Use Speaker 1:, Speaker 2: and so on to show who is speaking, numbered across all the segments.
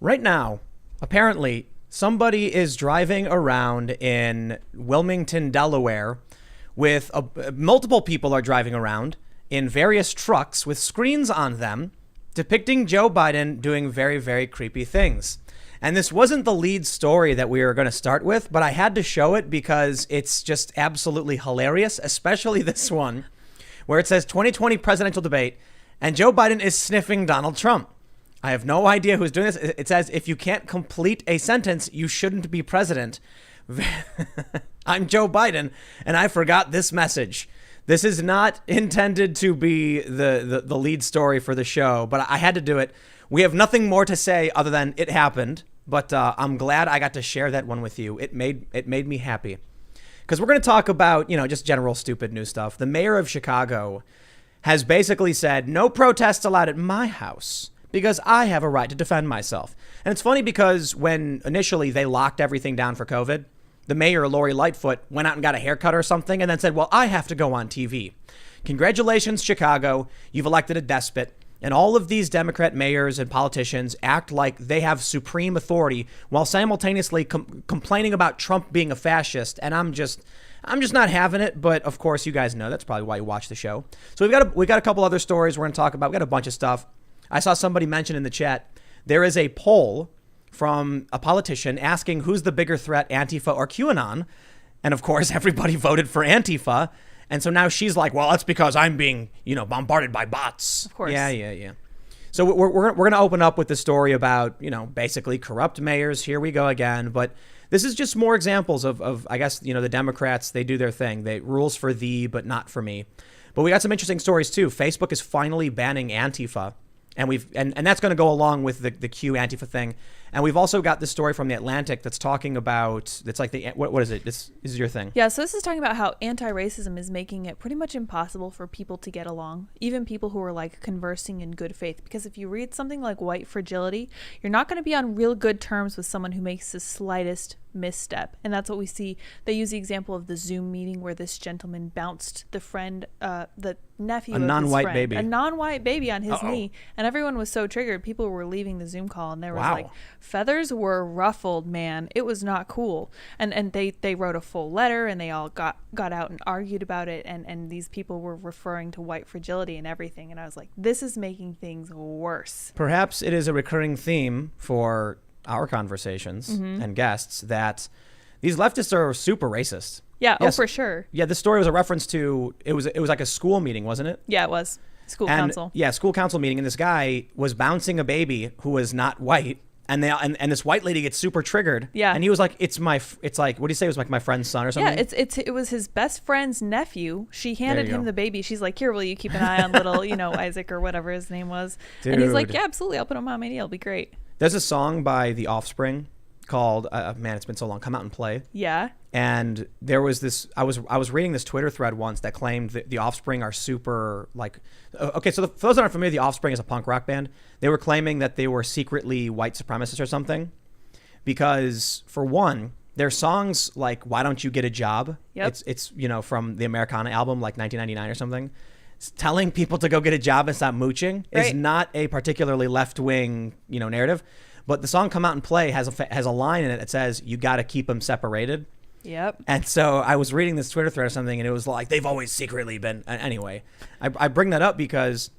Speaker 1: Right now, apparently, somebody is driving around in Wilmington, Delaware, with multiple people are driving around in various trucks with screens on them depicting Joe Biden doing very, very creepy things. And this wasn't the lead story that we were going to start with, but I had to show it because it's just absolutely hilarious, especially this one, where it says 2020 presidential debate, and Joe Biden is sniffing Donald Trump. I have no idea who's doing this. It says, if you can't complete a sentence, you shouldn't be president. I'm Joe Biden, and I forgot this message. This is not intended to be the lead story for the show, but I had to do it. We have nothing more to say other than it happened, but I'm glad I got to share that one with you. It made me happy. Because we're going to talk about, just general stupid news stuff. The mayor of Chicago has basically said, no protests allowed at my house, because I have a right to defend myself. And it's funny because when initially they locked everything down for COVID, the mayor, Lori Lightfoot, went out and got a haircut or something and then said, well, I have to go on TV. Congratulations, Chicago. You've elected a despot. And all of these Democrat mayors and politicians act like they have supreme authority while simultaneously complaining about Trump being a fascist. And I'm just not having it. But of course, you guys know that's probably why you watch the show. So we've got a couple other stories we're going to talk about. We got a bunch of stuff. I saw somebody mention in the chat, there is a poll from a politician asking who's the bigger threat, Antifa or QAnon. And of course, everybody voted for Antifa. And so now she's like, well, that's because I'm being, bombarded by bots.
Speaker 2: Of course.
Speaker 1: Yeah. So we're going to open up with the story about, basically corrupt mayors. Here we go again. But this is just more examples of I guess, the Democrats, they do their thing. They rules for thee, but not for me. But we got some interesting stories, too. Facebook is finally banning Antifa. And and that's going to go along with the Q Antifa thing. And we've also got this story from The Atlantic that's talking about, it's like what is it? This is your thing.
Speaker 2: Yeah, so this is talking about how anti-racism is making it pretty much impossible for people to get along, even people who are like conversing in good faith. Because if you read something like White Fragility, you're not going to be on real good terms with someone who makes the slightest misstep. And that's what we see. They use the example of the Zoom meeting where this gentleman bounced the friend, the nephew of his friend, a non-white baby on his knee. And everyone was so triggered. People were leaving the Zoom call and there was like, feathers were ruffled, man. It was not cool. And they wrote a full letter and they all got out and argued about it. And these people were referring to white fragility and everything. And I was like, this is making things worse.
Speaker 1: Perhaps it is a recurring theme for our conversations and guests that these leftists are super racist.
Speaker 2: Yeah. Yes. Oh, for sure.
Speaker 1: Yeah. This story was a reference to, it was like a school meeting, wasn't it?
Speaker 2: Yeah, it was. School council.
Speaker 1: Yeah. School council meeting. And this guy was bouncing a baby who was not white. And this white lady gets super triggered. Yeah. And he was like, it's like, what do you say? It was like my friend's son or something?
Speaker 2: Yeah, it was his best friend's nephew. She handed him the baby. She's like, here, will you keep an eye on little, Isaac or whatever his name was? Dude. And he's like, yeah, absolutely. I'll put him on my knee. It'll be great.
Speaker 1: There's a song by The Offspring called, man, it's been so long, Come Out and Play.
Speaker 2: Yeah.
Speaker 1: And there was this, I was reading this Twitter thread once that claimed that The Offspring are super like, okay, so for those that aren't familiar, The Offspring is a punk rock band. They were claiming that they were secretly white supremacists or something because for one, their songs like, Why Don't You Get a Job? Yep. It's from the Americana album, like 1999 or something. Telling people to go get a job and stop mooching is not a particularly left-wing, narrative. But the song Come Out and Play has a line in it that says, you got to keep them separated.
Speaker 2: Yep.
Speaker 1: And so I was reading this Twitter thread or something, and it was like, they've always secretly been. Anyway, I bring that up because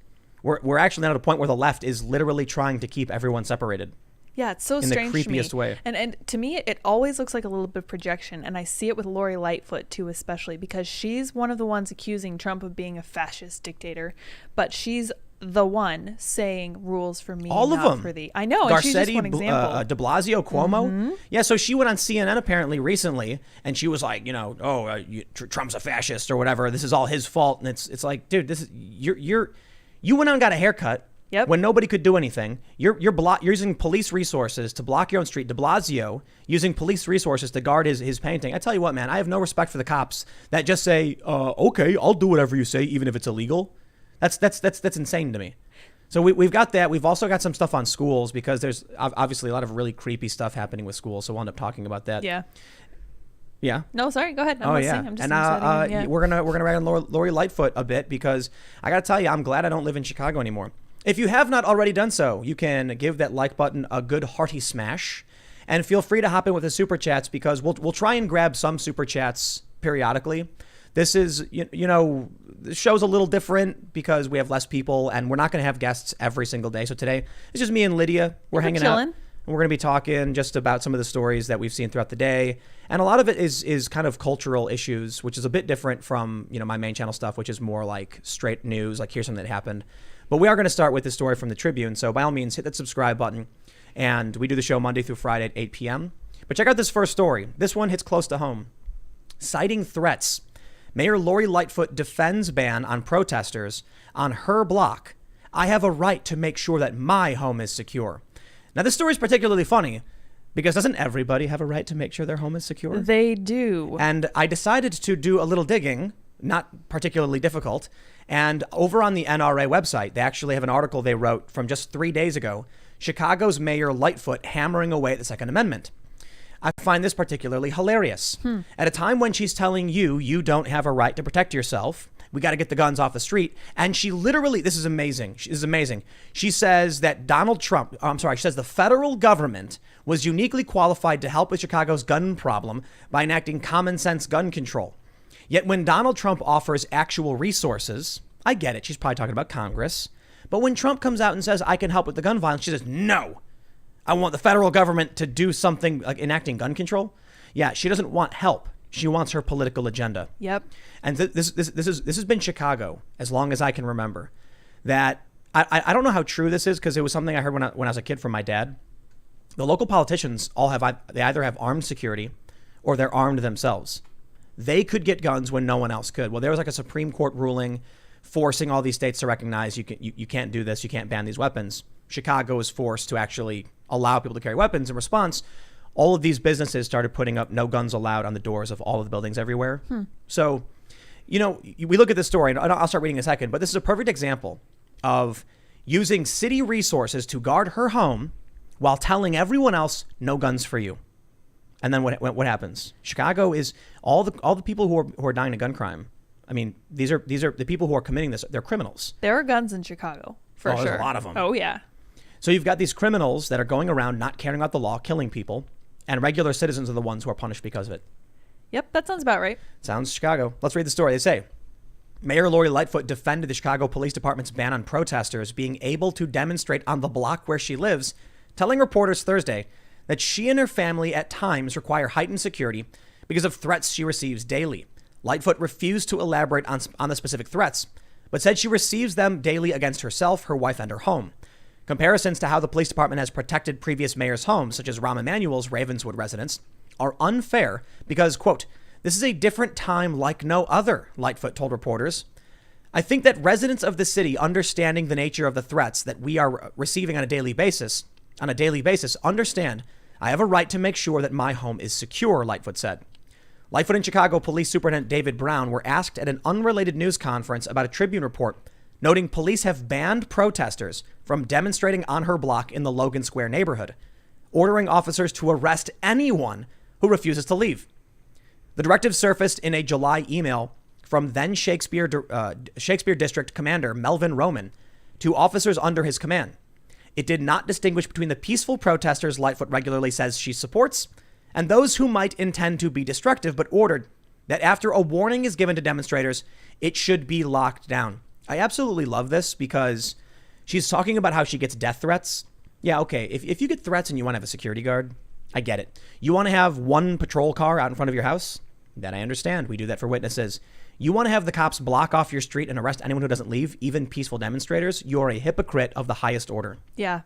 Speaker 1: we're actually now at a point where the left is literally trying to keep everyone separated.
Speaker 2: Yeah, it's so strange
Speaker 1: in the creepiest
Speaker 2: to me.
Speaker 1: way.
Speaker 2: And to me, it always looks like a little bit of projection. And I see it with Lori Lightfoot, too, especially because she's one of the ones accusing Trump of being a fascist dictator. But she's the one saying rules for me,
Speaker 1: all of
Speaker 2: not
Speaker 1: them.
Speaker 2: For thee. I know.
Speaker 1: Garcetti,
Speaker 2: and she's just one example.
Speaker 1: De Blasio, Cuomo. Yeah, so she went on CNN apparently recently, and she was like, Trump's a fascist or whatever. This is all his fault. And it's like, dude, this is you went out and got a haircut.
Speaker 2: Yep.
Speaker 1: When nobody could do anything, you're using police resources to block your own street. De Blasio using police resources to guard his painting. I tell you what, man, I have no respect for the cops that just say, "Okay, I'll do whatever you say, even if it's illegal." That's insane to me. So we've got that. We've also got some stuff on schools because there's obviously a lot of really creepy stuff happening with schools. So we'll end up talking about that.
Speaker 2: Yeah.
Speaker 1: Yeah.
Speaker 2: No, sorry. Go ahead. I'm listening. I'm just
Speaker 1: we're gonna ride on Lori Lightfoot a bit because I got to tell you, I'm glad I don't live in Chicago anymore. If you have not already done so, you can give that like button a good hearty smash. And feel free to hop in with the super chats because we'll try and grab some super chats periodically. This is, the show's a little different because we have less people and we're not going to have guests every single day. So today it's just me and Lydia. We're hanging out. And we're going to be talking just about some of the stories that we've seen throughout the day. And a lot of it is kind of cultural issues, which is a bit different from, my main channel stuff, which is more like straight news, like here's something that happened. But we are going to start with this story from the Tribune. So by all means, hit that subscribe button. And we do the show Monday through Friday at 8 p.m. But check out this first story. This one hits close to home. Citing threats, Mayor Lori Lightfoot defends ban on protesters on her block. I have a right to make sure that my home is secure. Now, this story is particularly funny because doesn't everybody have a right to make sure their home is secure?
Speaker 2: They do.
Speaker 1: And I decided to do a little digging, not particularly difficult. And over on the NRA website, they actually have an article they wrote from just 3 days ago. Chicago's Mayor Lightfoot hammering away at the Second Amendment. I find this particularly hilarious. At a time when she's telling you don't have a right to protect yourself, we got to get the guns off the street. And she literally, this is amazing. She says that she says the federal government was uniquely qualified to help with Chicago's gun problem by enacting common sense gun control. Yet when Donald Trump offers actual resources, I get it. She's probably talking about Congress. But when Trump comes out and says, I can help with the gun violence, she says, no, I want the federal government to do something like enacting gun control. Yeah, she doesn't want help. She wants her political agenda.
Speaker 2: Yep.
Speaker 1: And this has been Chicago as long as I can remember. That I don't know how true this is because it was something I heard when I was a kid from my dad. The local politicians they either have armed security or they're armed themselves. They could get guns when no one else could. Well, there was like a Supreme Court ruling forcing all these states to recognize you can't do this, you can't ban these weapons. Chicago was forced to actually allow people to carry weapons. In response, all of these businesses started putting up no guns allowed on the doors of all of the buildings everywhere. So, we look at this story, and I'll start reading in a second, but this is a perfect example of using city resources to guard her home while telling everyone else no guns for you. And then what happens? Chicago is all the people who are dying of gun crime. I mean, these are the people who are committing this. They're criminals.
Speaker 2: There are guns in Chicago, for sure.
Speaker 1: There's a lot of them.
Speaker 2: Oh, yeah.
Speaker 1: So you've got these criminals that are going around not caring about the law, killing people, and regular citizens are the ones who are punished because of it.
Speaker 2: Yep, that sounds about right.
Speaker 1: Sounds Chicago. Let's read the story. They say, Mayor Lori Lightfoot defended the Chicago Police Department's ban on protesters being able to demonstrate on the block where she lives, telling reporters Thursday that she and her family at times require heightened security because of threats she receives daily. Lightfoot refused to elaborate on the specific threats, but said she receives them daily against herself, her wife, and her home. Comparisons to how the police department has protected previous mayors' homes, such as Rahm Emanuel's Ravenswood residence, are unfair because, quote, this is a different time like no other, Lightfoot told reporters. I think that residents of the city understanding the nature of the threats that we are receiving on a daily basis, understand I have a right to make sure that my home is secure, Lightfoot said. Lightfoot and Chicago Police Superintendent David Brown were asked at an unrelated news conference about a Tribune report, noting police have banned protesters from demonstrating on her block in the Logan Square neighborhood, ordering officers to arrest anyone who refuses to leave. The directive surfaced in a July email from then Shakespeare District Commander Melvin Roman to officers under his command. It did not distinguish between the peaceful protesters Lightfoot regularly says she supports and those who might intend to be destructive, but ordered that after a warning is given to demonstrators, it should be locked down. I absolutely love this because she's talking about how she gets death threats. Yeah, okay, if you get threats and you want to have a security guard, I get it. You want to have one patrol car out in front of your house? That I understand. We do that for witnesses. You want to have the cops block off your street and arrest anyone who doesn't leave, even peaceful demonstrators? You're a hypocrite of the highest order.
Speaker 2: Yeah.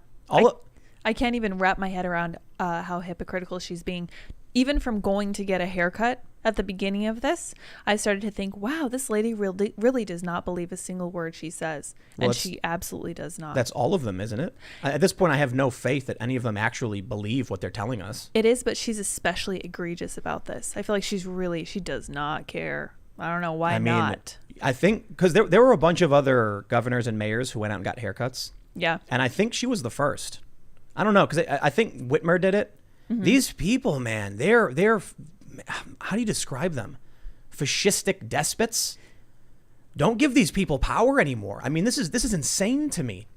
Speaker 2: I can't even wrap my head around how hypocritical she's being. Even from going to get a haircut at the beginning of this, I started to think, wow, this lady really does not believe a single word she says. Well, and she absolutely does not.
Speaker 1: That's all of them, isn't it? At this point, I have no faith that any of them actually believe what they're telling us.
Speaker 2: It is, but she's especially egregious about this. I feel like she does not care. I don't know why not.
Speaker 1: I think because there were a bunch of other governors and mayors who went out and got haircuts.
Speaker 2: Yeah.
Speaker 1: And I think she was the first. I don't know, because I think Whitmer did it. Mm-hmm. These people, man, they're how do you describe them? Fascistic despots. Don't give these people power anymore. I mean, this is insane to me.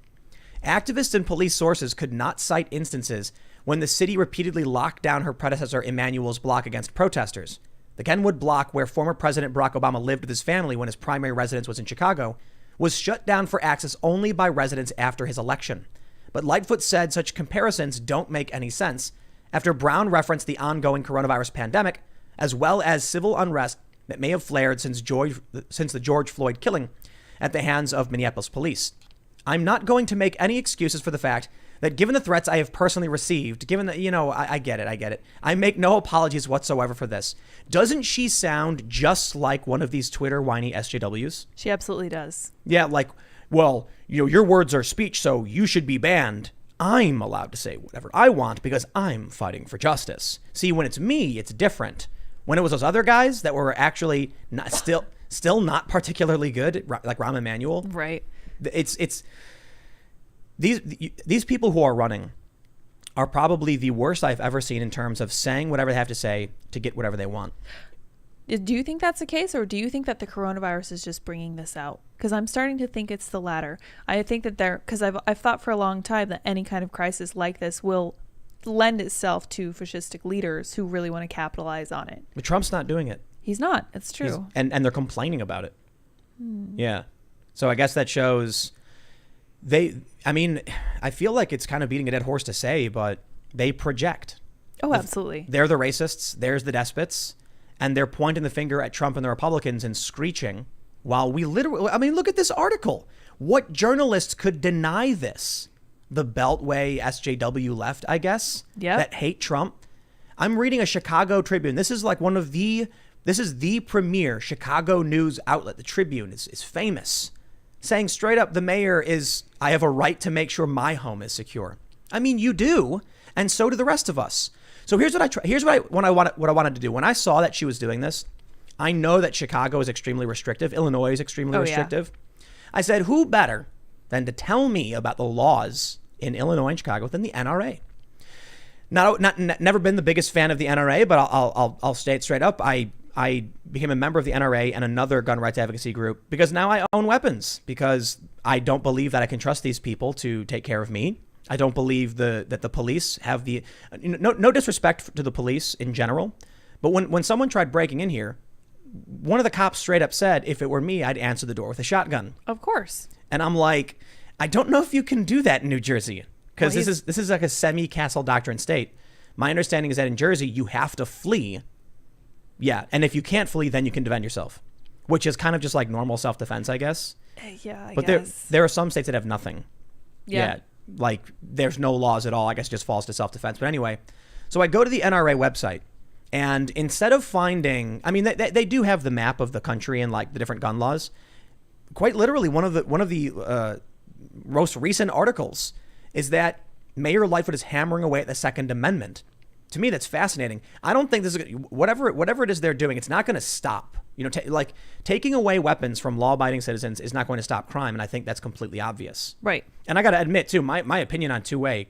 Speaker 1: Activists and police sources could not cite instances when the city repeatedly locked down her predecessor Emanuel's block against protesters. The Kenwood block, where former President Barack Obama lived with his family when his primary residence was in Chicago, was shut down for access only by residents after his election. But Lightfoot said such comparisons don't make any sense after Brown referenced the ongoing coronavirus pandemic, as well as civil unrest that may have flared since the George Floyd killing at the hands of Minneapolis police. I'm not going to make any excuses for the fact that given the threats I have personally received, given that, I get it. I make no apologies whatsoever for this. Doesn't she sound just like one of these Twitter whiny SJWs?
Speaker 2: She absolutely does.
Speaker 1: Yeah, like, well, your words are speech, so you should be banned. I'm allowed to say whatever I want because I'm fighting for justice. See, when it's me, it's different. When it was those other guys that were actually not, still not particularly good, like Rahm Emanuel.
Speaker 2: Right.
Speaker 1: It's these people who are running are probably the worst I've ever seen in terms of saying whatever they have to say to get whatever they want.
Speaker 2: Do you think that's the case, or do you think that the coronavirus is just bringing this out? Because I'm starting to think it's the latter. I think that because I've thought for a long time that any kind of crisis like this will lend itself to fascistic leaders who really want to capitalize on it.
Speaker 1: But Trump's not doing it.
Speaker 2: He's not. It's true.
Speaker 1: And they're complaining about it. Yeah. So I guess that shows I feel like it's kind of beating a dead horse to say, but they project.
Speaker 2: Oh, absolutely.
Speaker 1: They're the racists. There's the despots. And they're pointing the finger at Trump and the Republicans and screeching while we literally, look at this article. What journalists could deny this? The Beltway SJW left, I guess, that hate Trump. I'm reading a Chicago Tribune. This is like this is the premier Chicago news outlet. The Tribune is famous, saying straight up, the mayor I have a right to make sure my home is secure. I mean, you do. And so do the rest of us. So here's what I wanted to do. When I saw that she was doing this, I know that Chicago is extremely restrictive. Illinois is extremely restrictive. Yeah. I said, who better than to tell me about the laws in Illinois and Chicago than the NRA? Never been the biggest fan of the NRA, but I'll state straight up. I became a member of the NRA and another gun rights advocacy group because now I own weapons, because I don't believe that I can trust these people to take care of me. I don't believe that the police have no disrespect to the police in general. But when someone tried breaking in here, one of the cops straight up said, if it were me, I'd answer the door with a shotgun.
Speaker 2: Of course.
Speaker 1: And I'm like, I don't know if you can do that in New Jersey, because this is like a semi-castle doctrine state. My understanding is that in Jersey, you have to flee. Yeah. And if you can't flee, then you can defend yourself, which is kind of just like normal self-defense, I guess.
Speaker 2: Yeah, I
Speaker 1: guess. But there are some states that have nothing. Yeah. Like there's no laws at all. I guess it just falls to self-defense. But anyway, so I go to the NRA website, and instead of finding, they do have the map of the country and like the different gun laws. Quite literally, one of the most recent articles is that Mayor Lightfoot is hammering away at the Second Amendment. To me, that's fascinating. I don't think this is whatever it is they're doing. It's not going to stop. Taking away weapons from law-abiding citizens is not going to stop crime, and I think that's completely obvious.
Speaker 2: Right.
Speaker 1: And I got to admit too, my opinion on two-way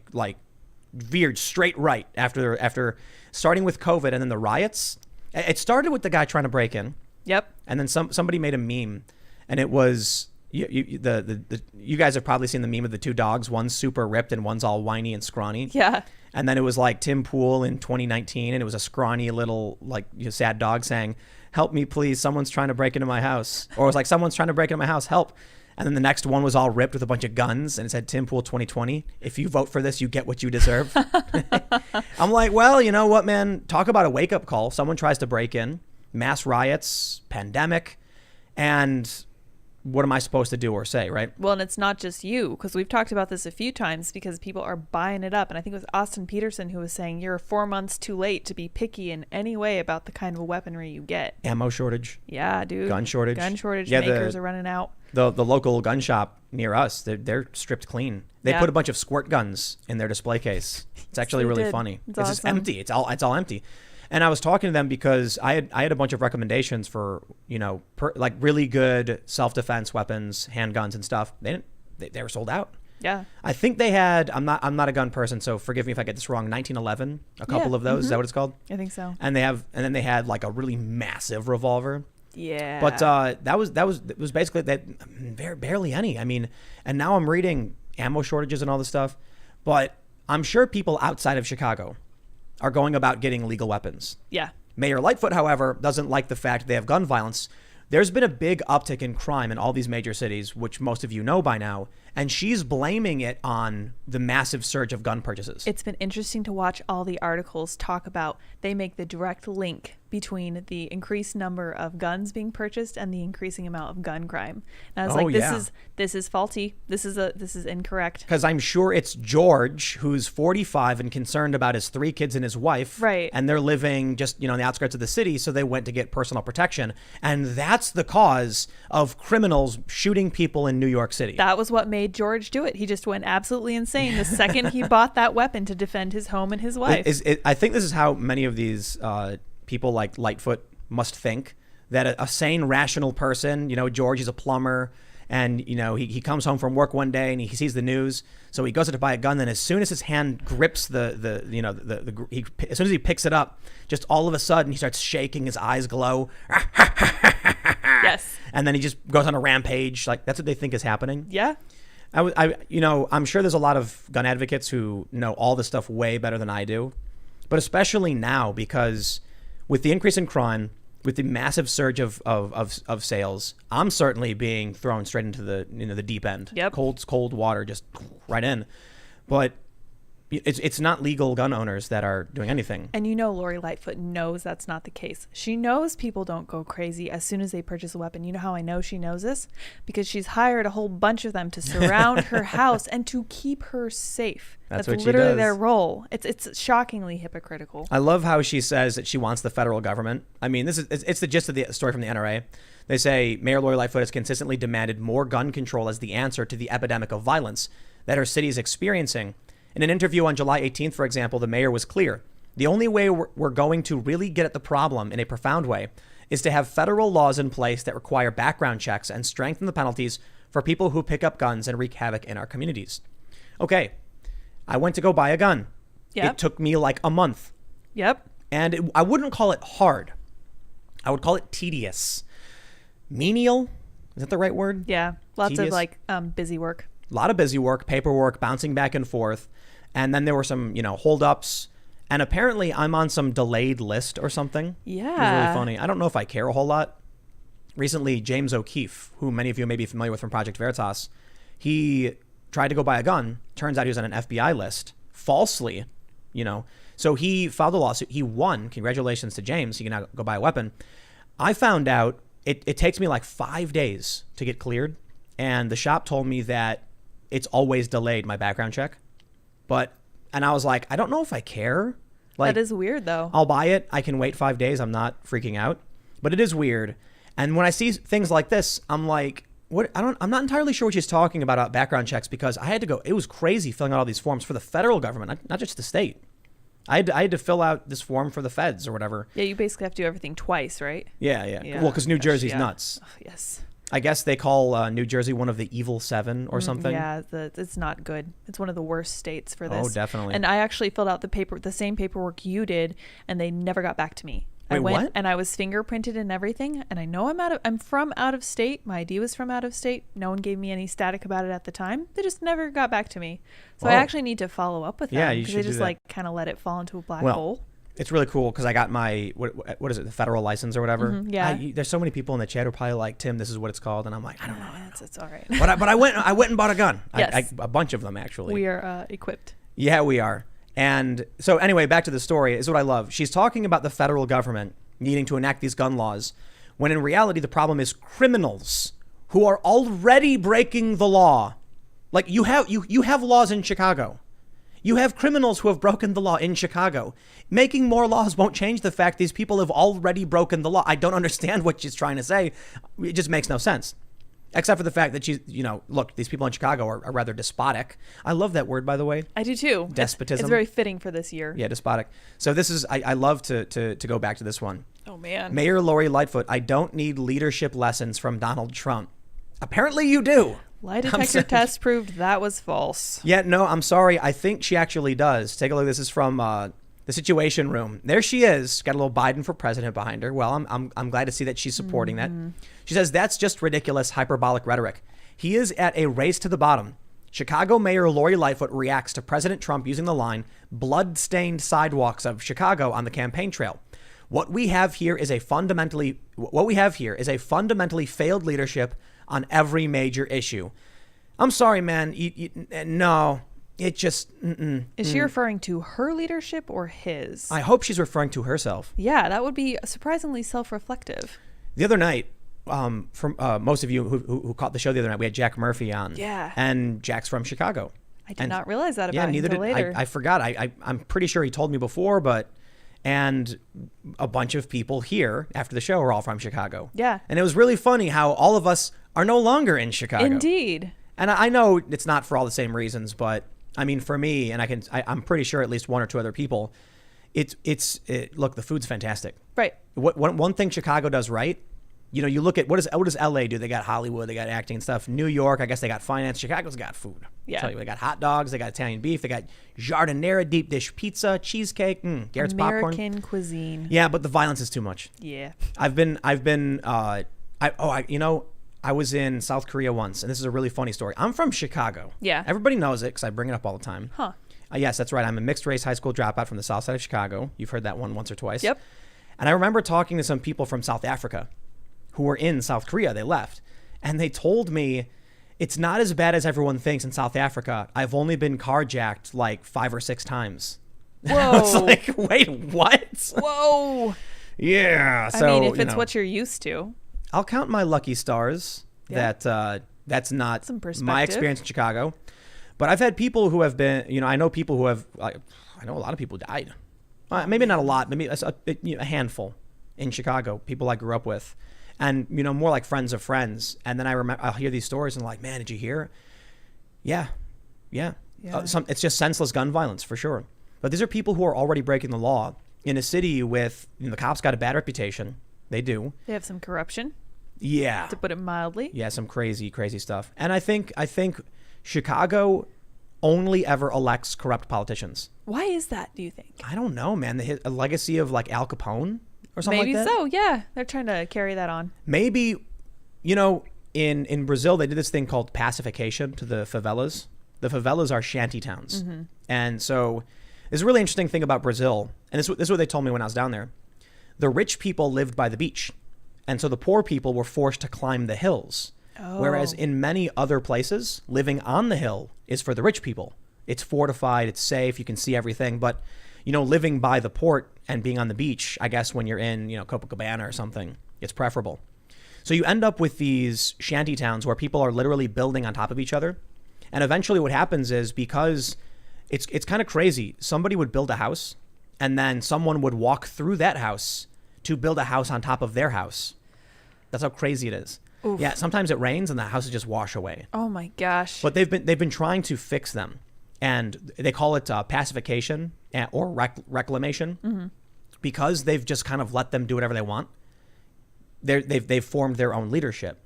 Speaker 1: veered straight right after starting with COVID and then the riots. It started with the guy trying to break in.
Speaker 2: Yep.
Speaker 1: And then somebody made a meme, and it was you guys have probably seen the meme of the two dogs. One's super ripped and one's all whiny and scrawny.
Speaker 2: Yeah.
Speaker 1: And then it was like Tim Pool in 2019, and it was a scrawny little sad dog saying, "Help me, please! Someone's trying to break into my house." Or it was like, "Someone's trying to break into my house. Help!" And then the next one was all ripped with a bunch of guns, and it said Tim Pool 2020. If you vote for this, you get what you deserve. I'm like, well, you know what, man? Talk about a wake-up call. Someone tries to break in, mass riots, pandemic, and what am I supposed to do or say, right?
Speaker 2: Well, and it's not just you, because we've talked about this a few times, because people are buying it up. And I think it was Austin Peterson who was saying you're 4 months too late to be picky in any way about the kind of weaponry you get.
Speaker 1: Ammo shortage.
Speaker 2: Yeah, dude.
Speaker 1: Gun shortage.
Speaker 2: Yeah, makers are running out.
Speaker 1: The local gun shop near us, they're stripped clean. They put a bunch of squirt guns in their display case. It's actually really funny. It's
Speaker 2: awesome.
Speaker 1: just empty. It's all empty. And I was talking to them because I had a bunch of recommendations for, really good self-defense weapons, handguns and stuff. They were sold out.
Speaker 2: Yeah.
Speaker 1: I think they had, I'm not a gun person, so forgive me if I get this wrong, 1911, a couple of those. Mm-hmm. Is that what it's called?
Speaker 2: I think so.
Speaker 1: And then they had like a really massive revolver.
Speaker 2: Yeah.
Speaker 1: But it was basically that, barely any. And now I'm reading ammo shortages and all this stuff. But I'm sure people outside of Chicago are going about getting legal weapons.
Speaker 2: Yeah.
Speaker 1: Mayor Lightfoot, however, doesn't like the fact they have gun violence. There's been a big uptick in crime in all these major cities, which most of you know by now, and she's blaming it on the massive surge of gun purchases.
Speaker 2: It's been interesting to watch all the articles talk about, they make the direct link between the increased number of guns being purchased and the increasing amount of gun crime. And I was this is faulty. This is incorrect.
Speaker 1: Because I'm sure it's George, who's 45 and concerned about his 3 kids and his wife.
Speaker 2: Right.
Speaker 1: And they're living just, on the outskirts of the city, so they went to get personal protection. And that's the cause of criminals shooting people in New York City.
Speaker 2: That was what made George do it. He just went absolutely insane the second he bought that weapon to defend his home and his wife.
Speaker 1: I think this is how many of these people like Lightfoot must think, that a sane, rational person, George is a plumber, and he comes home from work one day and he sees the news, so he goes to buy a gun. Then as soon as his hand grips as soon as he picks it up, just all of a sudden he starts shaking, his eyes glow.
Speaker 2: Yes.
Speaker 1: And then he just goes on a rampage. Like, that's what they think is happening.
Speaker 2: Yeah.
Speaker 1: I'm sure there's a lot of gun advocates who know all this stuff way better than I do, but especially now, because with the increase in crime, with the massive surge of sales, I'm certainly being thrown straight into the deep end.
Speaker 2: Yep.
Speaker 1: Cold water, just right in. But it's not legal gun owners that are doing anything.
Speaker 2: And Lori Lightfoot knows that's not the case. She knows people don't go crazy as soon as they purchase a weapon. You know how I know she knows this? Because she's hired a whole bunch of them to surround her house and to keep her safe.
Speaker 1: That's what she
Speaker 2: literally
Speaker 1: does.
Speaker 2: Their role. It's shockingly hypocritical.
Speaker 1: I love how she says that she wants the federal government. I mean, it's the gist of the story from the NRA. They say Mayor Lori Lightfoot has consistently demanded more gun control as the answer to the epidemic of violence that her city is experiencing. In an interview on July 18th, for example, the mayor was clear. The only way we're going to really get at the problem in a profound way is to have federal laws in place that require background checks and strengthen the penalties for people who pick up guns and wreak havoc in our communities. Okay, I went to go buy a gun.
Speaker 2: Yep.
Speaker 1: It took me like a month.
Speaker 2: Yep.
Speaker 1: And I wouldn't call it hard. I would call it tedious. Menial? Is that the right word?
Speaker 2: Yeah. Lots
Speaker 1: Tedious?
Speaker 2: of busy work.
Speaker 1: A lot of busy work, paperwork, bouncing back and forth. And then there were some, holdups. And apparently I'm on some delayed list or something.
Speaker 2: Yeah.
Speaker 1: It was really funny. I don't know if I care a whole lot. Recently, James O'Keefe, who many of you may be familiar with from Project Veritas, he tried to go buy a gun. Turns out he was on an FBI list, falsely, So he filed a lawsuit. He won. Congratulations to James. He can now go buy a weapon. I found out it takes me like 5 days to get cleared. And the shop told me that it's always delayed, my background check. And I was like, I don't know if I care. Like,
Speaker 2: that is weird, though.
Speaker 1: I'll buy it. I can wait 5 days. I'm not freaking out. But it is weird. And when I see things like this, I'm like, I'm not entirely sure what she's talking about background checks, because I had to go. It was crazy filling out all these forms for the federal government, not just the state. I had to fill out this form for the feds or whatever.
Speaker 2: Yeah, you basically have to do everything twice, right?
Speaker 1: Yeah. Well, because New Jersey's nuts.
Speaker 2: Oh, yes.
Speaker 1: I guess they call New Jersey one of the evil 7 or something.
Speaker 2: Yeah, it's not good. It's one of the worst states for this.
Speaker 1: Oh, definitely.
Speaker 2: And I actually filled out the same paperwork you did, and they never got back to me.
Speaker 1: Wait,
Speaker 2: I went
Speaker 1: what?
Speaker 2: and I was fingerprinted and everything, and I know I'm from out of state. My ID was from out of state. No one gave me any static about it at the time. They just never got back to me. So I actually need to follow up with them.
Speaker 1: Yeah, you
Speaker 2: because
Speaker 1: should
Speaker 2: they just
Speaker 1: do that.
Speaker 2: kind of let it fall into a black
Speaker 1: Well,
Speaker 2: hole.
Speaker 1: It's really cool because I got my, what is it, the federal license or whatever.
Speaker 2: Yeah.
Speaker 1: There's so many people in the chat who are probably like, Tim, this is what it's called. And I'm like, I don't know.
Speaker 2: It's all right.
Speaker 1: But I went and bought a gun.
Speaker 2: Yes.
Speaker 1: A bunch of them, actually.
Speaker 2: We are equipped.
Speaker 1: Yeah, we are. And so anyway, back to the story is what I love. She's talking about the federal government needing to enact these gun laws, when in reality, the problem is criminals who are already breaking the law. Like you have laws in Chicago. You have criminals who have broken the law in Chicago. Making more laws won't change the fact these people have already broken the law. I don't understand what she's trying to say. It just makes no sense. Except for the fact that she's, look, these people in Chicago are rather despotic. I love that word, by the way.
Speaker 2: I do too.
Speaker 1: Despotism.
Speaker 2: It's very fitting for this year.
Speaker 1: Yeah, despotic. So this is, I love to go back to this one.
Speaker 2: Oh, man.
Speaker 1: Mayor Lori Lightfoot, I don't need leadership lessons from Donald Trump. Apparently you do.
Speaker 2: Lie detector test proved that was false.
Speaker 1: Yeah, no, I'm sorry. I think she actually does. Take a look. This is from the Situation Room. There she is. Got a little Biden for president behind her. Well, I'm glad to see that she's supporting that. She says, that's just ridiculous, hyperbolic rhetoric. He is at a race to the bottom. Chicago Mayor Lori Lightfoot reacts to President Trump using the line, blood-stained sidewalks of Chicago on the campaign trail. What we have here is a fundamentally failed leadership on every major issue. I'm sorry, man. No, it just...
Speaker 2: Is she referring to her leadership or his?
Speaker 1: I hope she's referring to herself.
Speaker 2: Yeah, that would be surprisingly self-reflective.
Speaker 1: The other night, from most of you who caught the show the other night, we had Jack Murphy on.
Speaker 2: Yeah.
Speaker 1: And Jack's from Chicago.
Speaker 2: I did not realize that about him
Speaker 1: neither
Speaker 2: until
Speaker 1: did
Speaker 2: later.
Speaker 1: I forgot. I'm pretty sure he told me before, and a bunch of people here after the show are all from Chicago.
Speaker 2: Yeah.
Speaker 1: And it was really funny how all of us are no longer in Chicago.
Speaker 2: Indeed.
Speaker 1: And I know it's not for all the same reasons, but I mean, for me, and I'm pretty sure at least one or two other people, look, the food's fantastic.
Speaker 2: Right.
Speaker 1: One thing Chicago does right, you look at what does LA do? They got Hollywood, they got acting and stuff. New York, I guess they got finance. Chicago's got food.
Speaker 2: Yeah.
Speaker 1: Tell you, they got hot dogs, they got Italian beef, they got giardiniera deep dish pizza, cheesecake, Garrett's popcorn.
Speaker 2: American cuisine.
Speaker 1: Yeah, but the violence is too much.
Speaker 2: Yeah.
Speaker 1: I was in South Korea once, and this is a really funny story. I'm from Chicago.
Speaker 2: Yeah.
Speaker 1: Everybody knows it because I bring it up all the time.
Speaker 2: Huh.
Speaker 1: Yes, that's right. I'm a mixed race high school dropout from the south side of Chicago. You've heard that one once or twice.
Speaker 2: Yep.
Speaker 1: And I remember talking to some people from South Africa who were in South Korea. They left. And they told me it's not as bad as everyone thinks in South Africa. I've only been carjacked like 5 or 6 times.
Speaker 2: Whoa.
Speaker 1: I was like, wait, what?
Speaker 2: Whoa.
Speaker 1: Yeah.
Speaker 2: I
Speaker 1: So,
Speaker 2: mean, if it's what you're used to.
Speaker 1: I'll count my lucky stars that that's not my experience in Chicago. But I've had people who have been, I know people who have, I know a lot of people died. Maybe not a lot, maybe a handful in Chicago, people I grew up with. And, more like friends of friends. And then I'll hear these stories and I'm like, man, did you hear? Yeah. It's just senseless gun violence for sure. But these are people who are already breaking the law in a city with, the cops got a bad reputation. They do.
Speaker 2: They have some corruption.
Speaker 1: Yeah.
Speaker 2: To put it mildly.
Speaker 1: Yeah, some crazy stuff. And I think Chicago only ever elects corrupt politicians.
Speaker 2: Why is that, do you think?
Speaker 1: I don't know, man. A legacy of like Al Capone or something like that?
Speaker 2: Maybe so, yeah. They're trying to carry that on.
Speaker 1: Maybe, in Brazil, they did this thing called pacification to the favelas. The favelas are shanty towns. Mm-hmm. And so there's a really interesting thing about Brazil. And this is what they told me when I was down there. The rich people lived by the beach. And so the poor people were forced to climb the hills. Oh. Whereas in many other places, living on the hill is for the rich people. It's fortified, it's safe, you can see everything. But, living by the port and being on the beach, I guess when you're in, Copacabana or something, it's preferable. So you end up with these shanty towns where people are literally building on top of each other. And eventually what happens is, because it's kind of crazy, somebody would build a house and then someone would walk through that house to build a house on top of their house. That's how crazy it is. Oof. Yeah, sometimes it rains and the houses just wash away.
Speaker 2: Oh my gosh.
Speaker 1: But they've been trying to fix them, and they call it pacification or reclamation, because they've just kind of let them do whatever they want. They've formed their own leadership,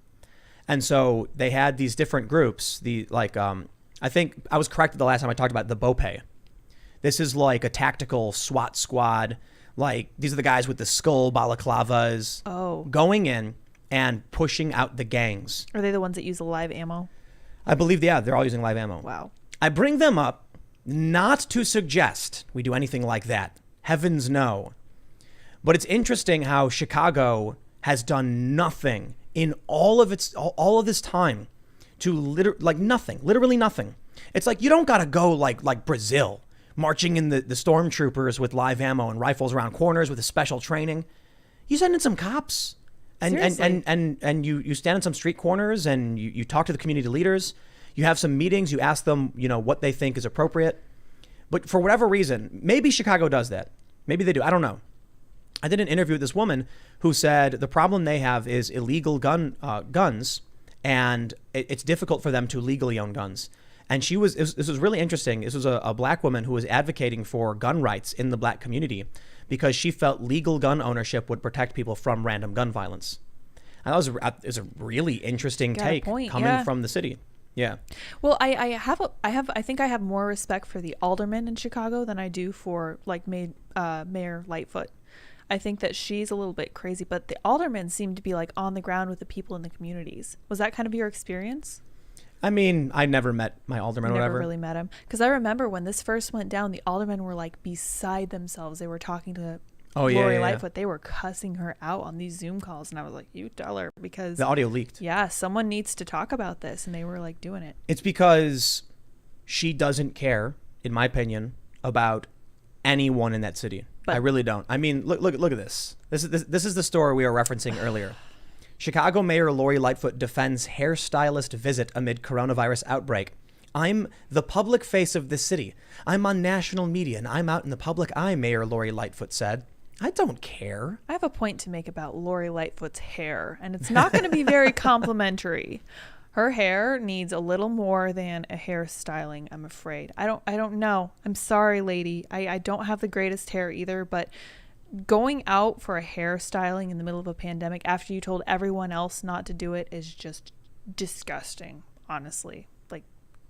Speaker 1: and so they had these different groups. I think I was corrected the last time I talked about the BOPE. This is like a tactical SWAT squad. Like, these are the guys with the skull balaclavas going in and pushing out the gangs.
Speaker 2: Are they the ones that use the live ammo?
Speaker 1: I believe, they're all using live ammo.
Speaker 2: Wow.
Speaker 1: I bring them up not to suggest we do anything like that. Heavens no. But it's interesting how Chicago has done nothing in all of this time to literally nothing. It's like, you don't got to go like Brazil, marching in the stormtroopers with live ammo and rifles around corners with a special training. You send in some cops. And you stand in some street corners and you talk to the community leaders. You have some meetings. You ask them, what they think is appropriate. But for whatever reason, maybe Chicago does that. Maybe they do. I don't know. I did an interview with this woman who said the problem they have is illegal guns, and it's difficult for them to legally own guns. And this was really interesting. This was a black woman who was advocating for gun rights in the black community, because she felt legal gun ownership would protect people from random gun violence. And that was a really interesting take coming from the city. Yeah.
Speaker 2: Well, I think I have more respect for the alderman in Chicago than I do for Mayor Lightfoot. I think that she's a little bit crazy, but the aldermen seem to be on the ground with the people in the communities. Was that kind of your experience?
Speaker 1: I mean, I never met my alderman or
Speaker 2: Never
Speaker 1: whatever.
Speaker 2: really met him. Because I remember when this first went down, the aldermen were like beside themselves. They were talking to Lori Lightfoot. They were cussing her out on these Zoom calls. And I was like, you tell her, because
Speaker 1: The audio leaked.
Speaker 2: yeah, someone needs to talk about this. And they were like doing it.
Speaker 1: It's because she doesn't care, in my opinion, about anyone in that city.
Speaker 2: But-
Speaker 1: I really don't. I mean, look at this. This is the story we were referencing earlier. Chicago Mayor Lori Lightfoot defends hairstylist visit amid coronavirus outbreak. I'm the public face of this city. I'm on national media and I'm out in the public eye, Mayor Lori Lightfoot said. I don't care.
Speaker 2: I have a point to make about Lori Lightfoot's hair, and it's not going to be very complimentary. Her hair needs a little more than a hairstyling, I'm afraid. I don't know. I'm sorry, lady. I don't have the greatest hair either, but going out for a hairstyling in the middle of a pandemic after you told everyone else not to do it is just disgusting, honestly. Like,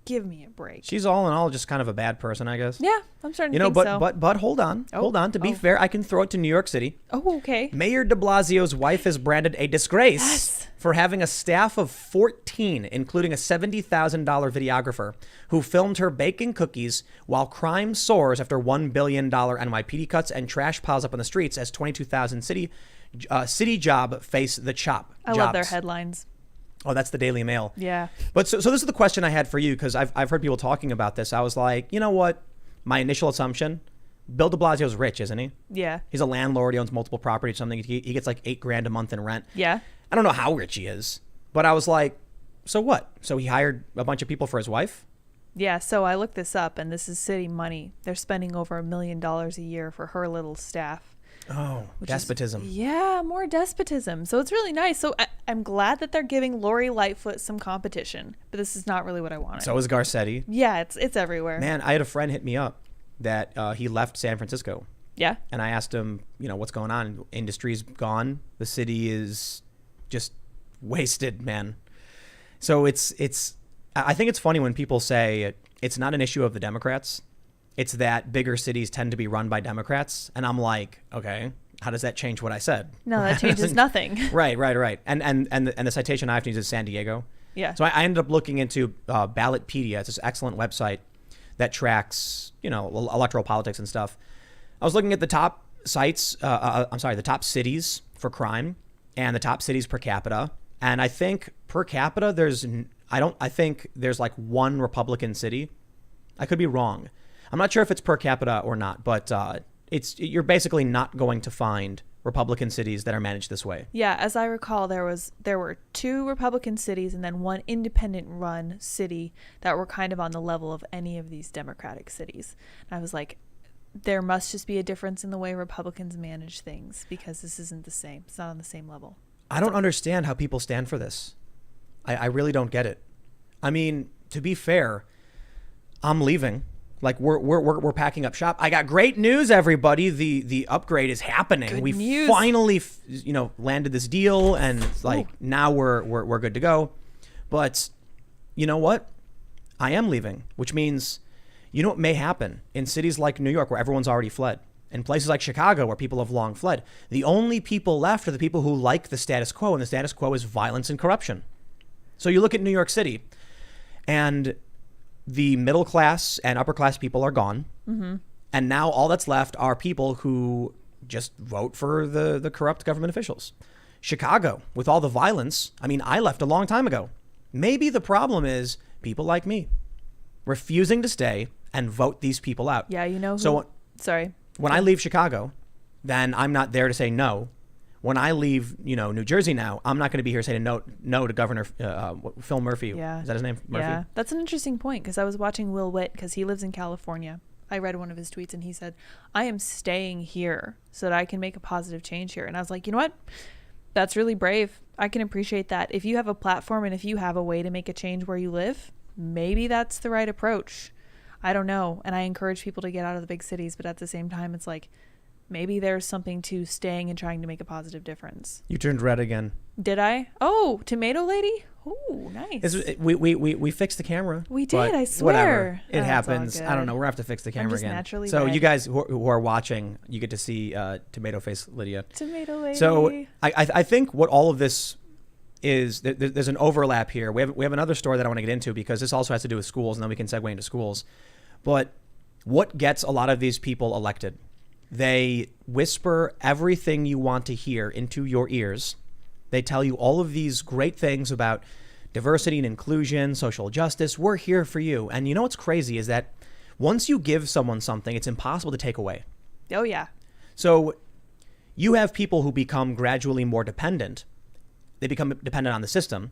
Speaker 2: give me a break.
Speaker 1: She's all in all just kind of a bad person, I guess.
Speaker 2: Yeah, I'm starting to think so.
Speaker 1: But hold on. Hold on. To be fair, I can throw it to New York City.
Speaker 2: Oh, okay.
Speaker 1: Mayor de Blasio's wife is branded a disgrace
Speaker 2: Yes.
Speaker 1: for having a staff of 14, including a $70,000 videographer, who filmed her baking cookies while crime soars after $1 billion NYPD cuts and trash piles up on the streets as 22,000 city job face the chop.
Speaker 2: I love their headlines.
Speaker 1: Oh, that's the Daily Mail.
Speaker 2: Yeah.
Speaker 1: But so this is the question I had for you, because I've heard people talking about this. I was like, you know what? My initial assumption, Bill de Blasio's rich, isn't he?
Speaker 2: Yeah.
Speaker 1: He's a landlord. He owns multiple properties or something. He gets like $8,000 a month in rent.
Speaker 2: Yeah.
Speaker 1: I don't know how rich he is, but I was like, so what? So he hired a bunch of people for his wife?
Speaker 2: Yeah, so I looked this up, and this is city money. They're spending over $1 million a year for her little staff.
Speaker 1: Oh, despotism.
Speaker 2: Yeah, more despotism. So it's really nice. So I'm glad that they're giving Lori Lightfoot some competition, but this is not really what I wanted.
Speaker 1: So is Garcetti.
Speaker 2: Yeah, it's everywhere.
Speaker 1: Man, I had a friend hit me up that he left San Francisco.
Speaker 2: Yeah.
Speaker 1: And I asked him, what's going on? Industry's gone. The city is just wasted, man. So I think it's funny when people say it's not an issue of the Democrats. It's that bigger cities tend to be run by Democrats. And I'm like, okay, how does that change what I said?
Speaker 2: No, that changes nothing.
Speaker 1: Right. And the citation I have to use is San Diego.
Speaker 2: Yeah.
Speaker 1: So I ended up looking into Ballotpedia. It's this excellent website that tracks, electoral politics and stuff. I was looking at the top the top cities for crime and the top cities per capita. And I think per capita, I think there's like one Republican city. I could be wrong. I'm not sure if it's per capita or not, but you're basically not going to find Republican cities that are managed this way.
Speaker 2: Yeah, as I recall, there were 2 Republican cities and then 1 independent-run city that were kind of on the level of any of these Democratic cities. And I was like, there must just be a difference in the way Republicans manage things, because this isn't the same. It's not on the same level.
Speaker 1: I don't understand how people stand for this. I really don't get it. I mean, to be fair, I'm leaving. Like we're packing up shop. I got great news, everybody. The upgrade is happening.
Speaker 2: Good
Speaker 1: We
Speaker 2: news.
Speaker 1: finally, landed this deal, and now we're good to go. But you know what? I am leaving, which means, what may happen in cities like New York, where everyone's already fled, and places like Chicago, where people have long fled. The only people left are the people who like the status quo, and the status quo is violence and corruption. So you look at New York City, and the middle class and upper class people are gone. Mm-hmm. And now all that's left are people who just vote for the corrupt government officials. Chicago, with all the violence, I left a long time ago. Maybe the problem is people like me refusing to stay and vote these people out.
Speaker 2: Yeah, sorry.
Speaker 1: When I leave Chicago, then I'm not there to say no. When I leave, New Jersey now, I'm not going to be here saying no to Governor Phil Murphy.
Speaker 2: Yeah.
Speaker 1: Is that his name? Murphy?
Speaker 2: Yeah, that's an interesting point, because I was watching Will Witt, because he lives in California. I read one of his tweets, and he said, I am staying here so that I can make a positive change here. And I was like, you know what? That's really brave. I can appreciate that. If you have a platform and if you have a way to make a change where you live, maybe that's the right approach. I don't know. And I encourage people to get out of the big cities, but at the same time, it's like, maybe there's something to staying and trying to make a positive difference.
Speaker 1: You turned red again.
Speaker 2: Did I? Oh, tomato lady? Oh, nice.
Speaker 1: We fixed the camera.
Speaker 2: We did, I swear.
Speaker 1: Whatever. It
Speaker 2: Oh,
Speaker 1: happens.
Speaker 2: it's all
Speaker 1: I don't
Speaker 2: good.
Speaker 1: know. We're going to have to fix the camera
Speaker 2: just
Speaker 1: again.
Speaker 2: naturally
Speaker 1: So
Speaker 2: red.
Speaker 1: you guys who are watching, you get to see Tomato Face Lydia.
Speaker 2: Tomato lady.
Speaker 1: So I think what all of this there's an overlap here. We have another story that I want to get into because this also has to do with schools, and then we can segue into schools. But what gets a lot of these people elected? They whisper everything you want to hear into your ears. They tell you all of these great things about diversity and inclusion, social justice. We're here for you. And you know what's crazy is that once you give someone something, it's impossible to take away.
Speaker 2: Oh, yeah.
Speaker 1: So you have people who become gradually more dependent. They become dependent on the system.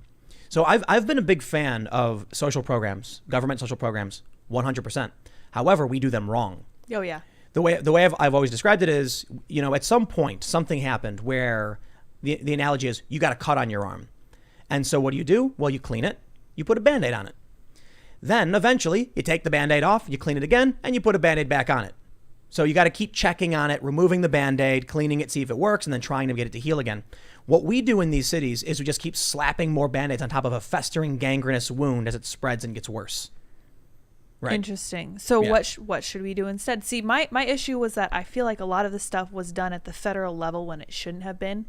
Speaker 1: So I've been a big fan of social programs, government social programs, 100%. However, we do them wrong.
Speaker 2: Oh, yeah.
Speaker 1: The way I've always described it is, at some point, something happened where the analogy is you got a cut on your arm. And so what do? Well, you clean it. You put a Band-Aid on it. Then eventually you take the Band-Aid off, you clean it again, and you put a Band-Aid back on it. So you got to keep checking on it, removing the Band-Aid, cleaning it, see if it works, and then trying to get it to heal again. What we do in these cities is we just keep slapping more Band-Aids on top of a festering gangrenous wound as it spreads and gets worse. Right.
Speaker 2: Interesting. So
Speaker 1: Yeah.
Speaker 2: what should we do instead? See, my issue was that I feel like a lot of the stuff was done at the federal level when it shouldn't have been.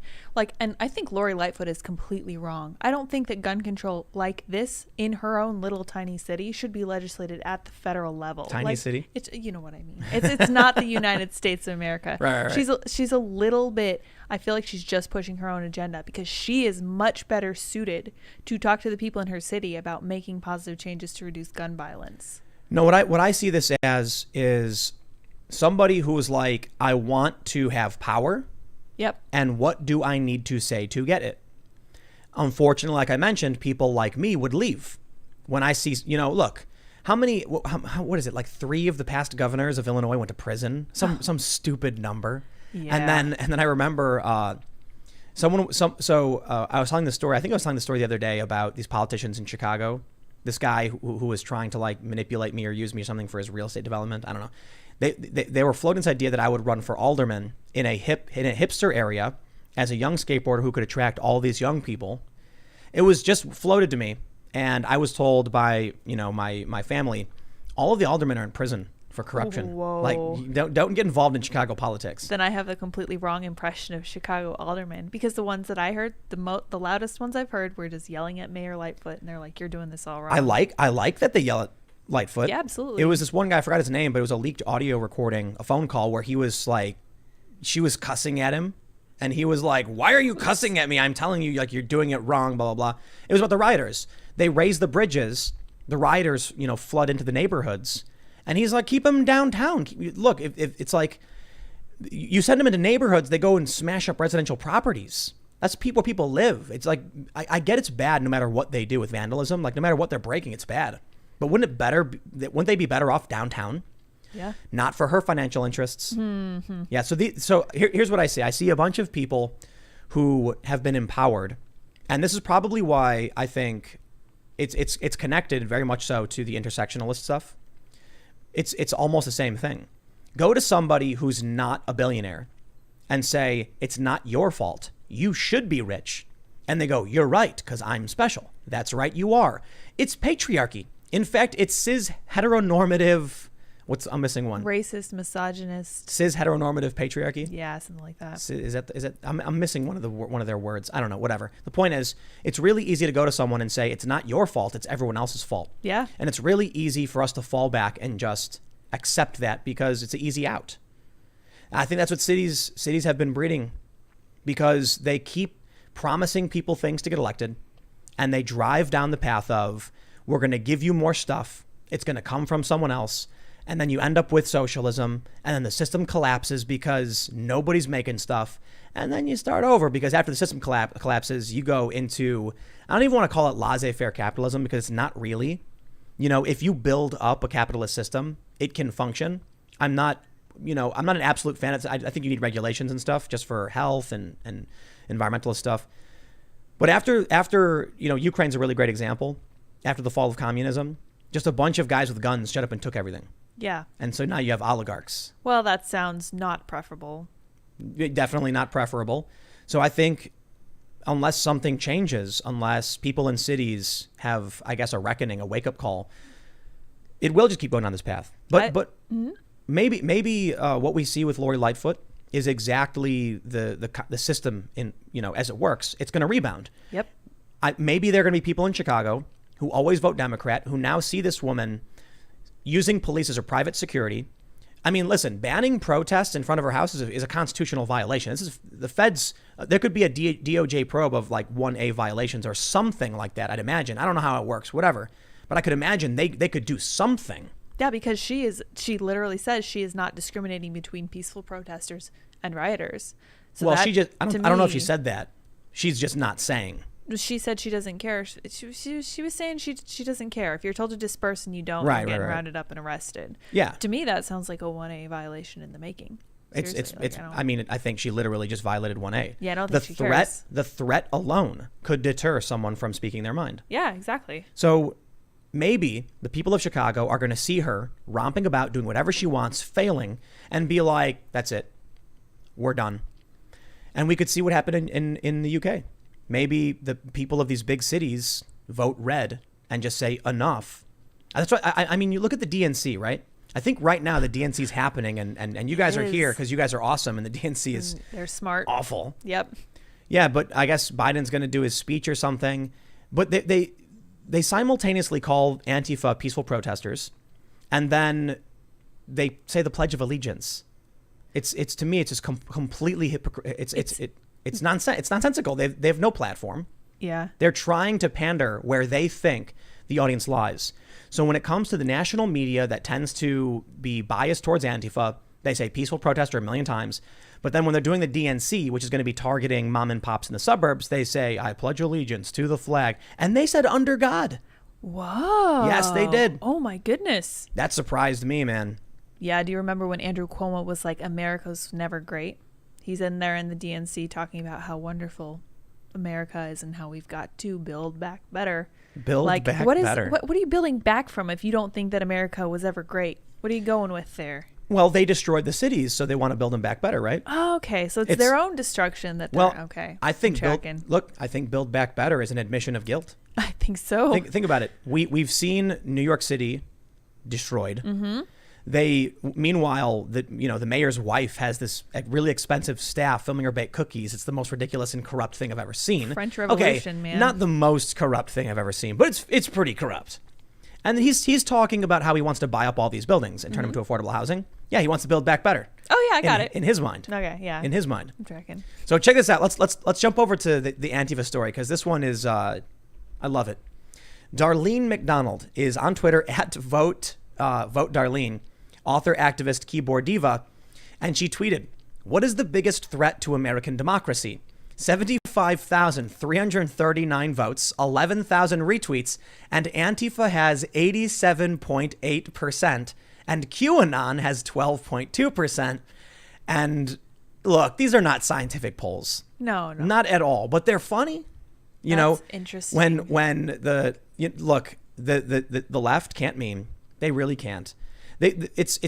Speaker 2: And I think Lori Lightfoot is completely wrong. I don't think that gun control like this in her own little tiny city should be legislated at the federal level.
Speaker 1: Tiny city?
Speaker 2: It's, you know what I mean. It's not the United States of America.
Speaker 1: Right.
Speaker 2: She's a little bit. I feel like she's just pushing her own agenda because she is much better suited to talk to the people in her city about making positive changes to reduce gun violence.
Speaker 1: No, what I see this as is somebody who is like, I want to have power.
Speaker 2: Yep.
Speaker 1: And what do I need to say to get it? Unfortunately, like I mentioned, people like me would leave. When I see, look, what is it? Like 3 of the past governors of Illinois went to prison. Some stupid number.
Speaker 2: Yeah.
Speaker 1: And then I remember I was telling the story. I think I was telling the story the other day about these politicians in Chicago. This guy who was trying to manipulate me or use me or something for his real estate development. I don't know. They were floating this idea that I would run for alderman in a hipster area as a young skateboarder who could attract all these young people. It was just floated to me, and I was told by my family, all of the aldermen are in prison for corruption.
Speaker 2: Whoa.
Speaker 1: Like don't get involved in Chicago politics.
Speaker 2: Then I have the completely wrong impression of Chicago aldermen because the ones that I heard, the loudest ones I've heard were just yelling at Mayor Lightfoot, and they're like, "You're doing this all wrong."
Speaker 1: I like that they yell at Lightfoot.
Speaker 2: Yeah, absolutely.
Speaker 1: It was this one guy, I forgot his name, but it was a leaked audio recording, a phone call where he was like, she was cussing at him, and he was like, "Why are you cussing at me? I'm telling you, you're doing it wrong." Blah blah blah. It was about the rioters. They raise the bridges. The rioters, flood into the neighborhoods. And he's like, keep them downtown. Look, if it's like you send them into neighborhoods, they go and smash up residential properties. That's where people live. It's like, I get it's bad no matter what they do with vandalism. Like no matter what they're breaking, it's bad. But wouldn't they be better off downtown?
Speaker 2: Yeah.
Speaker 1: Not for her financial interests.
Speaker 2: Mm-hmm.
Speaker 1: Yeah. So here's what I see. I see a bunch of people who have been empowered. And this is probably why I think it's connected very much so to the intersectionalist stuff. It's almost the same thing. Go to somebody who's not a billionaire and say, it's not your fault. You should be rich. And they go, you're right, because I'm special. That's right, you are. It's patriarchy. In fact, it's cis heteronormative. I'm missing one.
Speaker 2: Racist, misogynist.
Speaker 1: Cis heteronormative patriarchy.
Speaker 2: Yeah, something like that.
Speaker 1: Is that? I'm missing one of their words. I don't know. Whatever. The point is, it's really easy to go to someone and say it's not your fault. It's everyone else's fault.
Speaker 2: Yeah.
Speaker 1: And it's really easy for us to fall back and just accept that because it's an easy out. I think that's what cities have been breeding, because they keep promising people things to get elected, and they drive down the path of, we're going to give you more stuff. It's going to come from someone else. And then you end up with socialism, and then the system collapses because nobody's making stuff. And then you start over because after the system collapses, you go into, I don't even want to call it laissez-faire capitalism because it's not really. If you build up a capitalist system, it can function. I'm not an absolute fan. I think you need regulations and stuff just for health and environmentalist stuff. But after Ukraine's a really great example. After the fall of communism, just a bunch of guys with guns shut up and took everything.
Speaker 2: Yeah.
Speaker 1: And so now you have oligarchs.
Speaker 2: Well, that sounds not preferable.
Speaker 1: Definitely not preferable. So I think unless something changes, unless people in cities have, I guess, a reckoning, a wake-up call, it will just keep going on this path. But maybe what we see with Lori Lightfoot is exactly the system in, as it works. It's going to rebound.
Speaker 2: Yep.
Speaker 1: maybe there are going to be people in Chicago who always vote Democrat who now see this woman using police as a private security. I mean, listen, banning protests in front of her house is a constitutional violation. This is the feds. There could be a DOJ probe of like 1A violations or something like that, I'd imagine. I don't know how it works, whatever. But I could imagine they could do something.
Speaker 2: Yeah, because she literally says she is not discriminating between peaceful protesters and rioters. So
Speaker 1: well,
Speaker 2: that,
Speaker 1: I don't know if she said that. She's just not saying.
Speaker 2: She said she doesn't care. She was saying she doesn't care. If you're told to disperse and you don't,
Speaker 1: right,
Speaker 2: you're getting
Speaker 1: right.
Speaker 2: rounded up and arrested.
Speaker 1: Yeah.
Speaker 2: To me, that sounds like a 1A violation in the making. Seriously,
Speaker 1: I think she literally just violated 1A.
Speaker 2: Yeah, I don't think she cares.
Speaker 1: The threat alone could deter someone from speaking their mind.
Speaker 2: Yeah, exactly.
Speaker 1: So maybe the people of Chicago are going to see her romping about, doing whatever she wants, failing, and be like, that's it. We're done. And we could see what happened in the UK. Maybe the people of these big cities vote red and just say enough. That's what I mean. You look at the DNC, right? I think right now the DNC is happening, and you guys are here because you guys are awesome, and the DNC is
Speaker 2: they're smart,
Speaker 1: awful.
Speaker 2: Yep.
Speaker 1: Yeah, but I guess Biden's going to do his speech or something. But they simultaneously call Antifa peaceful protesters, and then they say the Pledge of Allegiance. It's to me, it's just completely It's nonsensical. They have no platform.
Speaker 2: Yeah.
Speaker 1: They're trying to pander where they think the audience lies. So when it comes to the national media that tends to be biased towards Antifa, they say peaceful protester a million times. But then when they're doing the DNC, which is going to be targeting mom and pops in the suburbs, they say, I pledge allegiance to the flag. And they said under God.
Speaker 2: Whoa.
Speaker 1: Yes, they did.
Speaker 2: Oh, my goodness.
Speaker 1: That surprised me, man.
Speaker 2: Yeah. Do you remember when Andrew Cuomo was like, America's never great? He's in there in the DNC talking about how wonderful America is and how we've got to build back better.
Speaker 1: Build back better.
Speaker 2: What are you building back from if you don't think that America was ever great? What are you going with there?
Speaker 1: Well, they destroyed the cities, so they want to build them back better, right?
Speaker 2: Oh, okay. So it's their own destruction that they're okay.
Speaker 1: I think build back better is an admission of guilt.
Speaker 2: I think so.
Speaker 1: Think about it. We've seen New York City destroyed. Mm-hmm. Meanwhile, the mayor's wife has this really expensive staff filming her bake cookies. It's the most ridiculous and corrupt thing I've ever seen.
Speaker 2: French Revolution, man.
Speaker 1: Not the most corrupt thing I've ever seen, but it's pretty corrupt. And he's talking about how he wants to buy up all these buildings and turn them into affordable housing. Yeah, he wants to build back better.
Speaker 2: Oh yeah, I got it.
Speaker 1: In his mind.
Speaker 2: Okay, yeah.
Speaker 1: In his mind.
Speaker 2: I'm tracking.
Speaker 1: So check this out. Let's jump over to the Antifa story because this one is I love it. Darlene McDonald is on Twitter at vote Darlene, author, activist, keyboard diva, and she tweeted, "What is the biggest threat to American democracy? 75,339 votes, 11,000 retweets, and Antifa has 87.8%, and QAnon has 12.2%. And look, these are not scientific polls.
Speaker 2: No.
Speaker 1: Not at all, but they're funny.
Speaker 2: That's interesting.
Speaker 1: When the left can't meme. They really can't. It's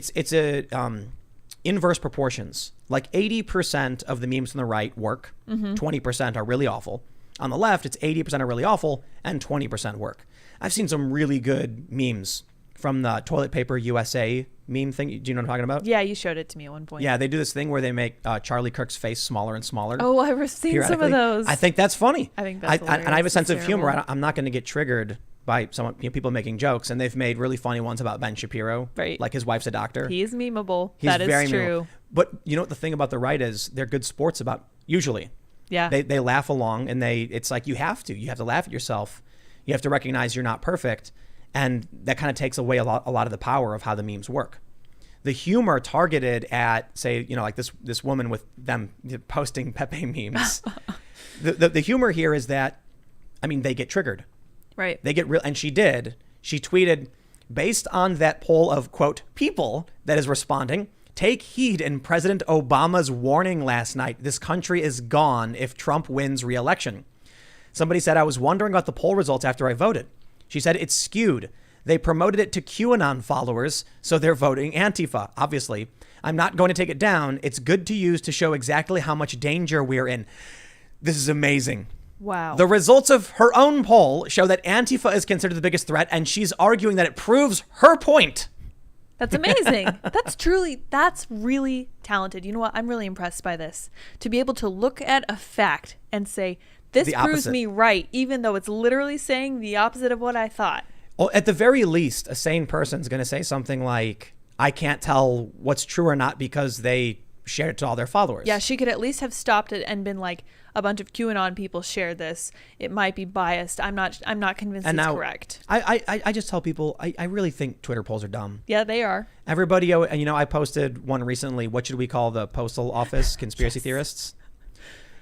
Speaker 1: inverse proportions. Like 80% of the memes on the right work. 20% are really awful. On the left, it's 80% are really awful and 20% work. I've seen some really good memes from the Toilet Paper USA meme thing. Do you know what I'm talking about?
Speaker 2: Yeah, you showed it to me at one point.
Speaker 1: Yeah, they do this thing where they make Charlie Kirk's face smaller and smaller.
Speaker 2: Oh, I've seen some of those.
Speaker 1: I think that's funny.
Speaker 2: I think that's hilarious.
Speaker 1: And I have a sense of humor. I'm not going to get triggered by people making jokes, and they've made really funny ones about Ben Shapiro.
Speaker 2: Right.
Speaker 1: Like his wife's a doctor.
Speaker 2: He's memeable.
Speaker 1: He's
Speaker 2: that is
Speaker 1: very
Speaker 2: true.
Speaker 1: Memeable. But you know what the thing about the right is? They're good sports about, usually.
Speaker 2: Yeah.
Speaker 1: They laugh along, and it's like you have to laugh at yourself. You have to recognize you're not perfect, and that kind of takes away a lot of the power of how the memes work. The humor targeted at, say, like this woman with them posting Pepe memes. the humor here is that, they get triggered.
Speaker 2: Right.
Speaker 1: They get real, and she did. She tweeted, based on that poll of, quote, people that is responding, take heed in President Obama's warning last night. This country is gone if Trump wins re-election. Somebody said, I was wondering about the poll results after I voted. She said, it's skewed. They promoted it to QAnon followers, so they're voting Antifa, obviously. I'm not going to take it down. It's good to use to show exactly how much danger we're in. This is amazing.
Speaker 2: Wow.
Speaker 1: The results of her own poll show that Antifa is considered the biggest threat, and she's arguing that it proves her point.
Speaker 2: That's amazing. That's really talented. You know what? I'm really impressed by this. To be able to look at a fact and say, This
Speaker 1: the
Speaker 2: proves
Speaker 1: opposite.
Speaker 2: me right, even though it's literally saying the opposite of what I thought.
Speaker 1: Well, at the very least, a sane person's going to say something like, I can't tell what's true or not because they shared it to all their followers.
Speaker 2: Yeah, she could at least have stopped it and been like, a bunch of QAnon people shared this. It might be biased. I'm not convinced
Speaker 1: And
Speaker 2: it's
Speaker 1: now,
Speaker 2: correct.
Speaker 1: I just tell people, I really think Twitter polls are dumb.
Speaker 2: Yeah, they are.
Speaker 1: Everybody, I posted one recently. What should we call the postal office? Conspiracy theorists.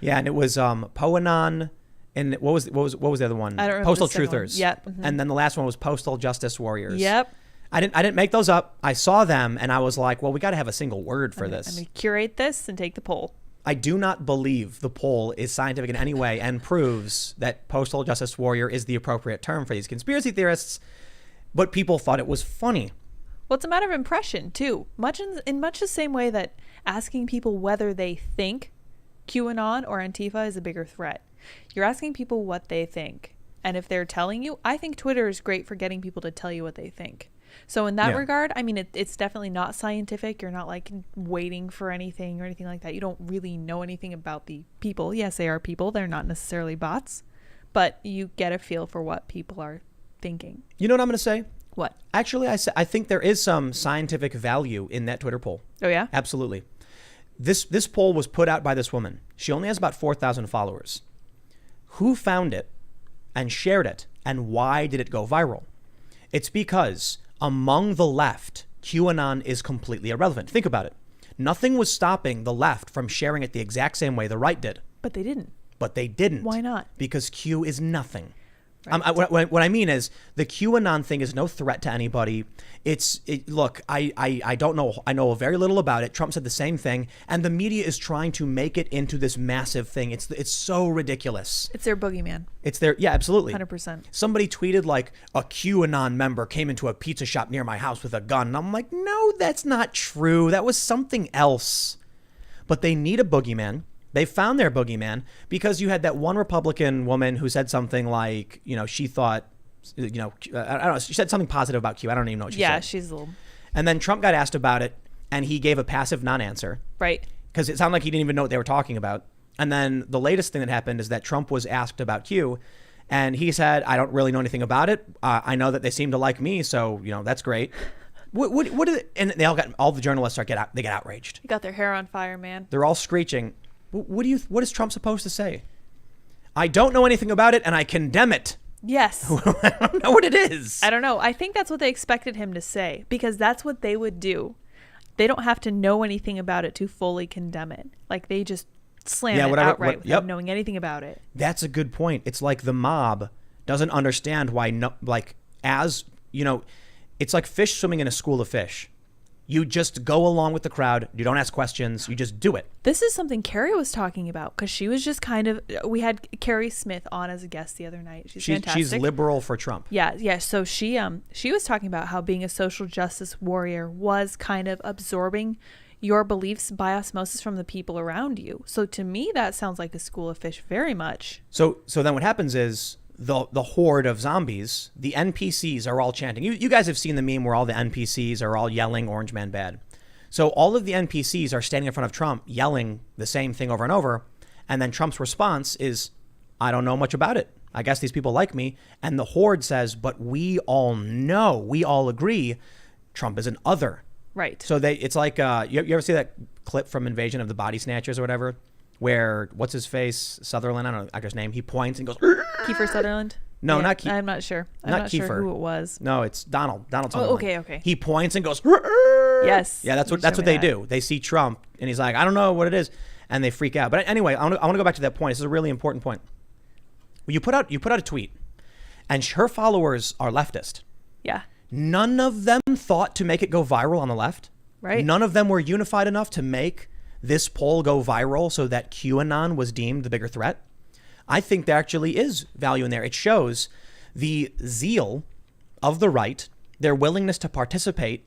Speaker 1: Yeah, and it was POAnon, and what was the other one?
Speaker 2: I don't remember
Speaker 1: Postal
Speaker 2: the second one.
Speaker 1: truthers.
Speaker 2: Yep. Mm-hmm.
Speaker 1: And then the last one was postal justice warriors.
Speaker 2: Yep.
Speaker 1: I didn't make those up. I saw them and I was like, well, we got to have a single word for this.
Speaker 2: I'm going to curate this and take the poll.
Speaker 1: I do not believe the poll is scientific in any way and proves that postal justice warrior is the appropriate term for these conspiracy theorists, but people thought it was funny.
Speaker 2: Well, it's a matter of impression, too. In much the same way that asking people whether they think QAnon or Antifa is a bigger threat. You're asking people what they think. And if they're telling you, I think Twitter is great for getting people to tell you what they think. So in that regard, I mean, it's definitely not scientific. You're not like waiting for anything or anything like that. You don't really know anything about the people. Yes, they are people. They're not necessarily bots. But you get a feel for what people are thinking.
Speaker 1: You know what I'm going to say?
Speaker 2: What?
Speaker 1: Actually, I think there is some scientific value in that Twitter poll.
Speaker 2: Oh, yeah?
Speaker 1: Absolutely. This poll was put out by this woman. She only has about 4,000 followers. Who found it and shared it, and why did it go viral? It's because among the left, QAnon is completely irrelevant. Think about it. Nothing was stopping the left from sharing it the exact same way the right did.
Speaker 2: But they didn't.
Speaker 1: But they didn't.
Speaker 2: Why not?
Speaker 1: Because Q is nothing.
Speaker 2: Right.
Speaker 1: What I mean is the QAnon thing is no threat to anybody. Look, I don't know. I know very little about it. Trump said the same thing, and the media is trying to make it into this massive thing. It's so ridiculous.
Speaker 2: It's their boogeyman.
Speaker 1: Yeah, absolutely.
Speaker 2: 100%.
Speaker 1: Somebody tweeted like a QAnon member came into a pizza shop near my house with a gun. And I'm like, no, that's not true. That was something else. But they need a boogeyman. They found their boogeyman because you had that one Republican woman who said something like, she thought, I don't know, she said something positive about Q. I don't even know what she said.
Speaker 2: Yeah, she's a little...
Speaker 1: And then Trump got asked about it, and he gave a passive non-answer.
Speaker 2: Right.
Speaker 1: Because it sounded like he didn't even know what they were talking about. And then the latest thing that happened is that Trump was asked about Q, and he said, I don't really know anything about it. I know that they seem to like me, so, that's great. What did it, and all the journalists get outraged.
Speaker 2: They got their hair on fire, man.
Speaker 1: They're all screeching. What is Trump supposed to say? I don't know anything about it, and I condemn it.
Speaker 2: Yes.
Speaker 1: I don't know what it is.
Speaker 2: I don't know. I think that's what they expected him to say, because that's what they would do. They don't have to know anything about it to fully condemn it. Like, they just slam it outright without knowing anything about it.
Speaker 1: That's a good point. It's like the mob doesn't understand why, it's like fish swimming in a school of fish. You just go along with the crowd. You don't ask questions. You just do it.
Speaker 2: This is something Carrie was talking about, because she was just we had Carrie Smith on as a guest the other night. She's fantastic.
Speaker 1: She's liberal for Trump.
Speaker 2: Yeah. So she was talking about how being a social justice warrior was kind of absorbing your beliefs by osmosis from the people around you. So to me, that sounds like a school of fish very much.
Speaker 1: So then what happens is the horde of zombies, the NPCs are all chanting. You guys have seen the meme where all the NPCs are all yelling Orange Man bad. So all of the NPCs are standing in front of Trump yelling the same thing over and over. And then Trump's response is, I don't know much about it. I guess these people like me. And the horde says, but we all know, we all agree, Trump is an other.
Speaker 2: Right.
Speaker 1: So it's like, you ever see that clip from Invasion of the Body Snatchers or whatever? Where, what's his face? Sutherland, I don't know the actor's name. He points and goes,
Speaker 2: Kiefer Sutherland?
Speaker 1: No,
Speaker 2: yeah,
Speaker 1: not Kiefer.
Speaker 2: I'm not sure. I'm not
Speaker 1: Kiefer.
Speaker 2: sure who it was.
Speaker 1: No, it's Donald Sutherland.
Speaker 2: Oh, okay.
Speaker 1: He points and goes,
Speaker 2: yes.
Speaker 1: Yeah, that's what they do. They see Trump and he's like, I don't know what it is. And they freak out. But anyway, I want to go back to that point. This is a really important point. You put out a tweet and her followers are leftist.
Speaker 2: Yeah.
Speaker 1: None of them thought to make it go viral on the left.
Speaker 2: Right.
Speaker 1: None of them were unified enough to make this poll go viral so that QAnon was deemed the bigger threat. I think there actually is value in there. It shows the zeal of the right, their willingness to participate.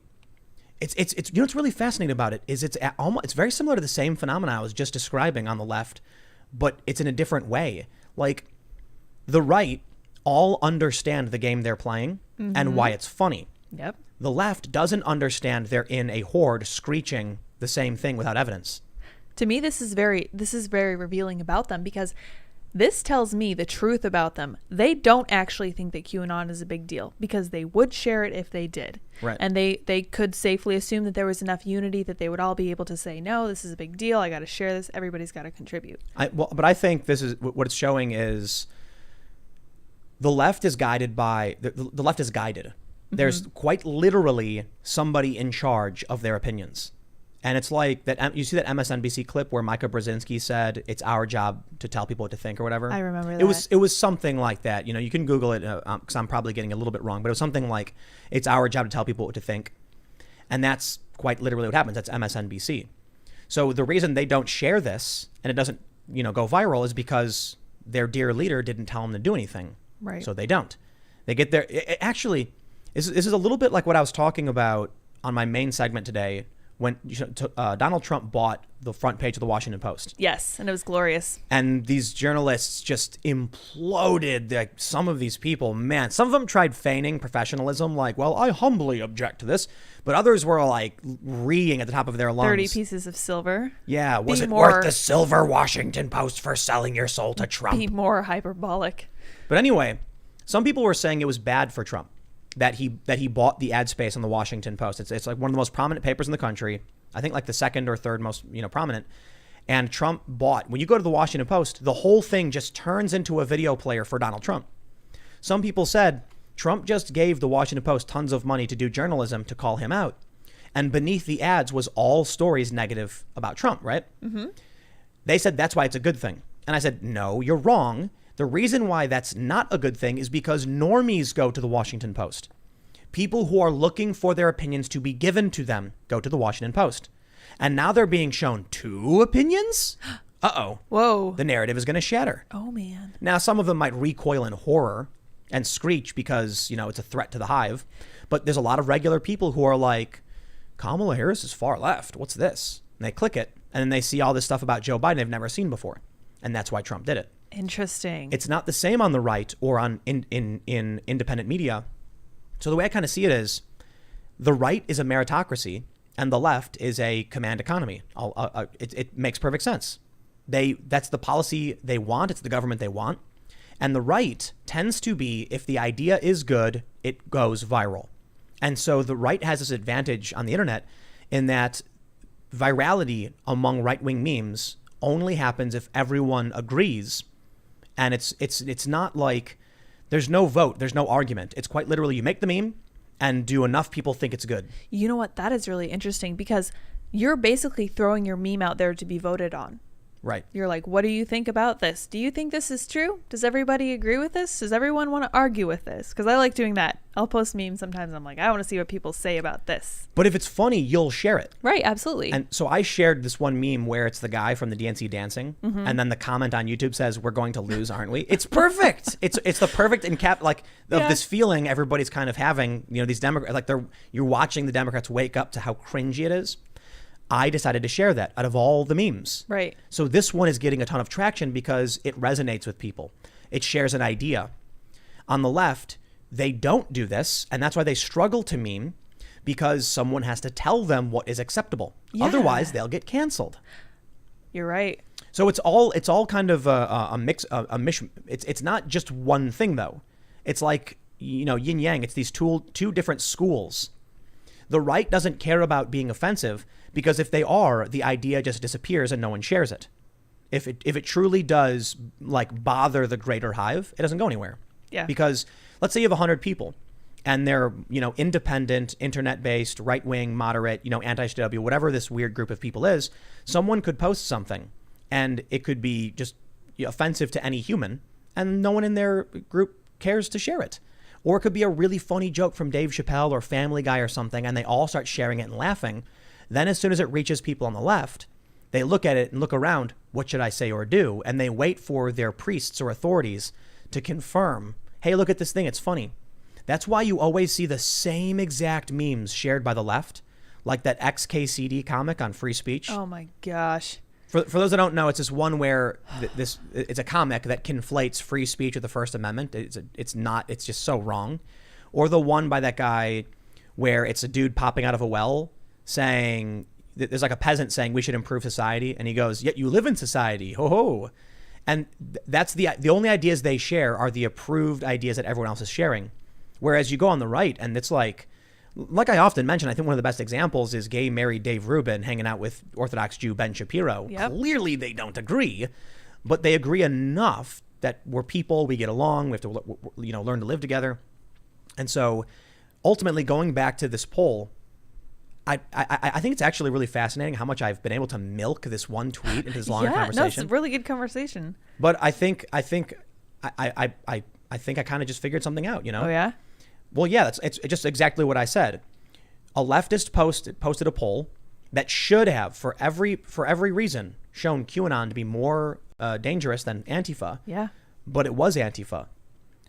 Speaker 1: It's what's really fascinating about it is it's very similar to the same phenomenon I was just describing on the left, but it's in a different way. Like the right all understand the game they're playing and why it's funny.
Speaker 2: Yep.
Speaker 1: The left doesn't understand they're in a horde screeching the same thing without evidence.
Speaker 2: To me, this is very revealing about them, because This tells me the truth about them. They don't actually think that QAnon is a big deal because they would share it if they did.
Speaker 1: Right.
Speaker 2: And they could safely assume that there was enough unity that they would all be able to say, no, this is a big deal. I got to share this. Everybody's got to contribute.
Speaker 1: But I think this is what it's showing is the left is guided by the left is guided. Mm-hmm. There's quite literally somebody in charge of their opinions. And it's like that. You see that MSNBC clip where Micah Brzezinski said it's our job to tell people what to think or whatever.
Speaker 2: I remember that.
Speaker 1: It was something like that. You can Google it because I'm probably getting a little bit wrong, but it was something like it's our job to tell people what to think, and that's quite literally what happens. That's MSNBC. So the reason they don't share this and it doesn't go viral is because their dear leader didn't tell them to do anything.
Speaker 2: Right.
Speaker 1: So they don't. They get there. Actually, this is a little bit like what I was talking about on my main segment today. When Donald Trump bought the front page of the Washington Post.
Speaker 2: Yes, and it was glorious.
Speaker 1: And these journalists just imploded. Like, some of these people, man, some of them tried feigning professionalism, like, well, I humbly object to this. But others were like reeing at the top of their lungs.
Speaker 2: 30 pieces of silver.
Speaker 1: Yeah, was it worth the silver Washington Post for selling your soul to Trump?
Speaker 2: Be more hyperbolic.
Speaker 1: But anyway, some people were saying it was bad for Trump that he bought the ad space on the Washington Post. It's like one of the most prominent papers in the country. I think like the second or third most prominent. And Trump bought. When you go to the Washington Post, the whole thing just turns into a video player for Donald Trump. Some people said Trump just gave the Washington Post tons of money to do journalism to call him out, and beneath the ads was all stories negative about Trump. Right? Mm-hmm. They said that's why it's a good thing, and I said no, you're wrong. The reason why that's not a good thing is because normies go to the Washington Post. People who are looking for their opinions to be given to them go to the Washington Post. And now they're being shown two opinions? Uh-oh.
Speaker 2: Whoa.
Speaker 1: The narrative is going to shatter.
Speaker 2: Oh, man.
Speaker 1: Now, some of them might recoil in horror and screech because, it's a threat to the hive. But there's a lot of regular people who are like, Kamala Harris is far left. What's this? And they click it, and then they see all this stuff about Joe Biden they've never seen before. And that's why Trump did it.
Speaker 2: Interesting.
Speaker 1: It's not the same on the right or on in independent media. So the way I kind of see it is the right is a meritocracy and the left is a command economy. It makes perfect sense. That's the policy they want. It's the government they want. And the right tends to be, if the idea is good, it goes viral. And so the right has this advantage on the internet in that virality among right-wing memes only happens if everyone agrees. And it's not like there's no vote, there's no argument. It's quite literally you make the meme and do enough people think it's good.
Speaker 2: You know what? That is really interesting because you're basically throwing your meme out there to be voted on.
Speaker 1: Right.
Speaker 2: You're like, what do you think about this? Do you think this is true? Does everybody agree with this? Does everyone want to argue with this? Because I like doing that. I'll post memes sometimes. I'm like, I want to see what people say about this.
Speaker 1: But if it's funny, you'll share it.
Speaker 2: Right. Absolutely.
Speaker 1: And so I shared this one meme where it's the guy from the DNC dancing. Mm-hmm. And then the comment on YouTube says, we're going to lose, aren't we? It's perfect. it's the perfect of this feeling everybody's kind of having, these Democrats, like you're watching the Democrats wake up to how cringy it is. I decided to share that out of all the memes.
Speaker 2: Right.
Speaker 1: So this one is getting a ton of traction because it resonates with people. It shares an idea. On the left, they don't do this, and that's why they struggle to meme, because someone has to tell them what is acceptable. Yeah. Otherwise, they'll get canceled.
Speaker 2: You're right.
Speaker 1: So it's all kind of a mix, a mission. It's not just one thing though. It's like yin yang. It's these two different schools. The right doesn't care about being offensive. Because if they are, the idea just disappears and no one shares it. If it truly does bother the greater hive, it doesn't go anywhere.
Speaker 2: Yeah.
Speaker 1: Because let's say you have 100 people and they're, independent, internet-based, right-wing, moderate, anti-SJW, whatever this weird group of people is, someone could post something and it could be just offensive to any human and no one in their group cares to share it. Or it could be a really funny joke from Dave Chappelle or Family Guy or something and they all start sharing it and laughing. Then as soon as it reaches people on the left, they look at it and look around, what should I say or do? And they wait for their priests or authorities to confirm, hey, look at this thing, it's funny. That's why you always see the same exact memes shared by the left, like that XKCD comic on free speech.
Speaker 2: Oh my gosh.
Speaker 1: For those that don't know, it's this one where it's a comic that conflates free speech with the First Amendment. It's just so wrong. Or the one by that guy where it's a dude popping out of a well saying, there's like a peasant saying we should improve society. And he goes, yet you live in society. Ho ho. And that's the only ideas they share are the approved ideas that everyone else is sharing. Whereas you go on the right and it's like I often mention, I think one of the best examples is gay married Dave Rubin hanging out with Orthodox Jew Ben Shapiro.
Speaker 2: Yep.
Speaker 1: Clearly they don't agree, but they agree enough that we're people, we get along, we have to learn to live together. And so ultimately going back to this poll, I think it's actually really fascinating how much I've been able to milk this one tweet into this longer conversation.
Speaker 2: No, it's a really good conversation.
Speaker 1: But I think I kind of just figured something out,
Speaker 2: Oh yeah?
Speaker 1: Well, yeah, it's just exactly what I said. A leftist posted a poll that should have, for every reason, shown QAnon to be more dangerous than Antifa.
Speaker 2: Yeah.
Speaker 1: But it was Antifa.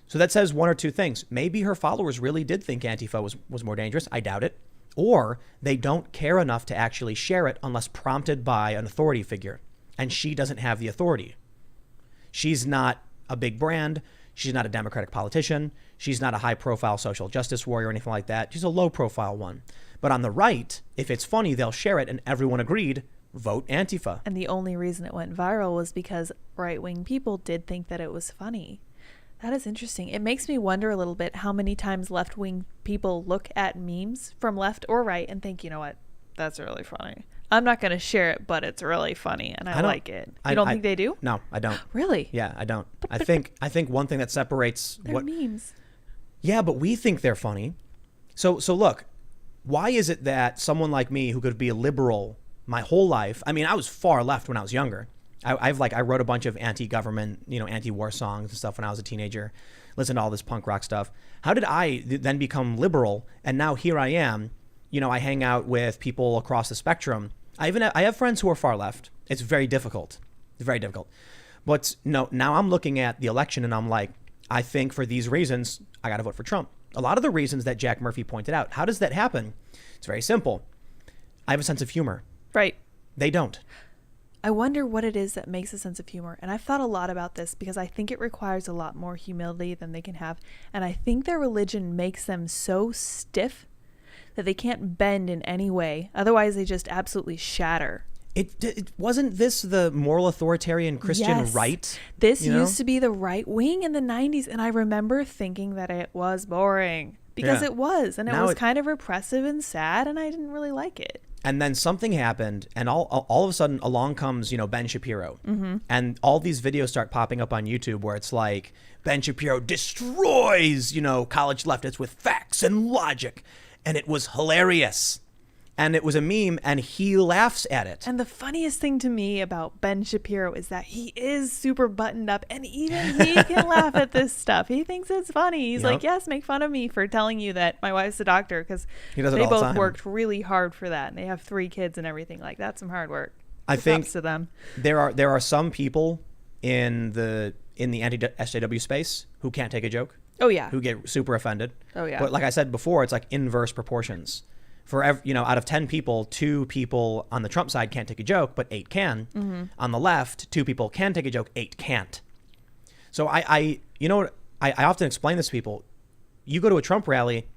Speaker 1: So that says one or two things. Maybe her followers really did think Antifa was more dangerous. I doubt it. Or they don't care enough to actually share it unless prompted by an authority figure. And she doesn't have the authority. She's not a big brand. She's not a Democratic politician. She's not a high-profile social justice warrior or anything like that. She's a low-profile one. But on the right, if it's funny, they'll share it, and everyone agreed, vote Antifa.
Speaker 2: And the only reason it went viral was because right-wing people did think that it was funny. That is interesting. It makes me wonder a little bit how many times left-wing people look at memes from left or right and think, you know what, that's really funny. I'm not going to share it, but it's really funny and I like it. You don't think they do?
Speaker 1: No, I don't.
Speaker 2: Really?
Speaker 1: Yeah, I don't. I think one thing that separates
Speaker 2: they're memes.
Speaker 1: Yeah, but we think they're funny. So look, why is it that someone like me who could be a liberal my whole life, I mean, I was far left when I was younger. I wrote a bunch of anti-government, anti-war songs and stuff when I was a teenager, listened to all this punk rock stuff. How did I then become liberal? And now here I am, I hang out with people across the spectrum. I have friends who are far left. It's very difficult. It's very difficult. But no, now I'm looking at the election and I'm like, I think for these reasons, I got to vote for Trump. A lot of the reasons that Jack Murphy pointed out. How does that happen? It's very simple. I have a sense of humor.
Speaker 2: Right.
Speaker 1: They don't.
Speaker 2: I wonder what it is that makes a sense of humor. And I've thought a lot about this because I think it requires a lot more humility than they can have. And I think their religion makes them so stiff that they can't bend in any way. Otherwise, they just absolutely shatter.
Speaker 1: It wasn't this the moral authoritarian Christian right?
Speaker 2: This used to be the right wing in the 90s. And I remember thinking that it was boring because it was. And it was kind of repressive and sad. And I didn't really like it.
Speaker 1: And then something happened, and all of a sudden along comes, Ben Shapiro.
Speaker 2: Mm-hmm.
Speaker 1: And all these videos start popping up on YouTube where it's like, Ben Shapiro destroys, college leftists with facts and logic. And it was hilarious. And it was a meme, and he laughs at it.
Speaker 2: And the funniest thing to me about Ben Shapiro is that he is super buttoned up, and even he can laugh at this stuff. He thinks it's funny. He's like, yes, make fun of me for telling you that my wife's a doctor, because they both worked really hard for that, and they have 3 kids and everything. Like, that's some hard work.
Speaker 1: I think
Speaker 2: to them.
Speaker 1: There are some people in the anti-SJW space who can't take a joke.
Speaker 2: Oh, yeah.
Speaker 1: Who get super offended.
Speaker 2: Oh, yeah.
Speaker 1: But like I said before, it's like inverse proportions. For out of 10 people, 2 people on the Trump side can't take a joke, but 8 can.
Speaker 2: Mm-hmm.
Speaker 1: On the left, 2 people can take a joke, 8 can't. So I often explain this to people. You go to a Trump rally,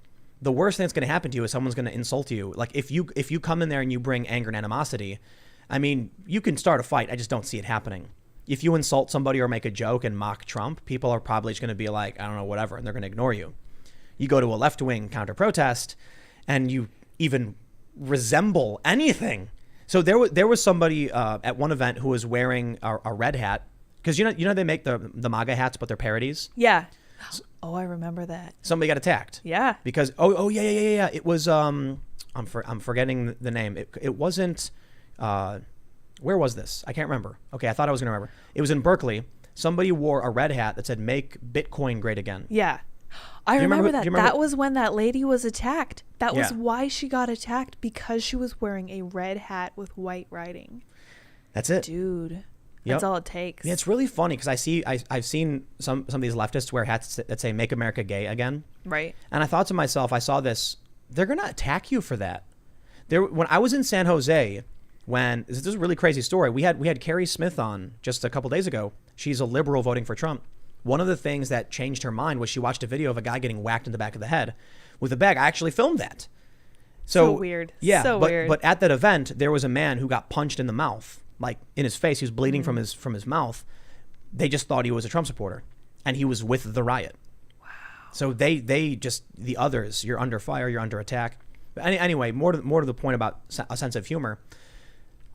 Speaker 1: the worst thing that's going to happen to you is someone's going to insult you. Like if you come in there and you bring anger and animosity, I mean, you can start a fight. I just don't see it happening. If you insult somebody or make a joke and mock Trump, people are probably just going to be like, I don't know, whatever, and they're going to ignore you. You go to a left-wing counter-protest, and you even resemble anything. So there was somebody at one event who was wearing a red hat, because you know they make the MAGA hats, but they're parodies.
Speaker 2: Yeah. Oh, I remember that.
Speaker 1: Somebody got attacked.
Speaker 2: Yeah.
Speaker 1: Because yeah. It was I'm forgetting the name. It wasn't. Where was this? I can't remember. Okay, I thought I was gonna remember. It was in Berkeley. Somebody wore a red hat that said "Make Bitcoin Great Again."
Speaker 2: Yeah. I remember that. That was when that lady was attacked. That was why she got attacked, because she was wearing a red hat with white writing.
Speaker 1: That's it.
Speaker 2: Dude. That's all it takes.
Speaker 1: Yeah, it's really funny because I've seen some of these leftists wear hats that say "Make America Gay Again."
Speaker 2: Right.
Speaker 1: And I thought to myself, I saw this. They're gonna attack you for that. When I was in San Jose, this is a really crazy story. We had Carrie Smith on just a couple days ago. She's a liberal voting for Trump. One of the things that changed her mind was she watched a video of a guy getting whacked in the back of the head with a bag. I actually filmed that.
Speaker 2: So weird.
Speaker 1: Yeah,
Speaker 2: weird.
Speaker 1: But at that event, there was a man who got punched in the mouth, like in his face. He was bleeding from his mouth. They just thought he was a Trump supporter, and he was with the riot. Wow. So they just, the others, you're under fire, you're under attack. But anyway, more to the point about a sense of humor.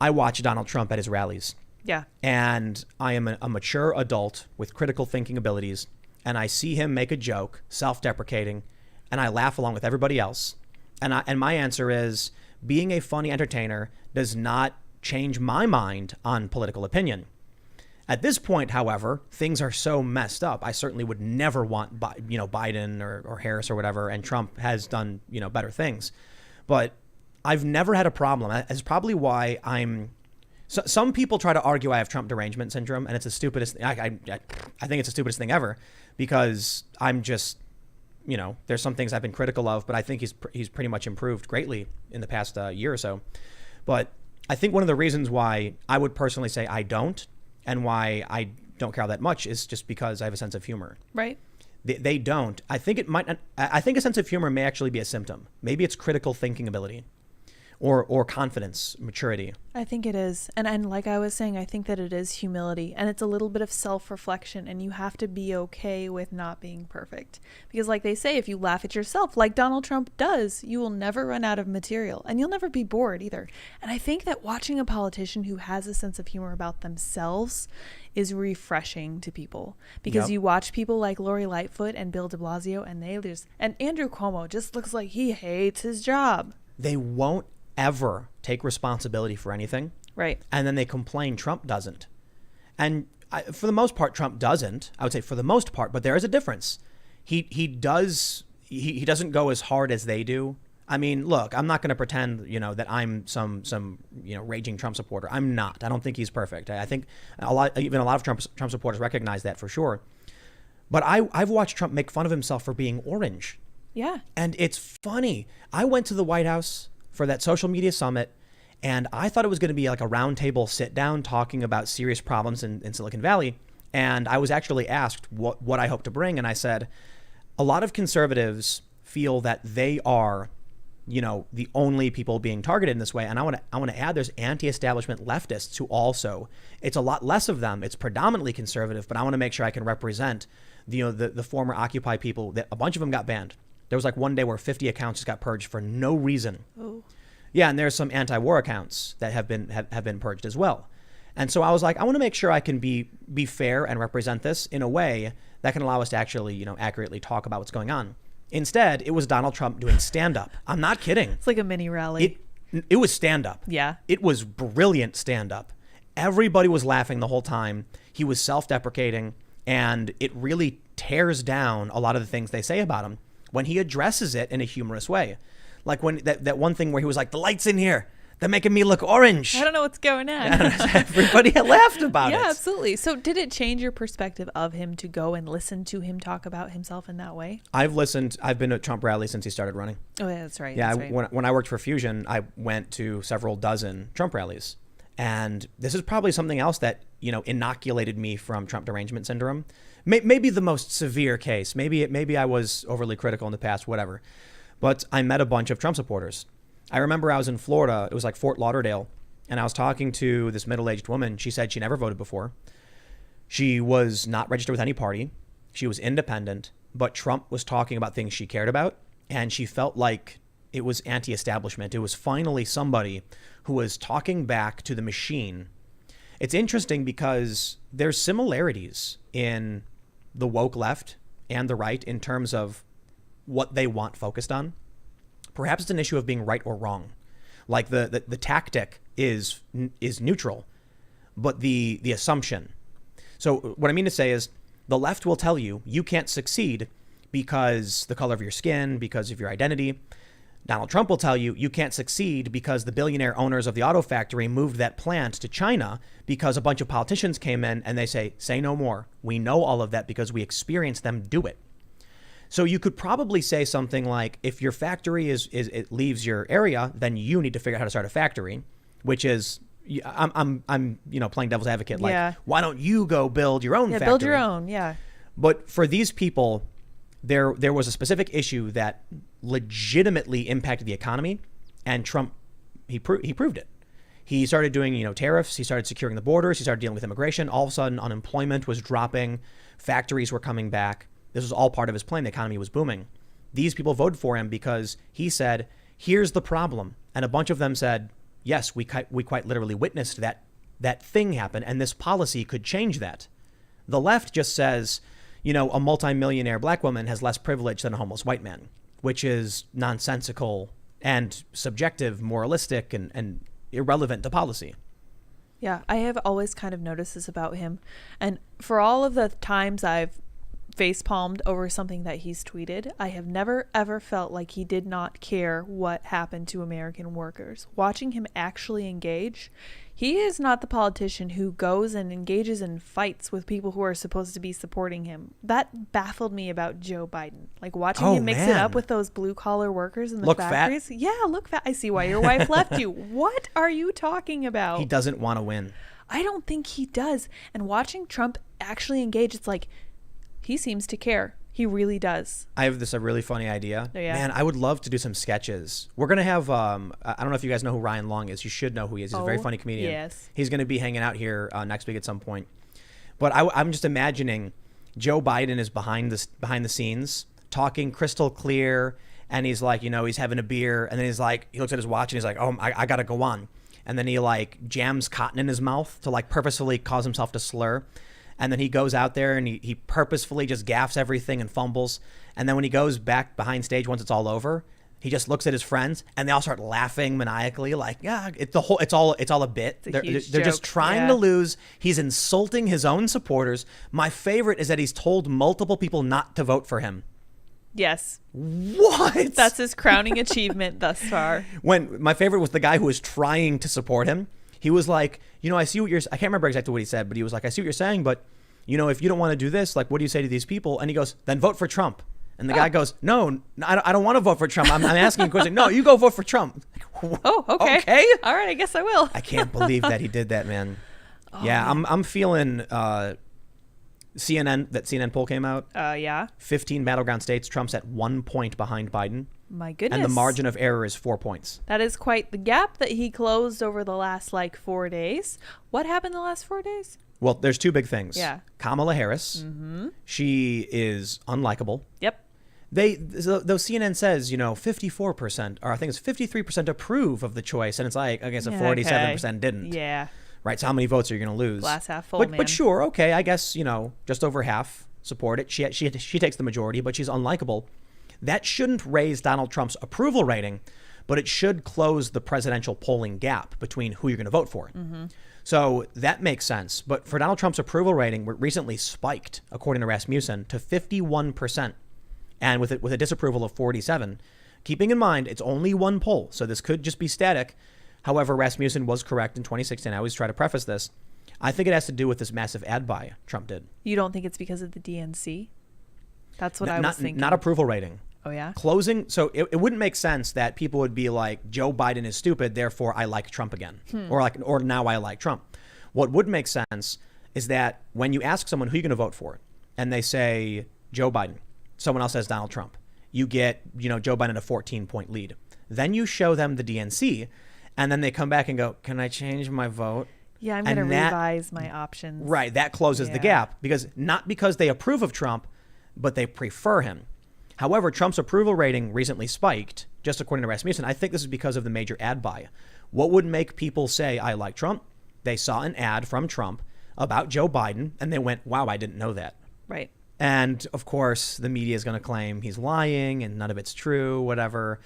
Speaker 1: I watch Donald Trump at his rallies.
Speaker 2: Yeah.
Speaker 1: And I am a mature adult with critical thinking abilities, and I see him make a joke, self-deprecating, and I laugh along with everybody else. And my answer is, being a funny entertainer does not change my mind on political opinion. At this point, however, things are so messed up. I certainly would never want Biden or Harris or whatever, and Trump has done better things. But I've never had a problem. That's probably why some people try to argue I have Trump derangement syndrome, and it's the stupidest. I think it's the stupidest thing ever, because I'm just, there's some things I've been critical of, but I think he's pretty much improved greatly in the past year or so. But I think one of the reasons why I would personally say I don't, and why I don't care all that much, is just because I have a sense of humor.
Speaker 2: Right.
Speaker 1: They don't. I think a sense of humor may actually be a symptom. Maybe it's critical thinking ability. Or confidence, maturity.
Speaker 2: I think it is. And like I was saying, I think that it is humility, and it's a little bit of self-reflection, and you have to be okay with not being perfect. Because like they say, if you laugh at yourself, like Donald Trump does, you will never run out of material, and you'll never be bored either. And I think that watching a politician who has a sense of humor about themselves is refreshing to people, because you watch people like Lori Lightfoot and Bill de Blasio, and and Andrew Cuomo just looks like he hates his job.
Speaker 1: They won't ever take responsibility for anything.
Speaker 2: Right.
Speaker 1: And then they complain Trump doesn't. And for the most part, Trump doesn't. I would say for the most part, but there is a difference. He doesn't go as hard as they do. I mean, look, I'm not going to pretend, that I'm some raging Trump supporter. I'm not. I don't think he's perfect. I think a lot of Trump supporters recognize that for sure. But I've watched Trump make fun of himself for being orange.
Speaker 2: Yeah.
Speaker 1: And it's funny. I went to the White House for that social media summit, and I thought it was going to be like a roundtable sit down talking about serious problems in Silicon Valley. And I was actually asked what I hope to bring. And I said, a lot of conservatives feel that they are, the only people being targeted in this way. And I want to add, there's anti-establishment leftists who also, it's a lot less of them. It's predominantly conservative, but I want to make sure I can represent the former Occupy people. That a bunch of them got banned. There was like one day where 50 accounts just got purged for no reason.
Speaker 2: Oh.
Speaker 1: Yeah, and there's some anti-war accounts that have been purged as well. And so I was like, I want to make sure I can be fair and represent this in a way that can allow us to actually, accurately talk about what's going on. Instead, it was Donald Trump doing stand-up. I'm not kidding.
Speaker 2: It's like a mini rally.
Speaker 1: It was stand-up.
Speaker 2: Yeah.
Speaker 1: It was brilliant stand-up. Everybody was laughing the whole time. He was self-deprecating, and it really tears down a lot of the things they say about him when he addresses it in a humorous way. Like when that one thing where he was like, the lights in here, they're making me look orange.
Speaker 2: I don't know what's going on.
Speaker 1: Everybody laughed about it.
Speaker 2: Yeah, absolutely. So did it change your perspective of him to go and listen to him talk about himself in that way?
Speaker 1: I've been to Trump rallies since he started running.
Speaker 2: Oh, yeah, that's right.
Speaker 1: Yeah,
Speaker 2: that's right.
Speaker 1: When I worked for Fusion, I went to several dozen Trump rallies. And this is probably something else that, inoculated me from Trump derangement syndrome. Maybe the most severe case. Maybe I was overly critical in the past, whatever. But I met a bunch of Trump supporters. I remember I was in Florida. It was like Fort Lauderdale. And I was talking to this middle-aged woman. She said she never voted before. She was not registered with any party. She was independent. But Trump was talking about things she cared about. And she felt like it was anti-establishment. It was finally somebody who was talking back to the machine. It's interesting because there's similarities in the woke left and the right in terms of what they want focused on. Perhaps it's an issue of being right or wrong. Like the tactic is neutral, but the assumption. So what I mean to say is the left will tell you can't succeed because the color of your skin, because of your identity. Donald Trump will tell you can't succeed because the billionaire owners of the auto factory moved that plant to China because a bunch of politicians came in and they say no more. We know all of that because we experienced them do it. So you could probably say something like, if your factory it leaves your area, then you need to figure out how to start a factory, which is, I'm playing devil's advocate. Like, why don't you go build your own factory?
Speaker 2: Build your own. Yeah.
Speaker 1: But for these people, there was a specific issue that legitimately impacted the economy, and Trump, he proved it. He started doing, tariffs. He started securing the borders. He started dealing with immigration. All of a sudden, unemployment was dropping. Factories were coming back. This was all part of his plan. The economy was booming. These people voted for him because he said, here's the problem. And a bunch of them said, yes, we quite literally witnessed that thing happen, and this policy could change that. The left just says, a multimillionaire black woman has less privilege than a homeless white man, which is nonsensical and subjective, moralistic, and irrelevant to policy.
Speaker 2: Yeah, I have always kind of noticed this about him. And for all of the times I've facepalmed over something that he's tweeted, I have never ever felt like he did not care what happened to American workers. Watching him actually engage, he is not the politician who goes and engages in fights with people who are supposed to be supporting him. That baffled me about Joe Biden. Like watching him mix it up with those blue collar workers in the factories. Fat. Yeah, look fat. I see why your wife left you. What are you talking about?
Speaker 1: He doesn't want to win.
Speaker 2: I don't think he does. And watching Trump actually engage, it's like, he seems to care. He really does.
Speaker 1: I have a really funny idea.
Speaker 2: Oh, yeah.
Speaker 1: Man, I would love to do some sketches. We're going to have, I don't know if you guys know who Ryan Long is. You should know who he is. He's a very funny comedian.
Speaker 2: Yes.
Speaker 1: He's going to be hanging out here next week at some point. But I'm just imagining Joe Biden is behind the scenes, talking crystal clear. And he's like, he's having a beer. And then he's like, he looks at his watch and he's like, oh, I got to go on. And then he jams cotton in his mouth to purposefully cause himself to slur. And then he goes out there and he purposefully just gaffes everything and fumbles. And then when he goes back behind stage once it's all over, he just looks at his friends and they all start laughing maniacally, like, yeah, it's all a bit. They're just trying to lose. He's insulting his own supporters. My favorite is that he's told multiple people not to vote for him.
Speaker 2: Yes.
Speaker 1: What?
Speaker 2: That's his crowning achievement thus far.
Speaker 1: When my favorite was the guy who was trying to support him. He was like, I see what I can't remember exactly what he said, but he was like, I see what you're saying, but if you don't want to do this, what do you say to these people? And he goes, then vote for Trump. And the guy goes, no, I don't want to vote for Trump. I'm asking a question. No, you go vote for Trump.
Speaker 2: Oh, okay.
Speaker 1: Okay.
Speaker 2: All right, I guess I will.
Speaker 1: I can't believe that he did that, man. Man. I'm feeling CNN poll came out.
Speaker 2: Yeah.
Speaker 1: 15 battleground states, Trump's at 1 point behind Biden.
Speaker 2: My goodness.
Speaker 1: And the margin of error is 4 points.
Speaker 2: That is quite the gap that he closed over the last 4 days. What happened the last 4 days?
Speaker 1: Well, there's two big things.
Speaker 2: Yeah.
Speaker 1: Kamala Harris. Mm-hmm. She is unlikable.
Speaker 2: Yep.
Speaker 1: Though CNN says, 54%, or I think it's 53% approve of the choice. And it's like, I guess 47% didn't.
Speaker 2: Yeah.
Speaker 1: Right. So how many votes are you going to lose?
Speaker 2: Glass half full,
Speaker 1: But sure. Okay. I guess, just over half support it. She takes the majority, but she's unlikable. That shouldn't raise Donald Trump's approval rating, but it should close the presidential polling gap between who you're going to vote for. Mm-hmm. So that makes sense. But for Donald Trump's approval rating, it recently spiked, according to Rasmussen, to 51%. And with a disapproval of 47%. Keeping in mind, it's only one poll, so this could just be static. However, Rasmussen was correct in 2016. I always try to preface this. I think it has to do with this massive ad buy Trump did.
Speaker 2: You don't think it's because of the DNC? That's what I was thinking.
Speaker 1: Not approval rating.
Speaker 2: Oh, yeah?
Speaker 1: Closing. So it wouldn't make sense that people would be like, Joe Biden is stupid, therefore I like Trump again. Or now I like Trump. What would make sense is that when you ask someone who you're going to vote for and they say Joe Biden, someone else says Donald Trump, you get, Joe Biden a 14-point lead. Then you show them the DNC and then they come back and go, can I change my vote?
Speaker 2: Yeah, I'm going to revise my options.
Speaker 1: Right. That closes the gap not because they approve of Trump, but they prefer him. However, Trump's approval rating recently spiked, just according to Rasmussen. I think this is because of the major ad buy. What would make people say, I like Trump? They saw an ad from Trump about Joe Biden, and they went, wow, I didn't know that.
Speaker 2: Right.
Speaker 1: And, of course, the media is going to claim he's lying and none of it's true, whatever.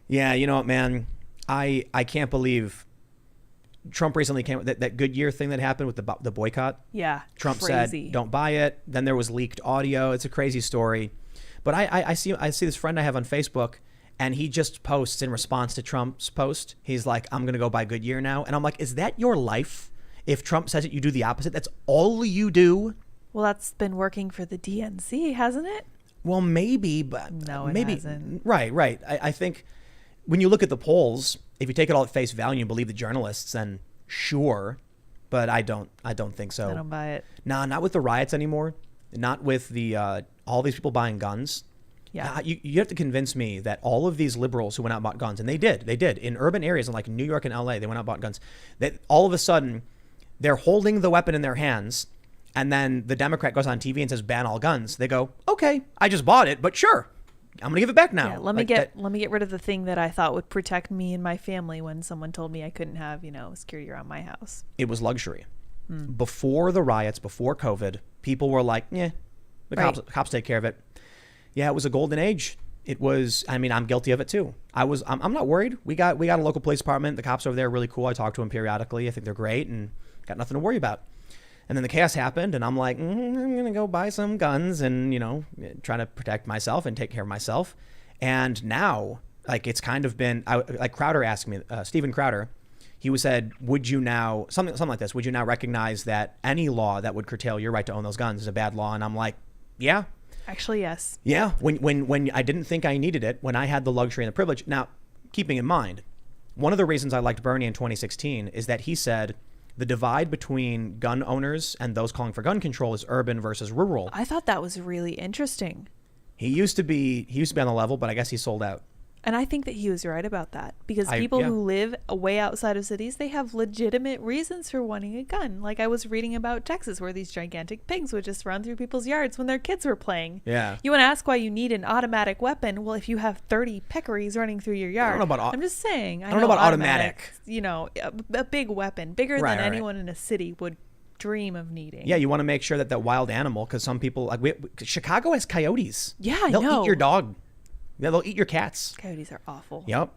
Speaker 1: Yeah, you know what, man? I can't believe Trump recently came with that Goodyear thing that happened with the boycott.
Speaker 2: Yeah,
Speaker 1: Trump
Speaker 2: crazy.
Speaker 1: said, don't buy it. Then there was leaked audio. It's a crazy story. But I see this friend I have on Facebook, and he just posts in response to Trump's post. He's like, I'm going to go buy Goodyear now. And I'm like, is that your life? If Trump says it, you do the opposite? That's all you do?
Speaker 2: Well, that's been working for the DNC, hasn't it?
Speaker 1: Well, maybe, but
Speaker 2: no, it
Speaker 1: maybe
Speaker 2: hasn't.
Speaker 1: Right. I think when you look at the polls, if you take it all at face value and believe the journalists, then sure. But I don't think so.
Speaker 2: I don't buy it.
Speaker 1: Nah, not with the riots anymore. Not with the all these people buying guns.
Speaker 2: Yeah.
Speaker 1: You have to convince me that all of these liberals who went out and bought guns, and they did in urban areas in like New York and LA, they went out and bought guns, that all of a sudden they're holding the weapon in their hands, and then the Democrat goes on TV and says ban all guns. They go, okay, I just bought it, but sure, I'm gonna give it back now.
Speaker 2: Yeah, let me get rid of the thing that I thought would protect me and my family when someone told me I couldn't have, security around my house.
Speaker 1: It was luxury. Before the riots, before COVID, people were like, yeah, the cops take care of it. Yeah, it was a golden age. It was, I mean, I'm guilty of it too. I'm not worried. We got a local police department. The cops over there are really cool. I talk to them periodically. I think they're great and got nothing to worry about. And then the chaos happened, and I'm like, I'm going to go buy some guns and, try to protect myself and take care of myself. And now, like, it's kind of been, like Crowder asked me, Steven Crowder, he said, would you now, something like this, would you now recognize that any law that would curtail your right to own those guns is a bad law? And I'm like, yeah.
Speaker 2: Actually, yes.
Speaker 1: Yeah, when I didn't think I needed it, when I had the luxury and the privilege. Now, keeping in mind, one of the reasons I liked Bernie in 2016 is that he said, the divide between gun owners and those calling for gun control is urban versus rural.
Speaker 2: I thought that was really interesting.
Speaker 1: He used to be on the level, but I guess he sold out.
Speaker 2: And I think that he was right about that, because people who live way outside of cities, they have legitimate reasons for wanting a gun. Like I was reading about Texas, where these gigantic pigs would just run through people's yards when their kids were playing.
Speaker 1: Yeah.
Speaker 2: You want to ask why you need an automatic weapon? Well, if you have 30 peccaries running through your yard.
Speaker 1: I don't know about
Speaker 2: I'm just saying.
Speaker 1: I don't know about automatic.
Speaker 2: A big weapon, bigger than anyone in a city would dream of needing.
Speaker 1: Yeah, you want to make sure that wild animal, because some people, Chicago has coyotes.
Speaker 2: Yeah, I know.
Speaker 1: They'll eat your dog. Yeah, they'll eat your cats.
Speaker 2: Coyotes are awful.
Speaker 1: Yep.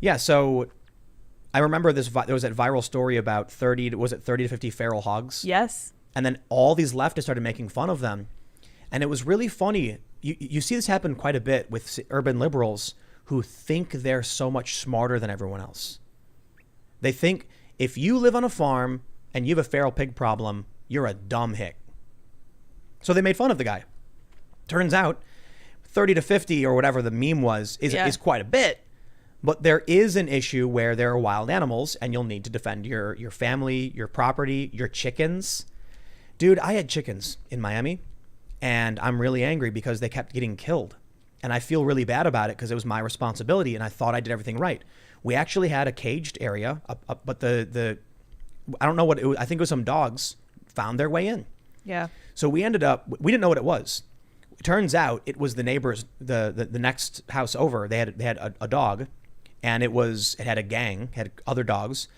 Speaker 1: Yeah, so I remember there was that viral story about 30 to 50 feral hogs?
Speaker 2: Yes.
Speaker 1: And then all these leftists started making fun of them. And it was really funny. You see this happen quite a bit with urban liberals who think they're so much smarter than everyone else. They think if you live on a farm and you have a feral pig problem, you're a dumb hick. So they made fun of the guy. Turns out 30 to 50 or whatever the meme was is quite a bit. But there is an issue where there are wild animals and you'll need to defend your family, your property, your chickens. Dude, I had chickens in Miami and I'm really angry because they kept getting killed. And I feel really bad about it because it was my responsibility and I thought I did everything right. We actually had a caged area, but the I don't know what it was. I think it was some dogs found their way in. Yeah. So we didn't know what it was. It turns out it was the neighbors, the next house over. They had a dog, and it had a gang, had other dogs.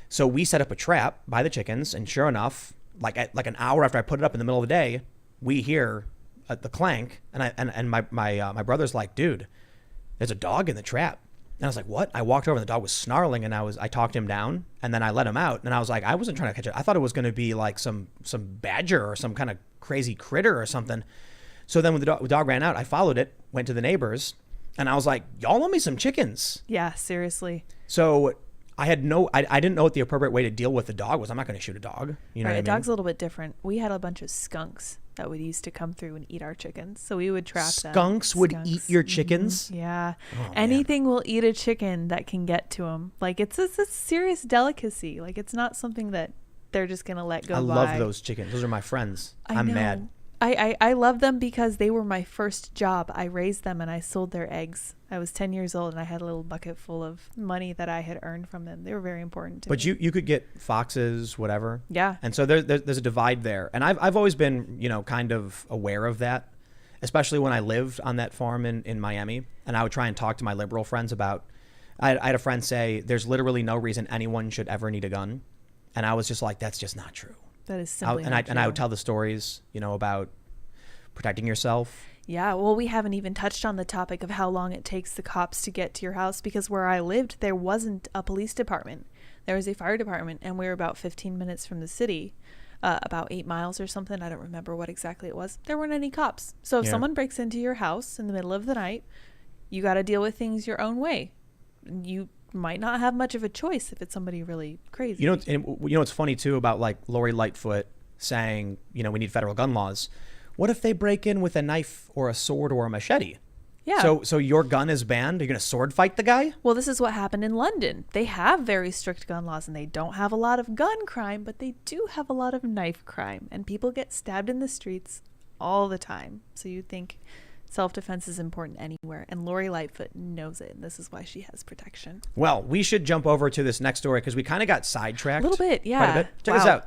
Speaker 1: So we set up a trap by the chickens, and sure enough, like an hour after I put it up in the middle of the day, we hear the clank, and my brother's like, dude, there's a dog in the trap. And I was like, what? I walked over and the dog was snarling, and I talked him down, and then I let him out. And I was like, I wasn't trying to catch it. I thought it was going to be like some badger or some kind of crazy critter or something. So then when the dog ran out, I followed it, went to the neighbors, and I was like, y'all owe me some chickens.
Speaker 2: Yeah, seriously.
Speaker 1: So I didn't know what the appropriate way to deal with the dog was. I'm not going to shoot a dog. You know what I mean?
Speaker 2: A dog's a little bit different. We had a bunch of skunks that would used to come through and eat our chickens. So we would trap them.
Speaker 1: Skunks would eat your chickens?
Speaker 2: Mm-hmm. Yeah. Oh, anything will eat a chicken that can get to them. Like it's a serious delicacy. Like it's not something that they're just going to let go by.
Speaker 1: I love those chickens. Those are my friends. I'm mad.
Speaker 2: I love them because they were my first job. I raised them and I sold their eggs. I was 10 years old and I had a little bucket full of money that I had earned from them. They were very important to me.
Speaker 1: But you could get foxes, whatever.
Speaker 2: Yeah.
Speaker 1: And so there's a divide there. And I've always been, kind of aware of that, especially when I lived on that farm in Miami. And I would try and talk to my liberal friends about, I had a friend say, there's literally no reason anyone should ever need a gun. And I was just like, that's just not true.
Speaker 2: That is simply not true.
Speaker 1: And I would tell the stories, about protecting yourself.
Speaker 2: Yeah, well, we haven't even touched on the topic of how long it takes the cops to get to your house, because where I lived, there wasn't a police department. There was a fire department, and we were about 15 minutes from the city, about 8 miles or something. I don't remember what exactly it was. There weren't any cops. So if someone breaks into your house in the middle of the night, you got to deal with things your own way. You might not have much of a choice if it's somebody really crazy.
Speaker 1: What's funny too about like Lori Lightfoot saying, we need federal gun laws. What if they break in with a knife or a sword or a machete? Yeah. So your gun is banned? You're going to sword fight the guy?
Speaker 2: Well, this is what happened in London. They have very strict gun laws and they don't have a lot of gun crime, but they do have a lot of knife crime, and people get stabbed in the streets all the time. So you think Self-defense is important anywhere, and Lori Lightfoot knows it, and this is why she has protection.
Speaker 1: Well, we should jump over to this next story because we kind of got sidetracked.
Speaker 2: A little bit, yeah.
Speaker 1: Quite a bit. Check
Speaker 2: Wow.
Speaker 1: this out.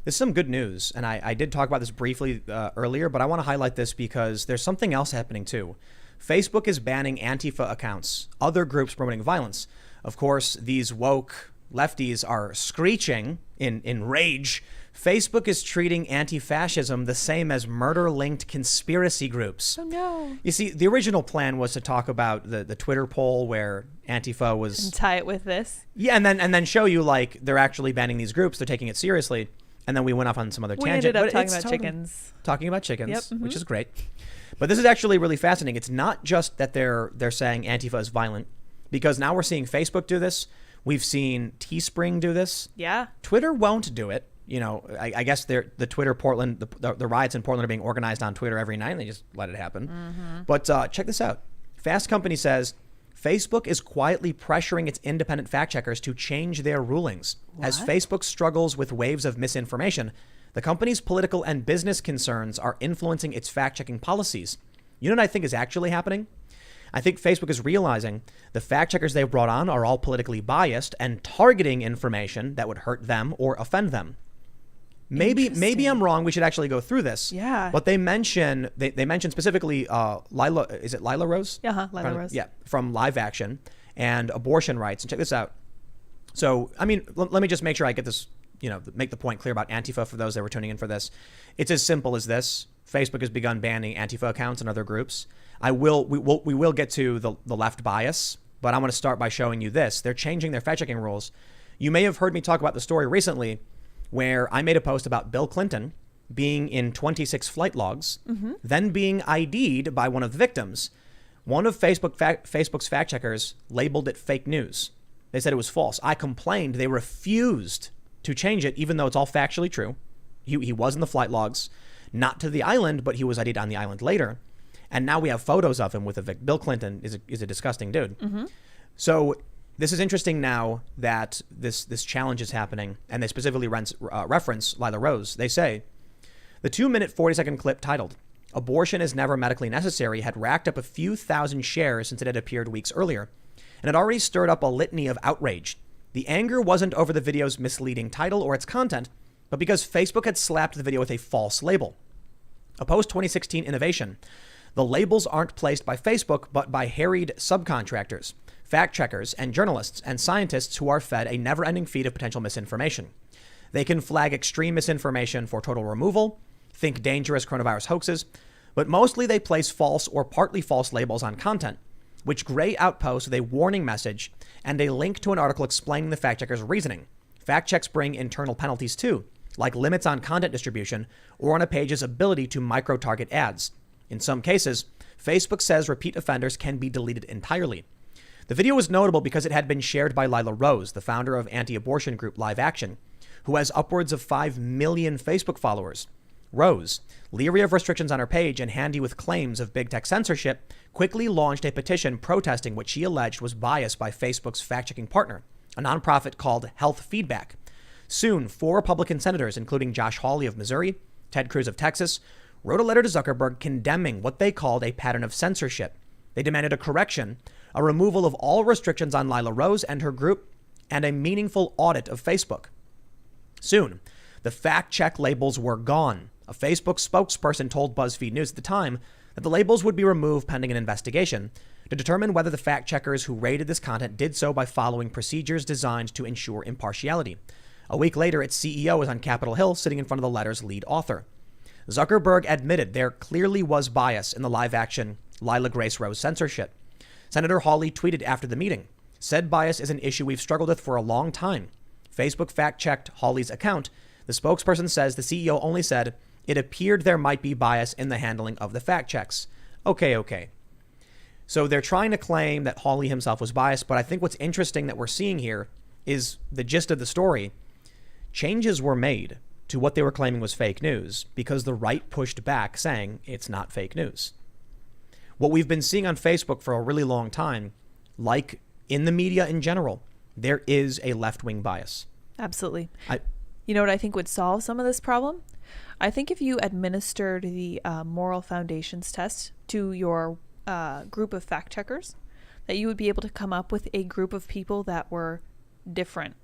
Speaker 1: This is some good news, and I did talk about this briefly earlier, but I want to highlight this because there's something else happening too. Facebook is banning Antifa accounts, other groups promoting violence. Of course, these woke lefties are screeching in rage. Facebook is treating anti-fascism the same as murder-linked conspiracy groups.
Speaker 2: Oh no.
Speaker 1: You see, the original plan was to talk about the Twitter poll where Antifa was...
Speaker 2: And tie it with this.
Speaker 1: Yeah, and then show you like they're actually banning these groups, they're taking it seriously. And then we went off on some other
Speaker 2: We
Speaker 1: tangent.
Speaker 2: ended up
Speaker 1: but
Speaker 2: talking
Speaker 1: it's
Speaker 2: about
Speaker 1: totally-
Speaker 2: chickens.
Speaker 1: Talking about chickens,
Speaker 2: Yep, mhm.
Speaker 1: which is great. But this is actually really fascinating. It's not just that they're saying Antifa is violent, because now we're seeing Facebook do this. We've seen Teespring do this.
Speaker 2: Yeah.
Speaker 1: Twitter won't do it. You know, I guess the Twitter Portland, the riots in Portland are being organized on Twitter every night, and they just let it happen.
Speaker 2: Mm-hmm.
Speaker 1: But check this out. Fast Company says Facebook is quietly pressuring its independent fact checkers to change their rulings. As
Speaker 2: What?
Speaker 1: Facebook struggles with waves of misinformation, the company's political and business concerns are influencing its fact-checking policies. You know what I think is actually happening? I think Facebook is realizing the fact checkers they've brought on are all politically biased and targeting information that would hurt them or offend them. Maybe I'm wrong. We should actually go through this.
Speaker 2: Yeah.
Speaker 1: But they mention specifically Lila. Is it Lila Rose?
Speaker 2: Yeah, Lila Rose.
Speaker 1: Yeah, from Live Action and abortion rights. And check this out. So, I mean, let me just make sure I get this. Make the point clear about Antifa for those that were tuning in for this. It's as simple as this. Facebook has begun banning Antifa accounts and other groups. We will get to the left bias, but I want to start by showing you this. They're changing their fact-checking rules. You may have heard me talk about the story recently where I made a post about Bill Clinton being in 26 flight logs, then being ID'd by one of the victims. One of Facebook's fact checkers labeled it fake news. They said it was false. I complained. They refused to change it, even though it's all factually true. He was in the flight logs, not to the island, but he was ID'd on the island later. And now we have photos of him with a Bill Clinton is a disgusting dude. Mm-hmm. So this is interesting now that this challenge is happening, and they specifically reference Lila Rose. They say, the 2-minute 40-second clip titled, "Abortion is Never Medically Necessary" had racked up a few thousand shares since it had appeared weeks earlier, and had already stirred up a litany of outrage. The anger wasn't over the video's misleading title or its content, but because Facebook had slapped the video with a false label. A post-2016 innovation. The labels aren't placed by Facebook, but by harried subcontractors, fact checkers, and journalists and scientists who are fed a never-ending feed of potential misinformation. They can flag extreme misinformation for total removal, think dangerous coronavirus hoaxes, but mostly they place false or partly false labels on content, which gray outposts with a warning message and a link to an article explaining the fact checker's reasoning. Fact checks bring internal penalties too, like limits on content distribution or on a page's ability to micro-target ads. In some cases, Facebook says repeat offenders can be deleted entirely. The video was notable because it had been shared by Lila Rose, the founder of anti-abortion group Live Action, who has upwards of 5 million Facebook followers. Rose, leery of restrictions on her page and handy with claims of big tech censorship, quickly launched a petition protesting what she alleged was bias by Facebook's fact-checking partner, a nonprofit called Health Feedback. Soon, 4 Republican senators, including Josh Hawley of Missouri, Ted Cruz of Texas, wrote a letter to Zuckerberg condemning what they called a pattern of censorship. They demanded a correction, a removal of all restrictions on Lila Rose and her group, and a meaningful audit of Facebook. Soon, the fact-check labels were gone. A Facebook spokesperson told BuzzFeed News at the time that the labels would be removed pending an investigation to determine whether the fact-checkers who rated this content did so by following procedures designed to ensure impartiality. A week later, its CEO was on Capitol Hill sitting in front of the letter's lead author. Zuckerberg admitted there clearly was bias in the Live Action Lila Grace Rose censorship. Senator Hawley tweeted after the meeting, "Said bias is an issue we've struggled with for a long time." Facebook fact-checked Hawley's account. The spokesperson says the CEO only said, "It appeared there might be bias in the handling of the fact checks." Okay. So they're trying to claim that Hawley himself was biased, but I think what's interesting that we're seeing here is the gist of the story. Changes were made to what they were claiming was fake news because the right pushed back saying it's not fake news. What we've been seeing on Facebook for a really long time, like in the media in general, there is a left-wing bias.
Speaker 2: Absolutely. You know what I think would solve some of this problem? I think if you administered the moral foundations test to your group of fact checkers, that you would be able to come up with a group of people that were different,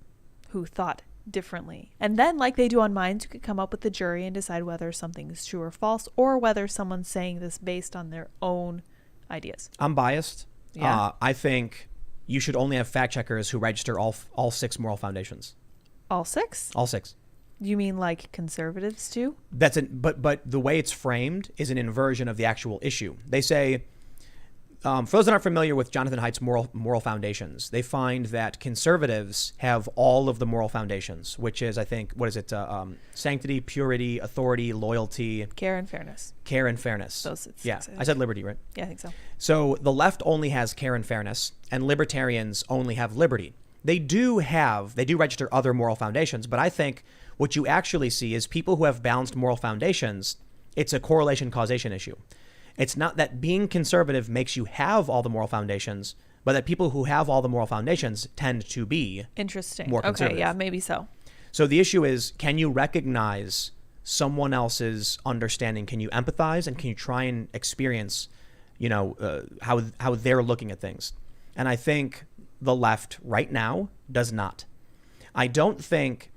Speaker 2: who thought differently. And then, like they do on Minds, you could come up with the jury and decide whether something is true or false, or whether someone's saying this based on their own ideas.
Speaker 1: I'm biased.
Speaker 2: Yeah.
Speaker 1: I think you should only have fact checkers who register all 6 moral foundations.
Speaker 2: All 6?
Speaker 1: All 6.
Speaker 2: You mean like conservatives too?
Speaker 1: But the way it's framed is an inversion of the actual issue. They say, for those that aren't familiar with Jonathan Haidt's moral foundations, they find that conservatives have all of the moral foundations, which is, I think, sanctity, purity, authority, loyalty,
Speaker 2: Care and fairness.
Speaker 1: Those
Speaker 2: 6.
Speaker 1: Yeah, I said liberty, right?
Speaker 2: Yeah, I think so.
Speaker 1: So the left only has care and fairness, and libertarians only have liberty. They do register other moral foundations, but I think what you actually see is people who have balanced moral foundations, it's a correlation causation issue. It's not that being conservative makes you have all the moral foundations, but that people who have all the moral foundations tend to be
Speaker 2: interesting.
Speaker 1: More conservative.
Speaker 2: Okay, yeah, maybe so.
Speaker 1: So the issue is, can you recognize someone else's understanding? Can you empathize, and can you try and experience, how they're looking at things? And I think the left right now does not. I don't think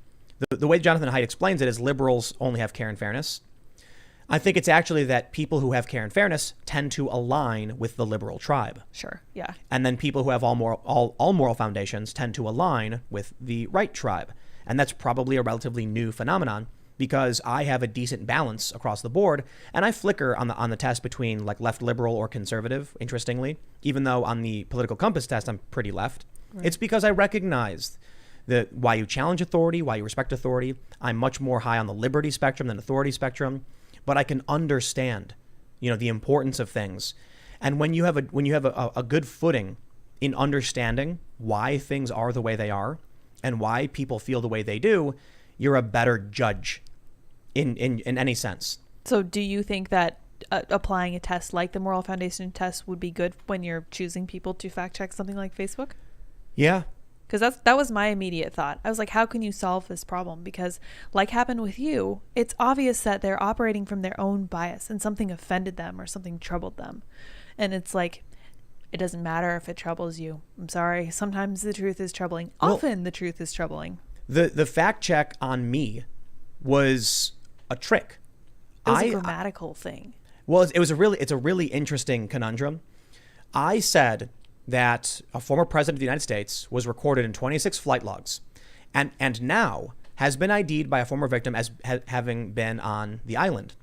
Speaker 1: the way Jonathan Haidt explains it is liberals only have care and fairness. I think it's actually that people who have care and fairness tend to align with the liberal tribe.
Speaker 2: Sure, yeah.
Speaker 1: And then people who have all moral foundations tend to align with the right tribe. And that's probably a relatively new phenomenon, because I have a decent balance across the board, and I flicker on the test between like left liberal or conservative, interestingly, even though on the political compass test I'm pretty left. Right. It's because I recognize why you challenge authority, why you respect authority. I'm much more high on the liberty spectrum than authority spectrum. But I can understand, the importance of things. And when you have a good footing in understanding why things are the way they are and why people feel the way they do, you're a better judge in any sense.
Speaker 2: So do you think that applying a test like the moral foundation test would be good when you're choosing people to fact check something like Facebook?
Speaker 1: Yeah.
Speaker 2: Because that was my immediate thought. I was like, how can you solve this problem? Because like happened with you, it's obvious that they're operating from their own bias and something offended them or something troubled them. And it's like, it doesn't matter if it troubles you. I'm sorry. Sometimes the truth is troubling. Often the truth is troubling.
Speaker 1: The fact check on me was a trick.
Speaker 2: It was a grammatical thing.
Speaker 1: Well, it's a really interesting conundrum. I said that a former president of the United States was recorded in 26 flight logs and now has been ID'd by a former victim as having been on the island.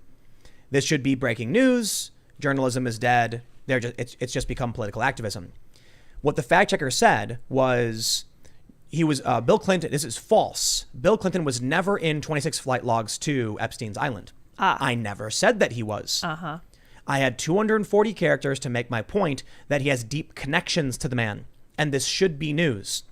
Speaker 1: This should be breaking news. Journalism is dead. It's just become political activism. What the fact checker said was Bill Clinton. This is false. Bill Clinton was never in 26 flight logs to Epstein's Island. I never said that he was.
Speaker 2: Uh-huh.
Speaker 1: I had 240 characters to make my point that he has deep connections to the man, and this should be news.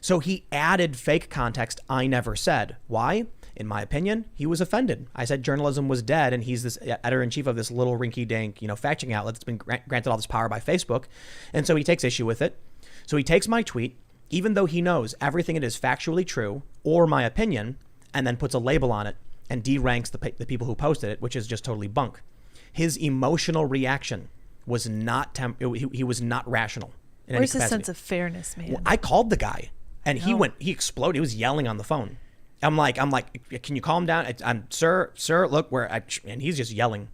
Speaker 1: So he added fake context I never said. Why? In my opinion, he was offended. I said journalism was dead, and he's this editor-in-chief of this little rinky-dink, fact-checking outlet that's been granted all this power by Facebook, and so he takes issue with it. So he takes my tweet, even though he knows everything it is factually true, or my opinion, and then puts a label on it and deranks the people who posted it, which is just totally bunk. His emotional reaction was not he was not rational in any
Speaker 2: Where's his
Speaker 1: capacity.
Speaker 2: sense of fairness, man?
Speaker 1: Well, I called the guy, and he exploded. He was yelling on the phone. I'm like, can you calm down? Sir, look and he's just yelling.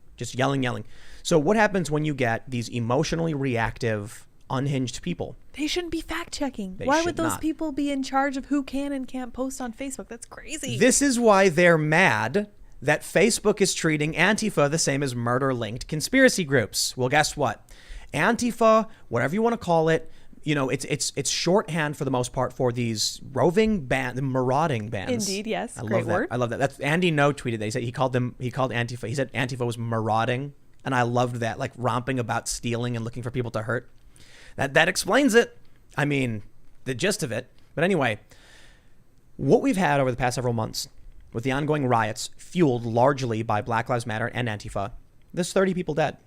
Speaker 1: So what happens when you get these emotionally reactive, unhinged people?
Speaker 2: They shouldn't be fact checking. Why would those people be in charge of who can and can't post on Facebook? That's crazy.
Speaker 1: This is why they're mad that Facebook is treating Antifa the same as murder-linked conspiracy groups. Well, guess what? Antifa, whatever you want to call it, it's shorthand for the most part for these roving marauding bands.
Speaker 2: Indeed, yes.
Speaker 1: Great word. I love that. That's Andy No tweeted that. He called Antifa. He said Antifa was marauding, and I loved that, like romping about stealing and looking for people to hurt. That explains it. I mean, the gist of it. But anyway, what we've had over the past several months with the ongoing riots fueled largely by Black Lives Matter and Antifa, there's 30 people dead.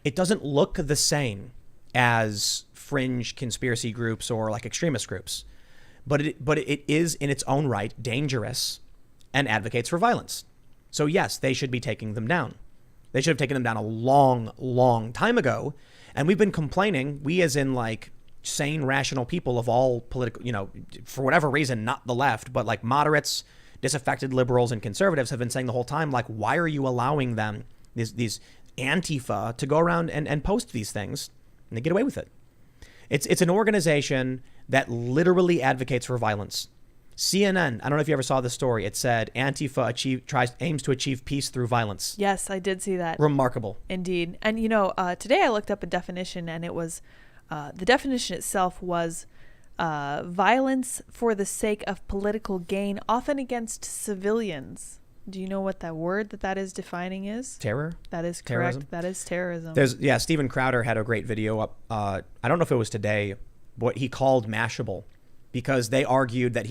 Speaker 1: It doesn't look the same as fringe conspiracy groups or like extremist groups, but it is in its own right dangerous and advocates for violence. So yes, they should be taking them down. They should have taken them down a long, long time ago. And we've been complaining, we as in like sane, rational people of all political, for whatever reason, not the left, but like moderates, disaffected liberals and conservatives have been saying the whole time, like, why are you allowing them, these Antifa, to go around and post these things and they get away with it? It's an organization that literally advocates for violence. CNN, I don't know if you ever saw the story. It said Antifa aims to achieve peace through violence.
Speaker 2: Yes, I did see that.
Speaker 1: Remarkable.
Speaker 2: Indeed. And, today I looked up a definition, and it was, the definition itself was violence for the sake of political gain, often against civilians. Do you know what that word that is defining is?
Speaker 1: Terror?
Speaker 2: That is correct.
Speaker 1: Terrorism?
Speaker 2: That is terrorism.
Speaker 1: Steven Crowder had a great video up. I don't know if it was today, what he called Mashable, because they argued that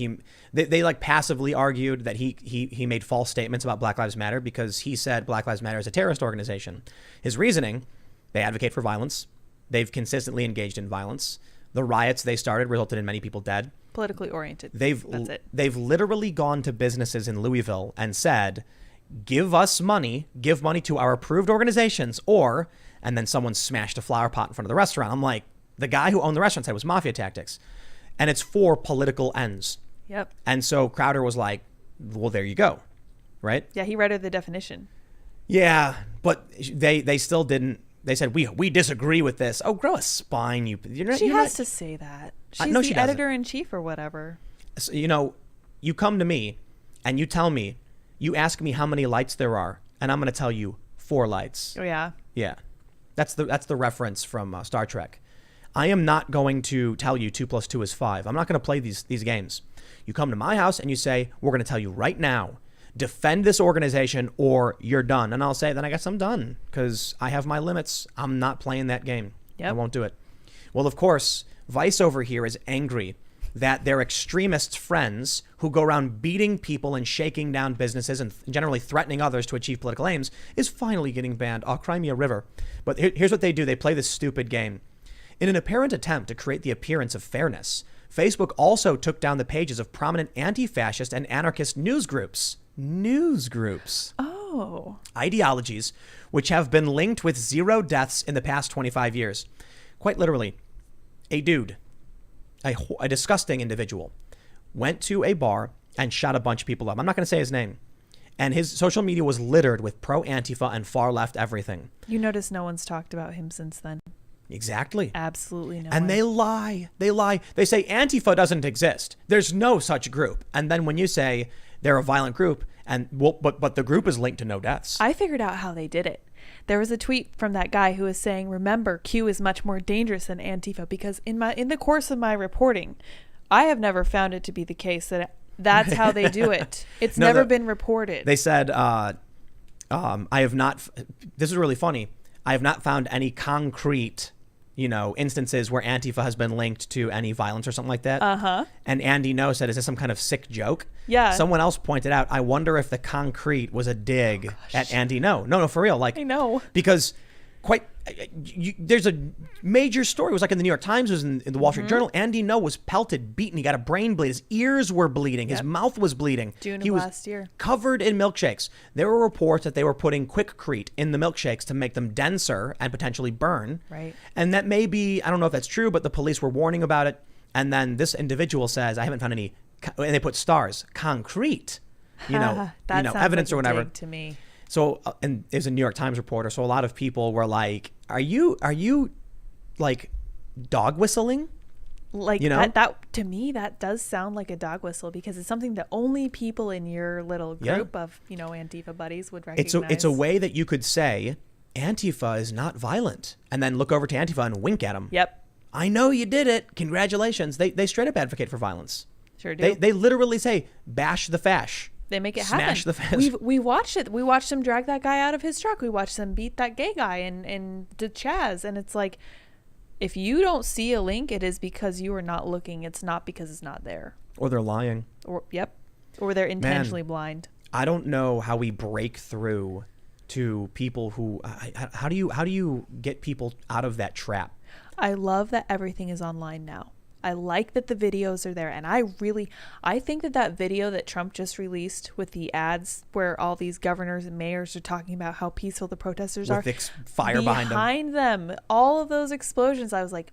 Speaker 1: they like passively argued that he made false statements about Black Lives Matter because he said Black Lives Matter is a terrorist organization. His reasoning, they advocate for violence. They've consistently engaged in violence. The riots they started resulted in many people dead.
Speaker 2: Politically oriented.
Speaker 1: That's it. They've literally gone to businesses in Louisville and said, give money to our approved organizations, and then someone smashed a flower pot in front of the restaurant. I'm like, the guy who owned the restaurant said it was mafia tactics. And it's for political ends.
Speaker 2: Yep.
Speaker 1: And so Crowder was like, well, there you go. Right?
Speaker 2: Yeah, he read her the definition.
Speaker 1: Yeah, but they still didn't. They said, we disagree with this. Oh, grow a spine.
Speaker 2: She has to say that. She's the editor-in-chief or whatever.
Speaker 1: So, you come to me and you tell me, you ask me how many lights there are, and I'm going to tell you 4 lights.
Speaker 2: Oh, yeah?
Speaker 1: Yeah. That's the reference from Star Trek. I am not going to tell you 2 + 2 is 5. I'm not going to play these games. You come to my house and you say, we're going to tell you right now, defend this organization or you're done. And I'll say, then I guess I'm done because I have my limits. I'm not playing that game.
Speaker 2: Yep.
Speaker 1: I won't do it. Well, of course, Vice over here is angry that their extremist friends who go around beating people and shaking down businesses and generally threatening others to achieve political aims is finally getting banned. Oh, cry me a river. But here's what they do. They play this stupid game. In an apparent attempt to create the appearance of fairness, Facebook also took down the pages of prominent anti-fascist and anarchist news groups.
Speaker 2: Oh.
Speaker 1: Ideologies which have been linked with 0 deaths in the past 25 years. Quite literally, a dude, a disgusting individual, went to a bar and shot a bunch of people up. I'm not going to say his name. And his social media was littered with pro-Antifa and far-left everything.
Speaker 2: You notice no one's talked about him since then.
Speaker 1: Exactly.
Speaker 2: Absolutely no.
Speaker 1: And they lie. They say Antifa doesn't exist. There's no such group. And then when you say they're a violent group, but the group is linked to no deaths.
Speaker 2: I figured out how they did it. There was a tweet from that guy who was saying, remember, Q is much more dangerous than Antifa, because in the course of my reporting, I have never found it to be the case that that's how they do it. It's never been reported.
Speaker 1: They said, I have not, this is really funny, I have not found any concrete instances where Antifa has been linked to any violence or something like that.
Speaker 2: Uh-huh.
Speaker 1: And Andy No said, is this some kind of sick joke?
Speaker 2: Yeah.
Speaker 1: Someone else pointed out, I wonder if the concrete was a dig at Andy No. No, for real. Like,
Speaker 2: I know.
Speaker 1: Because there's a major story. It was like in the New York Times, it was in the Wall Street Journal. Andy No was pelted, beaten. He got a brain bleed. His ears were bleeding. His mouth was bleeding.
Speaker 2: June of last year.
Speaker 1: Covered in milkshakes. There were reports that they were putting Quickcrete in the milkshakes to make them denser and potentially burn.
Speaker 2: Right.
Speaker 1: And that may be, I don't know if that's true, but the police were warning about it. And then this individual says, I haven't found any, and they put stars, concrete, evidence
Speaker 2: like
Speaker 1: or whatever.
Speaker 2: To me.
Speaker 1: So, and there's a New York Times reporter. So a lot of people were like, are you like dog whistling?
Speaker 2: Like that to me, that does sound like a dog whistle, because it's something that only people in your little group of, Antifa buddies would recognize.
Speaker 1: It's a way that you could say Antifa is not violent and then look over to Antifa and wink at them.
Speaker 2: Yep.
Speaker 1: I know you did it. Congratulations. They straight up advocate for violence.
Speaker 2: Sure do.
Speaker 1: They literally say, bash the fash.
Speaker 2: They make it
Speaker 1: Smash
Speaker 2: happen.
Speaker 1: The fash.
Speaker 2: We watched it. We watched them drag that guy out of his truck. We watched them beat that gay guy and the Chaz. And it's like, if you don't see a link, it is because you are not looking. It's not because it's not there.
Speaker 1: Or they're lying.
Speaker 2: Or they're intentionally blind.
Speaker 1: I don't know how we break through to people who. How do you get people out of that trap?
Speaker 2: I love that everything is online now. I like that the videos are there. And I think that video that Trump just released with the ads where all these governors and mayors are talking about how peaceful the protesters are.
Speaker 1: With fire behind
Speaker 2: them. All of those explosions. I was like,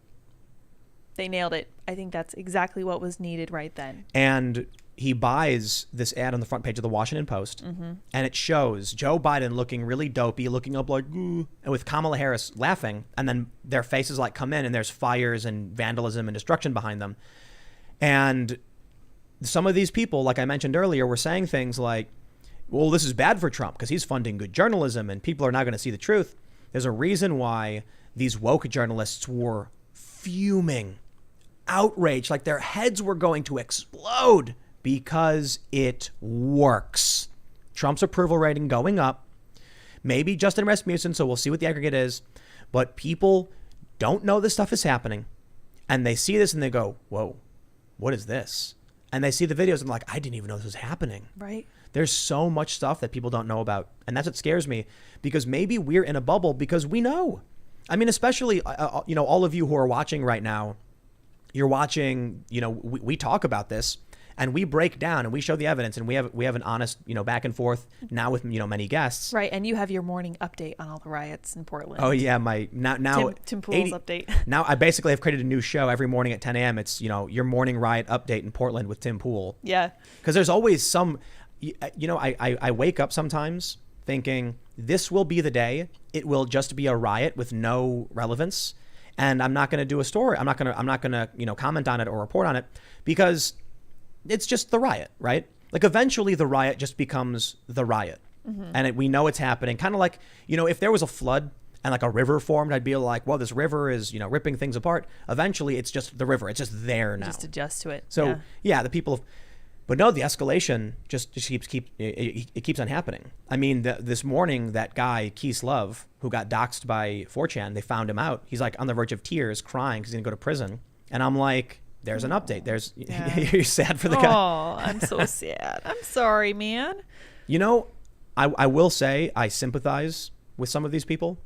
Speaker 2: they nailed it. I think that's exactly what was needed right then.
Speaker 1: And he buys this ad on the front page of the Washington Post, and it shows Joe Biden looking really dopey, looking up like, and with Kamala Harris laughing, and then their faces like come in, and there's fires and vandalism and destruction behind them. And some of these people, like I mentioned earlier, were saying things like, well, this is bad for Trump because he's funding good journalism, and people are not going to see the truth. There's a reason why these woke journalists were fuming, outraged, like their heads were going to explode. Because it works. Trump's approval rating going up. Maybe Justin Rasmussen, so we'll see what the aggregate is. But people don't know this stuff is happening. And they see this and they go, whoa, what is this? And they see the videos and like, I didn't even know this was happening.
Speaker 2: Right.
Speaker 1: There's so much stuff that people don't know about. And that's what scares me. Because maybe we're in a bubble because we know. I mean, especially, all of you who are watching right now, you're watching, we talk about this. And we break down and we show the evidence and we have an honest, back and forth now with, many guests.
Speaker 2: Right. And you have your morning update on all the riots in Portland.
Speaker 1: Oh, yeah. Now
Speaker 2: Tim Pool's update.
Speaker 1: Now I basically have created a new show every morning at 10 a.m. It's, your morning riot update in Portland with Tim Pool.
Speaker 2: Yeah.
Speaker 1: Because there's always some, I wake up sometimes thinking this will be the day. It will just be a riot with no relevance. And I'm not going to do a story. I'm not going to, comment on it or report on it because it's just the riot, right? Like eventually the riot just becomes the riot. And we know it's happening. Kind of like, if there was a flood and like a river formed, I'd be like, well, this river is, ripping things apart. Eventually it's just the river. It's just there now.
Speaker 2: Just adjust to it.
Speaker 1: So yeah, the people, but no, the escalation just keeps on happening. I mean, this morning, that guy, Keith Love, who got doxxed by 4chan, they found him out. He's like on the verge of tears crying because he's going to go to prison. And I'm like, there's an update. You're sad for the guy.
Speaker 2: Oh, I'm so sad. I'm sorry, man.
Speaker 1: I will say I sympathize with some of these people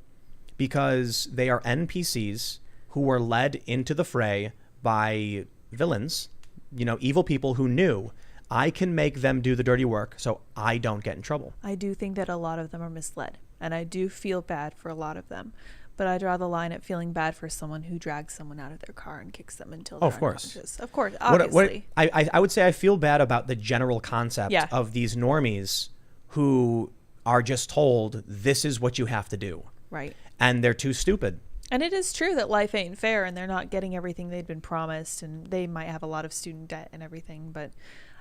Speaker 1: because they are NPCs who were led into the fray by villains, evil people who knew I can make them do the dirty work so I don't get in trouble.
Speaker 2: I do think that a lot of them are misled, and I do feel bad for a lot of them. But I draw the line at feeling bad for someone who drags someone out of their car and kicks them until they're unconscious. Of course, obviously.
Speaker 1: I would say I feel bad about the general concept of these normies who are just told this is what you have to do.
Speaker 2: Right.
Speaker 1: And they're too stupid.
Speaker 2: And it is true that life ain't fair and they're not getting everything they'd been promised and they might have a lot of student debt and everything, but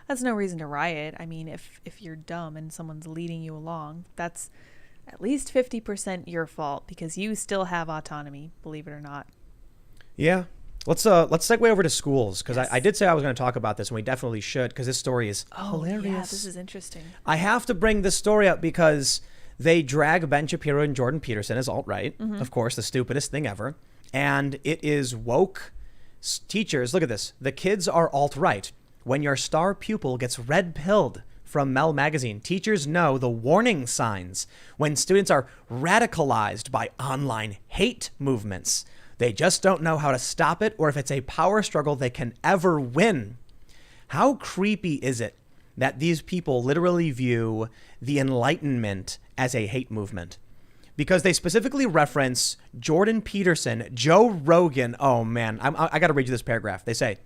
Speaker 2: that's no reason to riot. I mean, if you're dumb and someone's leading you along, that's at least 50% your fault because you still have autonomy, believe it or not.
Speaker 1: Yeah. Let's segue over to schools because I did say I was going to talk about this and we definitely should because this story is hilarious.
Speaker 2: Yeah, this is interesting.
Speaker 1: I have to bring this story up because they drag Ben Shapiro and Jordan Peterson as alt-right, of course, the stupidest thing ever. And it is woke teachers. Look at this. The kids are alt-right. When your star pupil gets red-pilled from Mel Magazine, teachers know the warning signs when students are radicalized by online hate movements. They just don't know how to stop it or if it's a power struggle they can ever win. How creepy is it that these people literally view the Enlightenment as a hate movement? Because they specifically reference Jordan Peterson, Joe Rogan. Oh man, I got to read you this paragraph. They say,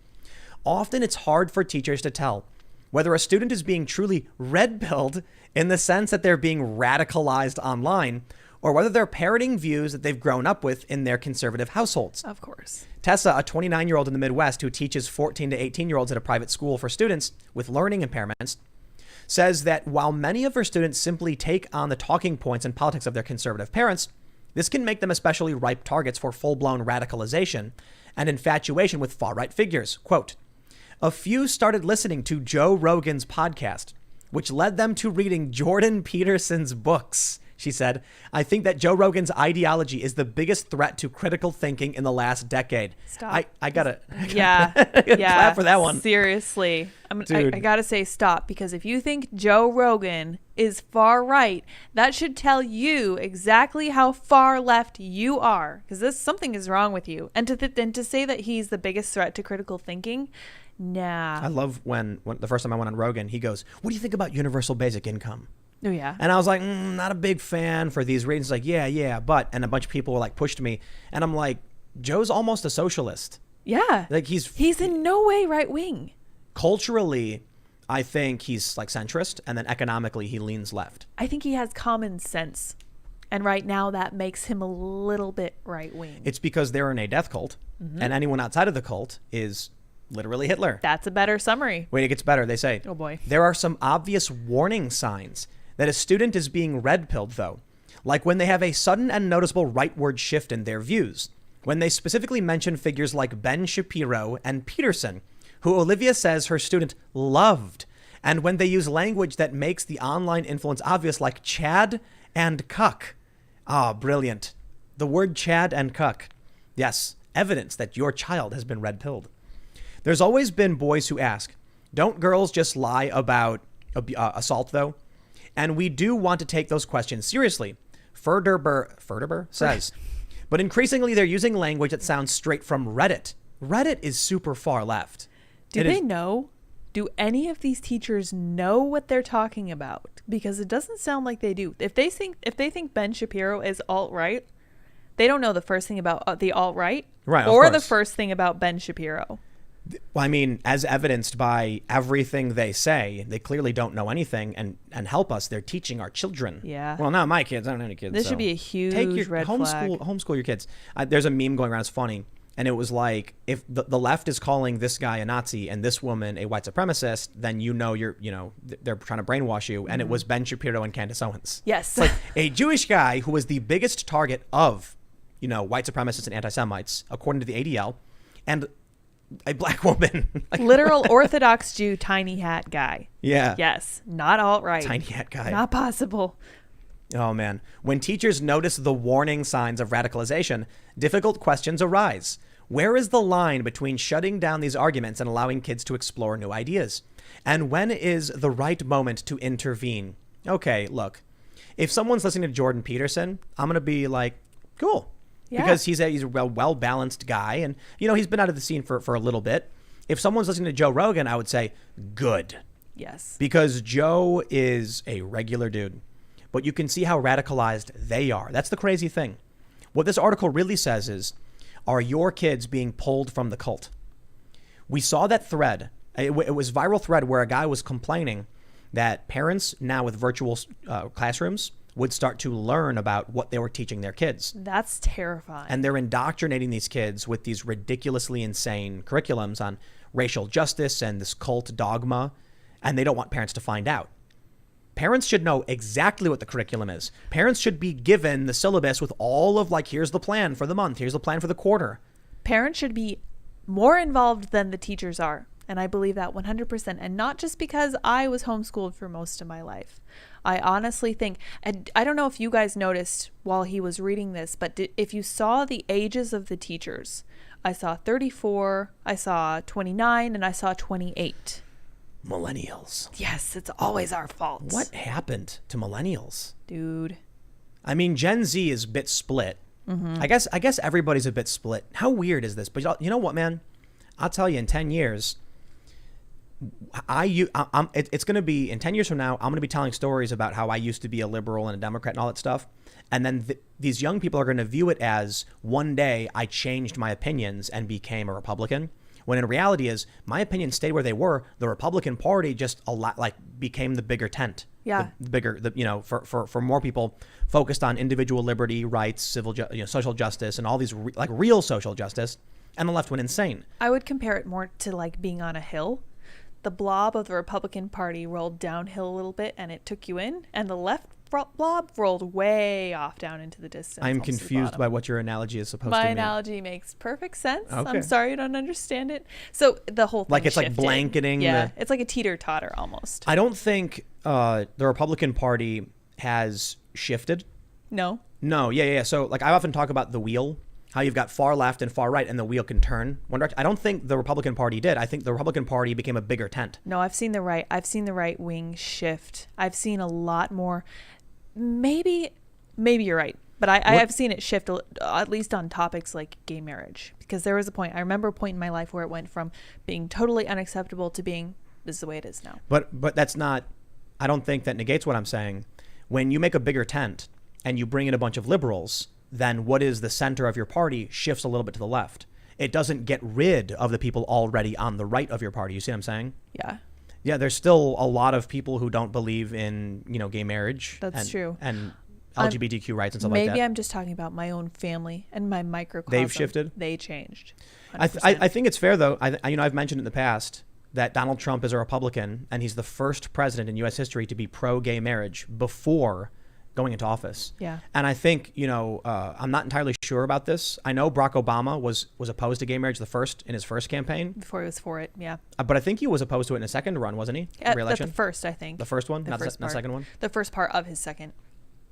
Speaker 1: often it's hard for teachers to tell whether a student is being truly red-pilled in the sense that they're being radicalized online or whether they're parroting views that they've grown up with in their conservative households.
Speaker 2: Of course.
Speaker 1: Tessa, a 29-year-old in the Midwest who teaches 14 to 18-year-olds at a private school for students with learning impairments, says that while many of her students simply take on the talking points and politics of their conservative parents, this can make them especially ripe targets for full-blown radicalization and infatuation with far-right figures. Quote, a few started listening to Joe Rogan's podcast, which led them to reading Jordan Peterson's books. She said, I think that Joe Rogan's ideology is the biggest threat to critical thinking in the last decade.
Speaker 2: Stop.
Speaker 1: I gotta
Speaker 2: Yeah.
Speaker 1: clap for that one.
Speaker 2: Seriously. I
Speaker 1: Dude.
Speaker 2: gotta say stop, because if you think Joe Rogan is far right, that should tell you exactly how far left you are, because something is wrong with you. And to say that he's the biggest threat to critical thinking, nah.
Speaker 1: I love when the first time I went on Rogan, he goes, what do you think about universal basic income?
Speaker 2: Oh, yeah.
Speaker 1: And I was like, not a big fan for these reasons. Like, yeah, but, and a bunch of people were like pushed me. And I'm like, Joe's almost a socialist.
Speaker 2: Yeah.
Speaker 1: Like
Speaker 2: he's in no way right wing.
Speaker 1: Culturally, I think he's like centrist, and then economically he leans left.
Speaker 2: I think he has common sense. And right now that makes him a little bit right wing.
Speaker 1: It's because they're in a death cult, and anyone outside of the cult is literally Hitler.
Speaker 2: That's a better summary.
Speaker 1: Wait, it gets better. They say,
Speaker 2: Oh, boy.
Speaker 1: There are some obvious warning signs that a student is being red-pilled, though, like when they have a sudden and noticeable rightward shift in their views, when they specifically mention figures like Ben Shapiro and Peterson, who Olivia says her student loved, and when they use language that makes the online influence obvious, like Chad and cuck. Ah, brilliant. The word Chad and cuck. Yes, evidence that your child has been red-pilled. There's always been boys who ask, don't girls just lie about assault, though? And we do want to take those questions seriously. Ferderber says, but increasingly they're using language that sounds straight from Reddit. Reddit is super far left.
Speaker 2: Do they know? Do any of these teachers know what they're talking about? Because it doesn't sound like they do. If they think Ben Shapiro is alt-right, they don't know the first thing about the alt-right,
Speaker 1: Right,
Speaker 2: or
Speaker 1: of
Speaker 2: the
Speaker 1: course.
Speaker 2: first thing about Ben Shapiro.
Speaker 1: Well, I mean, as evidenced by everything they say, they clearly don't know anything and help us. They're teaching our children.
Speaker 2: Yeah.
Speaker 1: Well, not my kids. I don't have any kids.
Speaker 2: This
Speaker 1: so
Speaker 2: should be a huge
Speaker 1: take your
Speaker 2: red flag.
Speaker 1: homeschool your kids. There's a meme going around. It's funny. And it was like, if the left is calling this guy a Nazi and this woman a white supremacist, then they're trying to brainwash you. And it was Ben Shapiro and Candace Owens.
Speaker 2: Yes.
Speaker 1: It's like a Jewish guy who was the biggest target of, white supremacists and anti-Semites, according to the ADL, and a black woman.
Speaker 2: Literal Orthodox Jew tiny hat guy.
Speaker 1: Yeah.
Speaker 2: Yes. Not alt-right.
Speaker 1: Tiny hat guy.
Speaker 2: Not possible.
Speaker 1: Oh, man. When teachers notice the warning signs of radicalization, difficult questions arise. Where is the line between shutting down these arguments and allowing kids to explore new ideas? And when is the right moment to intervene? Okay, look, if someone's listening to Jordan Peterson, I'm going to be like, cool.
Speaker 2: Yeah.
Speaker 1: Because he's a well-balanced guy. And, he's been out of the scene for a little bit. If someone's listening to Joe Rogan, I would say, good.
Speaker 2: Yes.
Speaker 1: Because Joe is a regular dude. But you can see how radicalized they are. That's the crazy thing. What this article really says is, are your kids being pulled from the cult? We saw that thread. It was a viral thread where a guy was complaining that parents now with virtual classrooms would start to learn about what they were teaching their kids.
Speaker 2: That's terrifying.
Speaker 1: And they're indoctrinating these kids with these ridiculously insane curriculums on racial justice and this cult dogma, and they don't want parents to find out. Parents should know exactly what the curriculum is. Parents should be given the syllabus with all of here's the plan for the month, here's the plan for the quarter.
Speaker 2: Parents should be more involved than the teachers are. And I believe that 100%. And not just because I was homeschooled for most of my life. I honestly think, and I don't know if you guys noticed while he was reading this, but if you saw the ages of the teachers, I saw 34, I saw 29, and I saw 28.
Speaker 1: Millennials.
Speaker 2: Yes, it's always our fault.
Speaker 1: What happened to millennials?
Speaker 2: Dude.
Speaker 1: I mean, Gen Z is a bit split. Mm-hmm. I guess everybody's a bit split. How weird is this? But you know what, man? I'll tell you, in 10 years, it's going to be, in 10 years from now, I'm going to be telling stories about how I used to be a liberal and a Democrat and all that stuff. And then these young people are going to view it as one day I changed my opinions and became a Republican. When in reality is my opinions stayed where they were. The Republican Party just became the bigger tent.
Speaker 2: Yeah.
Speaker 1: For more people focused on individual liberty, rights, social justice, and all these real social justice. And the left went insane.
Speaker 2: I would compare it more to being on a hill. The blob of the Republican Party rolled downhill a little bit and it took you in, and the left blob rolled way off down into the distance.
Speaker 1: I'm confused by what your analogy is supposed to
Speaker 2: mean. My
Speaker 1: mean.
Speaker 2: analogy makes perfect sense.
Speaker 1: Okay.
Speaker 2: I'm sorry you don't understand it. So the whole thing
Speaker 1: it's
Speaker 2: shifted.
Speaker 1: blanketing.
Speaker 2: Yeah, it's like a teeter-totter almost.
Speaker 1: I don't think the Republican Party has shifted.
Speaker 2: No.
Speaker 1: No, yeah. So like I often talk about the wheel, how you've got far left and far right, and the wheel can turn one direction. I don't think the Republican Party did. I think the Republican Party became a bigger tent.
Speaker 2: No, I've seen the right wing shift. I've seen a lot more. Maybe you're right, but I have seen it shift at least on topics like gay marriage, because there was I remember a point in my life where it went from being totally unacceptable to being this is the way it is now.
Speaker 1: But that's not. I don't think that negates what I'm saying. When you make a bigger tent and you bring in a bunch of liberals, then what is the center of your party shifts a little bit to the left. It doesn't get rid of the people already on the right of your party. You see what I'm saying?
Speaker 2: Yeah.
Speaker 1: Yeah, there's still a lot of people who don't believe in, gay marriage.
Speaker 2: That's true.
Speaker 1: And LGBTQ rights and stuff like that.
Speaker 2: Maybe I'm just talking about my own family and my microcosm.
Speaker 1: They've shifted?
Speaker 2: They changed.
Speaker 1: I think it's fair, though. I've mentioned in the past that Donald Trump is a Republican, and he's the first president in U.S. history to be pro-gay marriage before going into office.
Speaker 2: Yeah.
Speaker 1: And I think, I'm not entirely sure about this. I know Barack Obama was opposed to gay marriage in his first campaign.
Speaker 2: Before he was for it, yeah.
Speaker 1: But I think he was opposed to it in a second run, wasn't he?
Speaker 2: Re-election? The first, I think.
Speaker 1: The first one?
Speaker 2: The
Speaker 1: Not the second one?
Speaker 2: The first part of his second.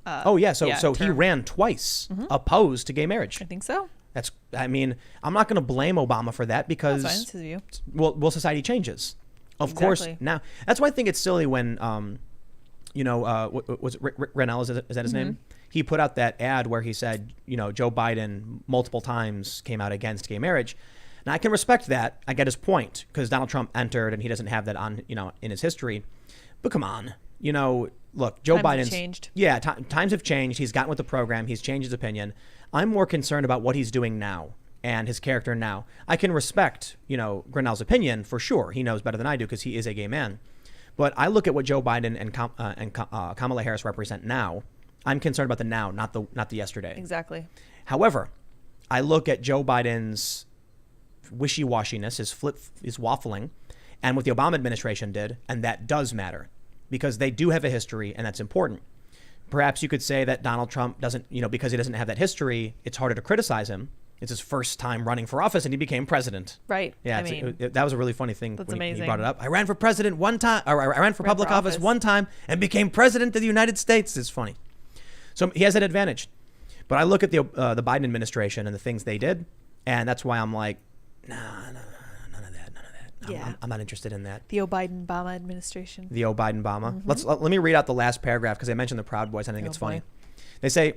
Speaker 1: So he ran twice opposed to gay marriage.
Speaker 2: I think so.
Speaker 1: I'm not going to blame Obama for that because,
Speaker 2: that's his view.
Speaker 1: Well, society changes. Of course, now. That's why I think it's silly when, was it Rick Reynolds, is that his name? He put out that ad where he said, Joe Biden multiple times came out against gay marriage. Now, I can respect that. I get his point because Donald Trump entered and he doesn't have that on, in his history. But come on, look, Joe Biden's
Speaker 2: changed.
Speaker 1: Yeah, times have changed. He's gotten with the program. He's changed his opinion. I'm more concerned about what he's doing now and his character now. I can respect, Grinnell's opinion for sure. He knows better than I do because he is a gay man. But I look at what Joe Biden and Kamala Harris represent now. I'm concerned about the now, not the yesterday.
Speaker 2: Exactly.
Speaker 1: However, I look at Joe Biden's wishy-washiness, his waffling, and what the Obama administration did, and that does matter because they do have a history, and that's important. Perhaps you could say that Donald Trump doesn't, because he doesn't have that history, it's harder to criticize him. It's his first time running for office, and he became president.
Speaker 2: Right.
Speaker 1: Yeah, that was a really funny thing
Speaker 2: that's
Speaker 1: when
Speaker 2: amazing.
Speaker 1: He brought it up. I ran for president one time, or I ran for public office one time and became president of the United States. It's funny. So he has that advantage. But I look at the Biden administration and the things they did, and that's why I'm like, none of that.
Speaker 2: Yeah.
Speaker 1: I'm not interested in that.
Speaker 2: The Biden-Obama administration.
Speaker 1: The Biden-Obama. Let me read out the last paragraph because I mentioned the Proud Boys. I think it's funny. They say,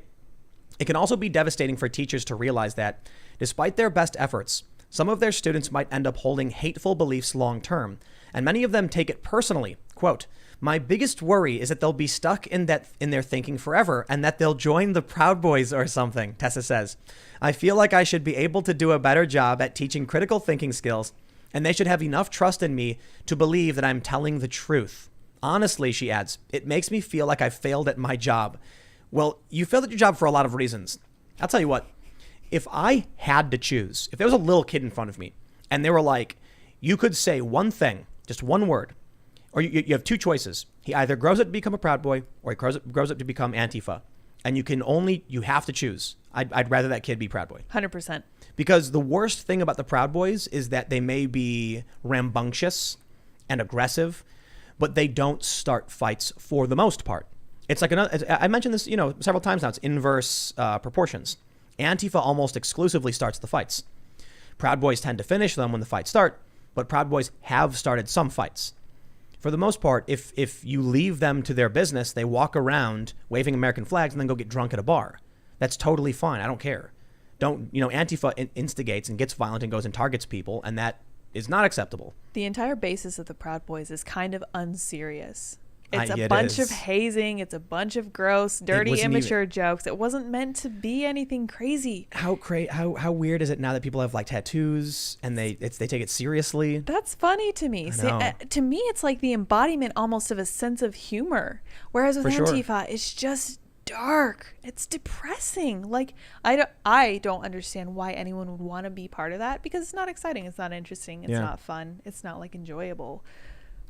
Speaker 1: it can also be devastating for teachers to realize that, despite their best efforts, some of their students might end up holding hateful beliefs long term, and many of them take it personally. Quote, my biggest worry is that they'll be stuck in their thinking forever and that they'll join the Proud Boys or something, Tessa says. I feel like I should be able to do a better job at teaching critical thinking skills, and they should have enough trust in me to believe that I'm telling the truth. Honestly, she adds, it makes me feel like I failed at my job. Well, you failed at your job for a lot of reasons. I'll tell you what, if I had to choose, if there was a little kid in front of me and they were like, you could say one thing, just one word, or you have two choices. He either grows up to become a Proud Boy or he grows up to become Antifa. And you have to choose. I'd rather that kid be Proud Boy.
Speaker 2: 100%.
Speaker 1: Because the worst thing about the Proud Boys is that they may be rambunctious and aggressive, but they don't start fights for the most part. It's like I mentioned this, several times now. It's inverse proportions. Antifa almost exclusively starts the fights. Proud Boys tend to finish them when the fights start, but Proud Boys have started some fights. For the most part, if you leave them to their business, they walk around waving American flags and then go get drunk at a bar. That's totally fine. I don't care. Antifa instigates and gets violent and goes and targets people, and that is not acceptable.
Speaker 2: The entire basis of the Proud Boys is kind of unserious. It's a
Speaker 1: It
Speaker 2: bunch
Speaker 1: is.
Speaker 2: of hazing. It's a bunch of gross, dirty, immature jokes. It wasn't meant to be anything crazy.
Speaker 1: How weird is it now that people have like tattoos and they take it seriously?
Speaker 2: That's funny to me. To me, it's like the embodiment almost of a sense of humor. Whereas with Antifa, it's just dark. It's depressing. Like I don't understand why anyone would want to be part of that because it's not exciting. It's not interesting. It's not fun. It's not like enjoyable.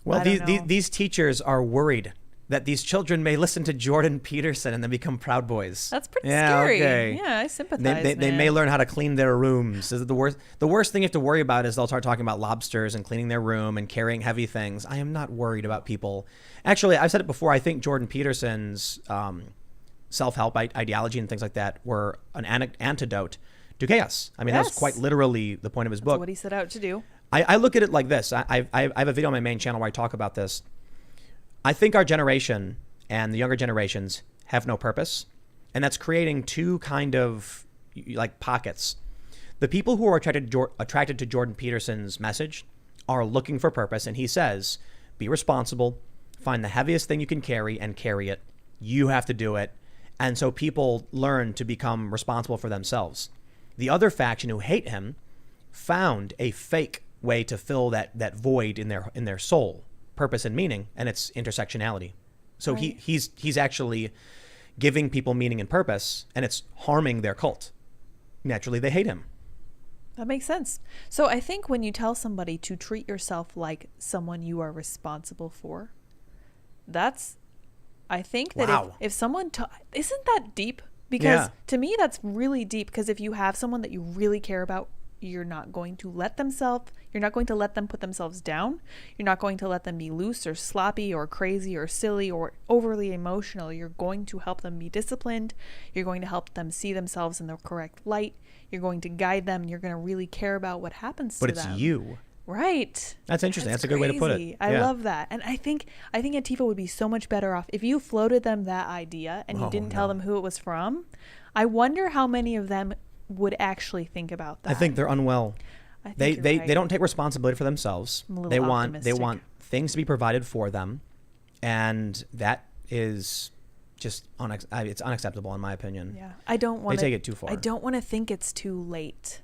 Speaker 1: Well, these teachers are worried that these children may listen to Jordan Peterson and then become Proud Boys.
Speaker 2: That's pretty scary.
Speaker 1: Okay.
Speaker 2: Yeah, I sympathize.
Speaker 1: They may learn how to clean their rooms. This is the worst thing you have to worry about is they'll start talking about lobsters and cleaning their room and carrying heavy things. I am not worried about people. Actually, I've said it before. I think Jordan Peterson's self-help ideology and things like that were an antidote to chaos. I mean, that was quite literally the point of his book.
Speaker 2: That's what he set out to do.
Speaker 1: I look at it like this. I have a video on my main channel where I talk about this. I think our generation and the younger generations have no purpose, and that's creating two kind of like pockets. The people who are attracted to Jordan Peterson's message are looking for purpose, and he says, be responsible, find the heaviest thing you can carry and carry it. You have to do it. And so people learn to become responsible for themselves. The other faction who hate him found a fake way to fill that void in their soul, purpose and meaning, and it's intersectionality. So right. he's actually giving people meaning and purpose, and it's harming their cult. Naturally, they hate him.
Speaker 2: That makes sense. So I think when you tell somebody to treat yourself like someone you are responsible for, I think that if someone isn't that deep? Because to me, that's really deep. Because if you have someone that you really care about, you're not going to let them put themselves down. You're not going to let them be loose or sloppy or crazy or silly or overly emotional. You're going to help them be disciplined. You're going to help them see themselves in the correct light. You're going to guide them. You're going to really care about what happens to them.
Speaker 1: But it's you.
Speaker 2: Right.
Speaker 1: That's interesting. That's a good way to put it.
Speaker 2: I love that. And I think Antifa would be so much better off if you floated them that idea and you didn't tell them who it was from. I wonder how many of them would actually think about that.
Speaker 1: I think they're unwell. They
Speaker 2: right.
Speaker 1: don't take responsibility for themselves. They want things to be provided for them, and that is just it's unacceptable in my opinion.
Speaker 2: Yeah. I don't want
Speaker 1: to take it too far.
Speaker 2: I don't want to think it's too late.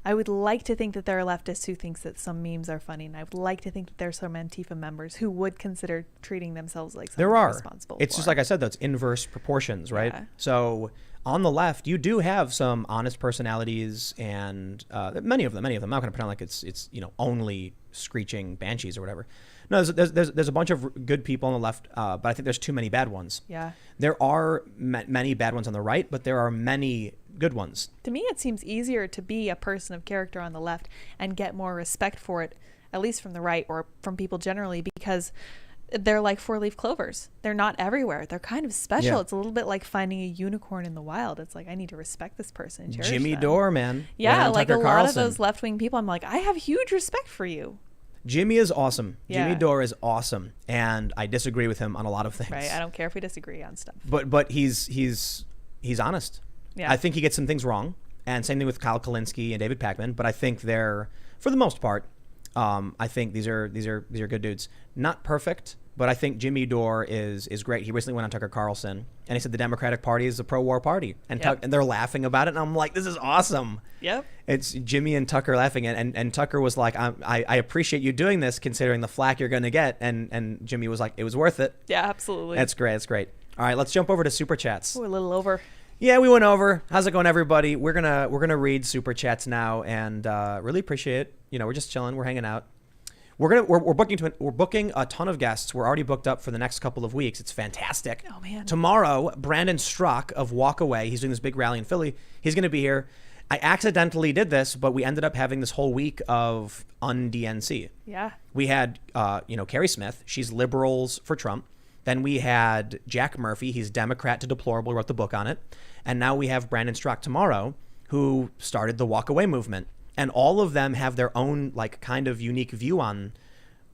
Speaker 2: I would like to think that there are leftists who thinks that some memes are funny, and I would like to think that there are some Antifa members who would consider treating themselves like something responsible.
Speaker 1: It's just like I said, though, it's inverse proportions, right? Yeah. So on the left, you do have some honest personalities, and many of them. I'm not going to pretend like it's only screeching banshees or whatever. No, there's a bunch of good people on the left, but I think there's too many bad ones.
Speaker 2: Yeah.
Speaker 1: There are many bad ones on the right, but there are many good ones.
Speaker 2: To me, it seems easier to be a person of character on the left and get more respect for it, at least from the right or from people generally, because they're like four-leaf clovers. They're not everywhere. They're kind of special. Yeah. It's a little bit like finding a unicorn in the wild. It's like, I need to respect this person.
Speaker 1: Jimmy Dore, man.
Speaker 2: Yeah, like Tucker Carlson. Lot of those left-wing people, I'm like, I have huge respect for you.
Speaker 1: Jimmy is awesome.
Speaker 2: Yeah.
Speaker 1: Jimmy Dore is awesome, and I disagree with him on a lot of things.
Speaker 2: Right, I don't care if we disagree on stuff.
Speaker 1: But he's honest. Yeah. I think he gets some things wrong, and same thing with Kyle Kalinske and David Pakman. But I think they're, for the most part, I think these are good dudes. Not perfect, but I think Jimmy Dore is great. He recently went on Tucker Carlson, and he said the Democratic Party is a pro-war party, and and they're laughing about it, and I'm like, this is awesome.
Speaker 2: Yep.
Speaker 1: It's Jimmy and Tucker laughing, and Tucker was like, I appreciate you doing this considering the flack you're going to get, and Jimmy was like, it was worth it.
Speaker 2: Yeah, absolutely.
Speaker 1: That's great. That's great. All right, let's jump over to Super Chats.
Speaker 2: We're a little over.
Speaker 1: Yeah, we went over. How's it going, everybody? We're gonna read Super Chats now, and really appreciate it. We're just chilling. We're hanging out. We're booking a ton of guests. We're already booked up for the next couple of weeks. It's fantastic.
Speaker 2: Oh man!
Speaker 1: Tomorrow, Brandon Strzok of Walk Away. He's doing this big rally in Philly. He's gonna be here. I accidentally did this, but we ended up having this whole week of un-DNC.
Speaker 2: Yeah.
Speaker 1: We had Carrie Smith. She's liberals for Trump. Then we had Jack Murphy. He's Democrat to deplorable, wrote the book on it. And now we have Brandon Strzok tomorrow, who started the Walk Away movement. And all of them have their own kind of unique view on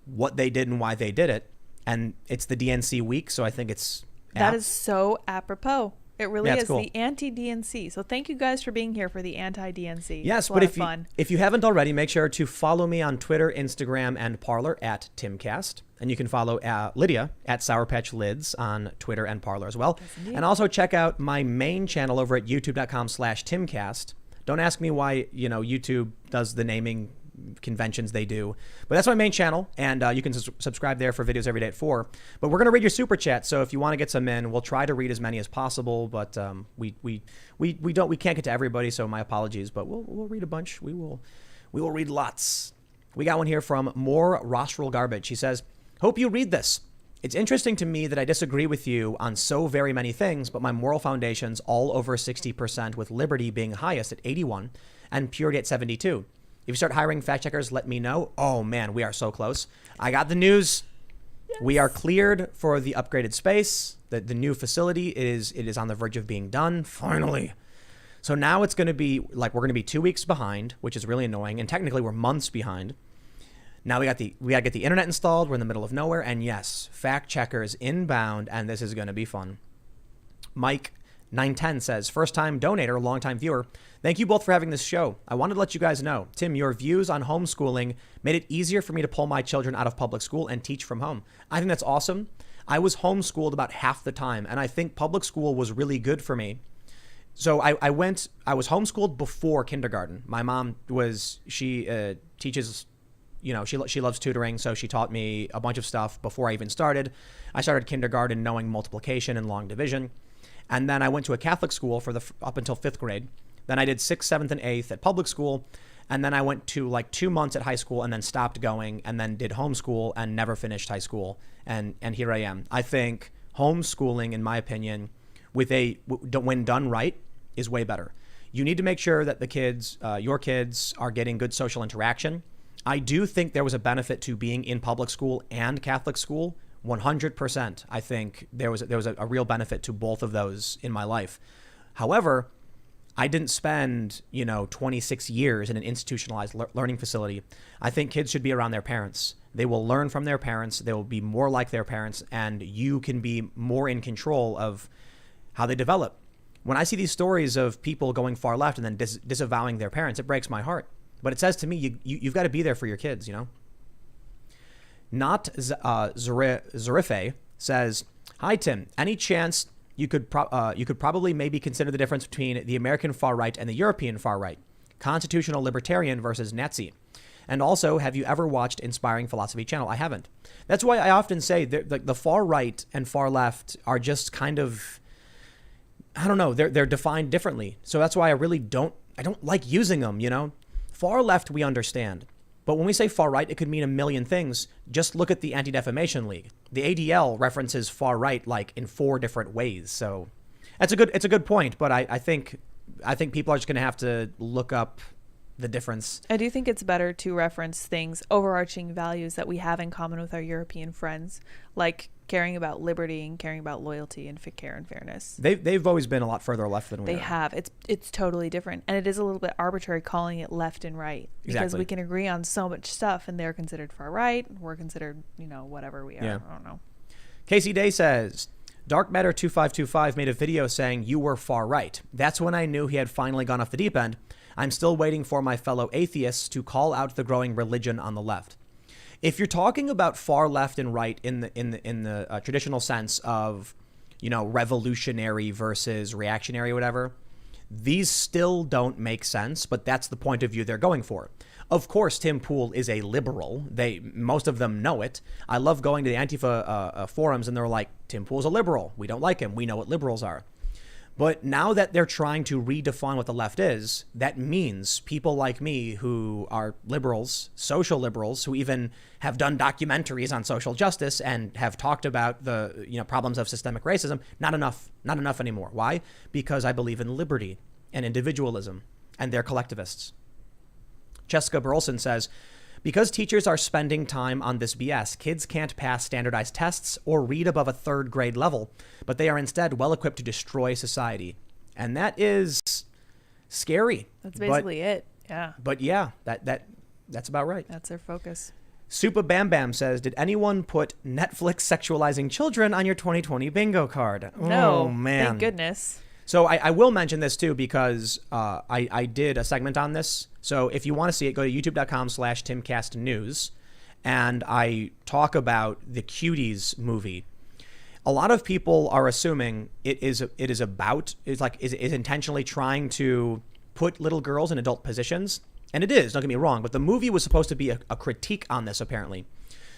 Speaker 1: what they did and why they did it. And it's the DNC week, so I think it's
Speaker 2: that is so apropos. It really is
Speaker 1: cool.
Speaker 2: The anti-DNC. So thank you guys for being here for the anti-DNC.
Speaker 1: Yes, but if you haven't already, make sure to follow me on Twitter, Instagram, and Parler at Timcast. And you can follow Lydia at Sour Patch Lids on Twitter and Parler as well. Yes, and also check out my main channel over at youtube.com/Timcast. Don't ask me why YouTube does the naming conventions they do, but that's my main channel, and you can subscribe there for videos every day at 4. But we're gonna read your super chat, so if you want to get some in, we'll try to read as many as possible. But we can't get to everybody, so my apologies. But we'll read a bunch. We will read lots. We got one here from More Rostral Garbage. He says, "Hope you read this. It's interesting to me that I disagree with you on so very many things, but my moral foundation's all over 60%, with liberty being highest at 81 and purity at 72. If you start hiring fact checkers, let me know. Oh man, we are so close. I got the news. Yes. We are cleared for the upgraded space. The new facility it is on the verge of being done. Finally. So now it's going to be like, we're going to be 2 weeks behind, which is really annoying. And technically we're months behind. Now we got to get the internet installed. We're in the middle of nowhere. And yes, fact checkers inbound, and this is going to be fun. Mike 910 says, first time donator, long time viewer. Thank you both for having this show. I wanted to let you guys know, Tim, your views on homeschooling made it easier for me to pull my children out of public school and teach from home. I think that's awesome. I was homeschooled about half the time, and I think public school was really good for me. So I was homeschooled before kindergarten. My mom teaches, she loves tutoring. So she taught me a bunch of stuff before I even started. I started kindergarten knowing multiplication and long division. And then I went to a Catholic school for up until 5th grade. Then I did 6th, 7th, and 8th at public school. And then I went to like 2 months at high school and then stopped going and then did homeschool and never finished high school. And here I am. I think homeschooling, in my opinion, when done right, is way better. You need to make sure that the kids, your kids, are getting good social interaction. I do think there was a benefit to being in public school and Catholic school. 100%. I think there was a real benefit to both of those in my life. However, I didn't spend 26 years in an institutionalized learning facility. I think kids should be around their parents. They will learn from their parents. They will be more like their parents, and you can be more in control of how they develop. When I see these stories of people going far left and then disavowing their parents, it breaks my heart. But it says to me, you've got to be there for your kids, Not Zarife says, hi, Tim. Any chance you could probably maybe consider the difference between the American far right and the European far right, constitutional libertarian versus Nazi? And also, have you ever watched Inspiring Philosophy Channel? I haven't. That's why I often say the far right and far left are just kind of, I don't know, they're defined differently. So that's why I don't like using them, Far left, we understand. But when we say far right, it could mean a million things. Just look at the Anti-Defamation League. The ADL references far right like in 4 different ways. So it's a good point. But I think people are just going to have to look up the difference.
Speaker 2: I do think it's better to reference things, overarching values that we have in common with our European friends, like caring about liberty and caring about loyalty and care and fairness.
Speaker 1: They've always been a lot further left than we are.
Speaker 2: They have. It's totally different. And it is a little bit arbitrary calling it left and right. Because
Speaker 1: Exactly.
Speaker 2: we can agree on so much stuff, and they're considered far right. We're considered, whatever we are.
Speaker 1: Yeah.
Speaker 2: I don't know.
Speaker 1: Casey Day says, Dark Matter 2525 made a video saying you were far right. That's when I knew he had finally gone off the deep end. I'm still waiting for my fellow atheists to call out the growing religion on the left. If you're talking about far left and right in the traditional sense of, revolutionary versus reactionary or whatever, these still don't make sense, but that's the point of view they're going for. Of course, Tim Pool is a liberal. Most of them know it. I love going to the Antifa forums and they're like, Tim Pool's a liberal. We don't like him. We know what liberals are. But now that they're trying to redefine what the left is, that means people like me who are liberals, social liberals, who even have done documentaries on social justice and have talked about the problems of systemic racism, not enough anymore. Why? Because I believe in liberty and individualism, and they're collectivists. Jessica Burleson says, because teachers are spending time on this BS, kids can't pass standardized tests or read above a 3rd grade level, but they are instead well equipped to destroy society. And that is scary.
Speaker 2: That's basically it. Yeah.
Speaker 1: But yeah, that's about right.
Speaker 2: That's their focus.
Speaker 1: Supa Bam Bam says, did anyone put Netflix sexualizing children on your 2020 bingo card?
Speaker 2: No,
Speaker 1: oh, man.
Speaker 2: Thank goodness.
Speaker 1: So I will mention this too, because I did a segment on this. So if you want to see it, go to youtube.com/TimcastNews. And I talk about the Cuties movie. A lot of people are assuming it is intentionally trying to put little girls in adult positions. And it is, don't get me wrong, but the movie was supposed to be a critique on this, apparently.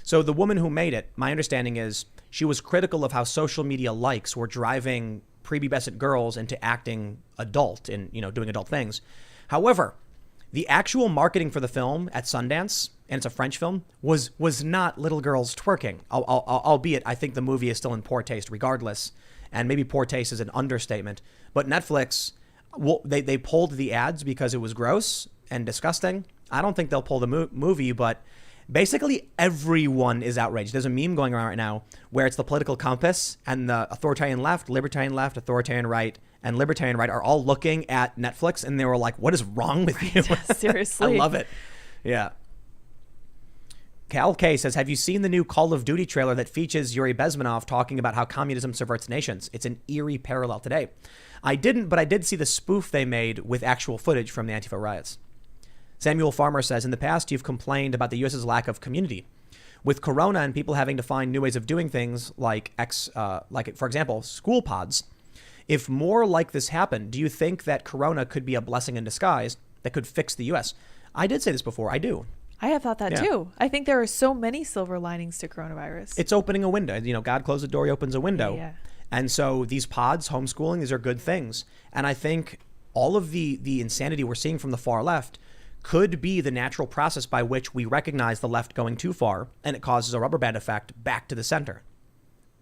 Speaker 1: So the woman who made it, my understanding is she was critical of how social media likes were driving prepubescent girls into acting adult and, doing adult things. However, the actual marketing for the film at Sundance and it's a French film, was not little girls twerking. Albeit, I think the movie is still in poor taste regardless. And maybe poor taste is an understatement. But Netflix, well, they pulled the ads because it was gross and disgusting. I don't think they'll pull the movie, but basically everyone is outraged. There's a meme going around right now where it's the political compass and the authoritarian left, authoritarian right, and libertarian right are all looking at Netflix and they were like, what is wrong with you?
Speaker 2: Seriously.
Speaker 1: I love it. Yeah. Cal K says, have you seen the new Call of Duty trailer that features Yuri Bezmenov talking about how communism subverts nations? It's an eerie parallel today. I didn't, but I did see the spoof they made with actual footage from the Antifa riots. Samuel Farmer says, in the past, you've complained about the U.S.'s lack of community. With Corona and people having to find new ways of doing things like for example, school pods, if more like this happened, do you think that Corona could be a blessing in disguise that could fix the U.S.? I did say this before. I do.
Speaker 2: I have thought that too. I think there are so many silver linings to coronavirus.
Speaker 1: It's opening a window. You know, God closed the door, he opens a window.
Speaker 2: Yeah.
Speaker 1: And so these pods, homeschooling, these are good things. And I think all of the insanity we're seeing from the far left could be the natural process by which we recognize the left going too far and it causes a rubber band effect back to the center.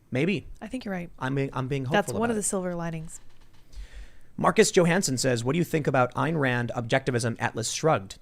Speaker 1: Maybe.
Speaker 2: I think you're right.
Speaker 1: I'm being hopeful.
Speaker 2: That's one of
Speaker 1: it.
Speaker 2: the silver linings.
Speaker 1: Marcus Johansson says, what do you think about Ayn Rand Objectivism Atlas Shrugged?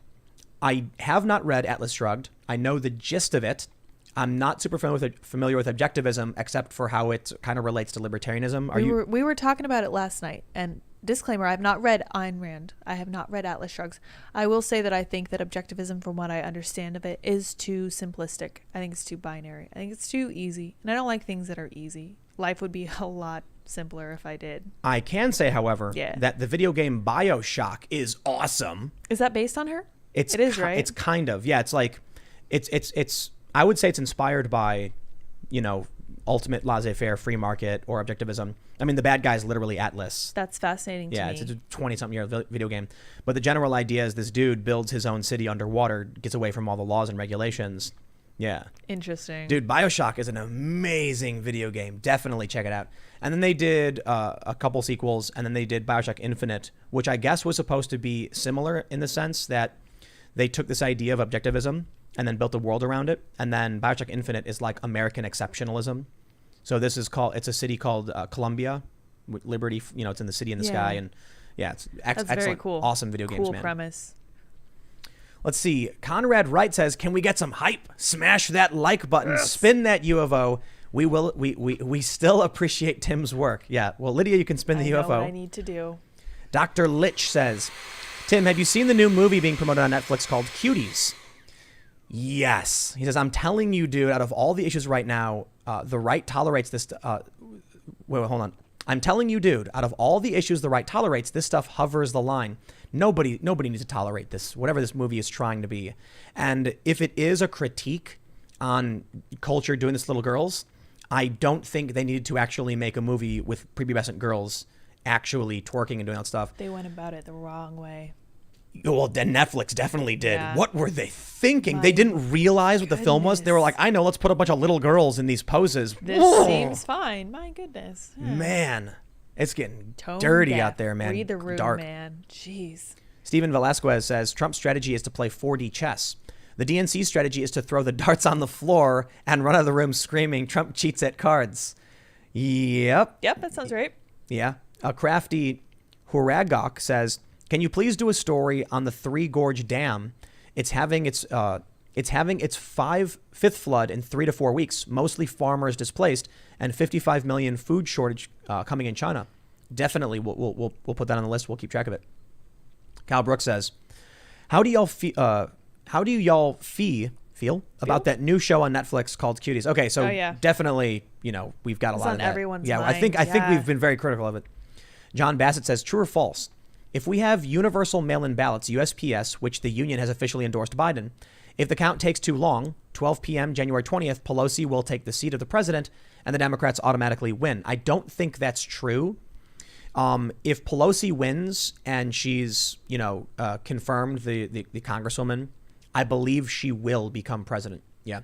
Speaker 1: I have not read Atlas Shrugged. I know the gist of it. I'm not super familiar with objectivism except for how it kind of relates to libertarianism.
Speaker 2: We were talking about it last night, and disclaimer, I have not read Ayn Rand. I have not read Atlas Shrugged. I will say that I think that objectivism, from what I understand of it, is too simplistic. I think it's too binary. I think it's too easy. And I don't like things that are easy. Life would be a lot simpler if I did.
Speaker 1: I can say, however, that the video game BioShock is awesome.
Speaker 2: Is that based on her?
Speaker 1: It
Speaker 2: is, right?
Speaker 1: It's kind of. Yeah, it's like, it's I would say it's inspired by, you know, ultimate laissez-faire, free market, or objectivism. I mean, the bad guy is literally Atlas.
Speaker 2: That's fascinating to me.
Speaker 1: Yeah, it's a 20-something-year video game. But the general idea is this dude builds his own city underwater, gets away from all the laws and regulations. Yeah.
Speaker 2: Interesting.
Speaker 1: Dude, BioShock is an amazing video game. Definitely check it out. And then they did a couple sequels, and then they did BioShock Infinite, which I guess was supposed to be similar in the sense that they took this idea of objectivism and then built a world around it. And then BioShock Infinite is like American exceptionalism. So this is it's a city called Columbia, with Liberty, you know, it's in the city in the sky. And yeah, it's excellent. Very cool. Awesome video games, man.
Speaker 2: Cool premise.
Speaker 1: Let's see. Conrad Wright says, can we get some hype? Smash that like button, spin that UFO. We still appreciate Tim's work. Yeah. Well, Lydia, you can spin the UFO. I know
Speaker 2: what I need to do.
Speaker 1: Dr. Litch says, Tim, have you seen the new movie being promoted on Netflix called Cuties? Yes. He says, I'm telling you, dude, out of all the issues right now, the right tolerates this. Wait, hold on. I'm telling you, dude, out of all the issues the right tolerates, this stuff hovers the line. Nobody needs to tolerate this, whatever this movie is trying to be. And if it is a critique on culture doing this to little girls, I don't think they needed to actually make a movie with prepubescent girls actually twerking and doing that stuff.
Speaker 2: They went about it the wrong way.
Speaker 1: Well, then Netflix definitely did. Yeah. What were they thinking? They didn't realize what the film was. They were like, I know, let's put a bunch of little girls in these poses.
Speaker 2: This seems fine. My goodness. Yeah.
Speaker 1: Man, it's getting dirty out there, man.
Speaker 2: Read the room,
Speaker 1: dark.
Speaker 2: Man. Jeez.
Speaker 1: Steven Velasquez says, Trump's strategy is to play 4D chess. The DNC strategy is to throw the darts on the floor and run out of the room screaming, Trump cheats at cards. Yep.
Speaker 2: Yep, that sounds right.
Speaker 1: Yeah. A crafty Huragok says, can you please do a story on the Three Gorge Dam? It's having its fifth flood in 3 to 4 weeks, mostly farmers displaced, and 55 million food shortage coming in China. Definitely, we'll put that on the list. We'll keep track of it. Cal Brooks says, how do y'all feel about that new show on Netflix called Cuties? Okay, so definitely, you know, we've got a lot of that.
Speaker 2: Everyone's
Speaker 1: mind.
Speaker 2: I
Speaker 1: think we've been very critical of it. John Bassett says, true or false? If we have universal mail-in ballots, USPS, which the union has officially endorsed Biden, if the count takes too long, 12 p.m. January 20th, Pelosi will take the seat of the president and the Democrats automatically win. I don't think that's true. If Pelosi wins and she's, confirmed the congresswoman, I believe she will become president. Yeah.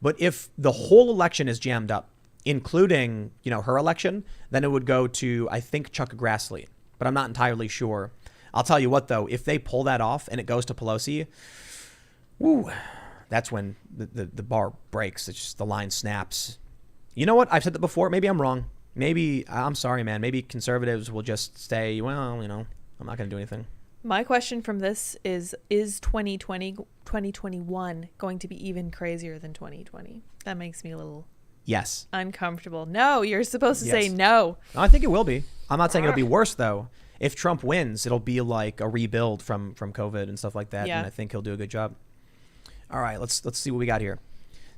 Speaker 1: But if the whole election is jammed up, including, her election, then it would go to, I think, Chuck Grassley. But I'm not entirely sure. I'll tell you what, though, if they pull that off and it goes to Pelosi, that's when the bar breaks. It's just the line snaps. You know what? I've said that before. Maybe I'm wrong. Maybe, I'm sorry, man. Maybe conservatives will just say, well, I'm not going to do anything.
Speaker 2: My question from this is 2021 going to be even crazier than 2020? That makes me a little
Speaker 1: Yes.
Speaker 2: uncomfortable. No, you're supposed to say no.
Speaker 1: I think it will be. I'm not saying it'll be worse, though. If Trump wins, it'll be like a rebuild from COVID and stuff like that.
Speaker 2: Yeah.
Speaker 1: And I think he'll do a good job. All right, let's see what we got here.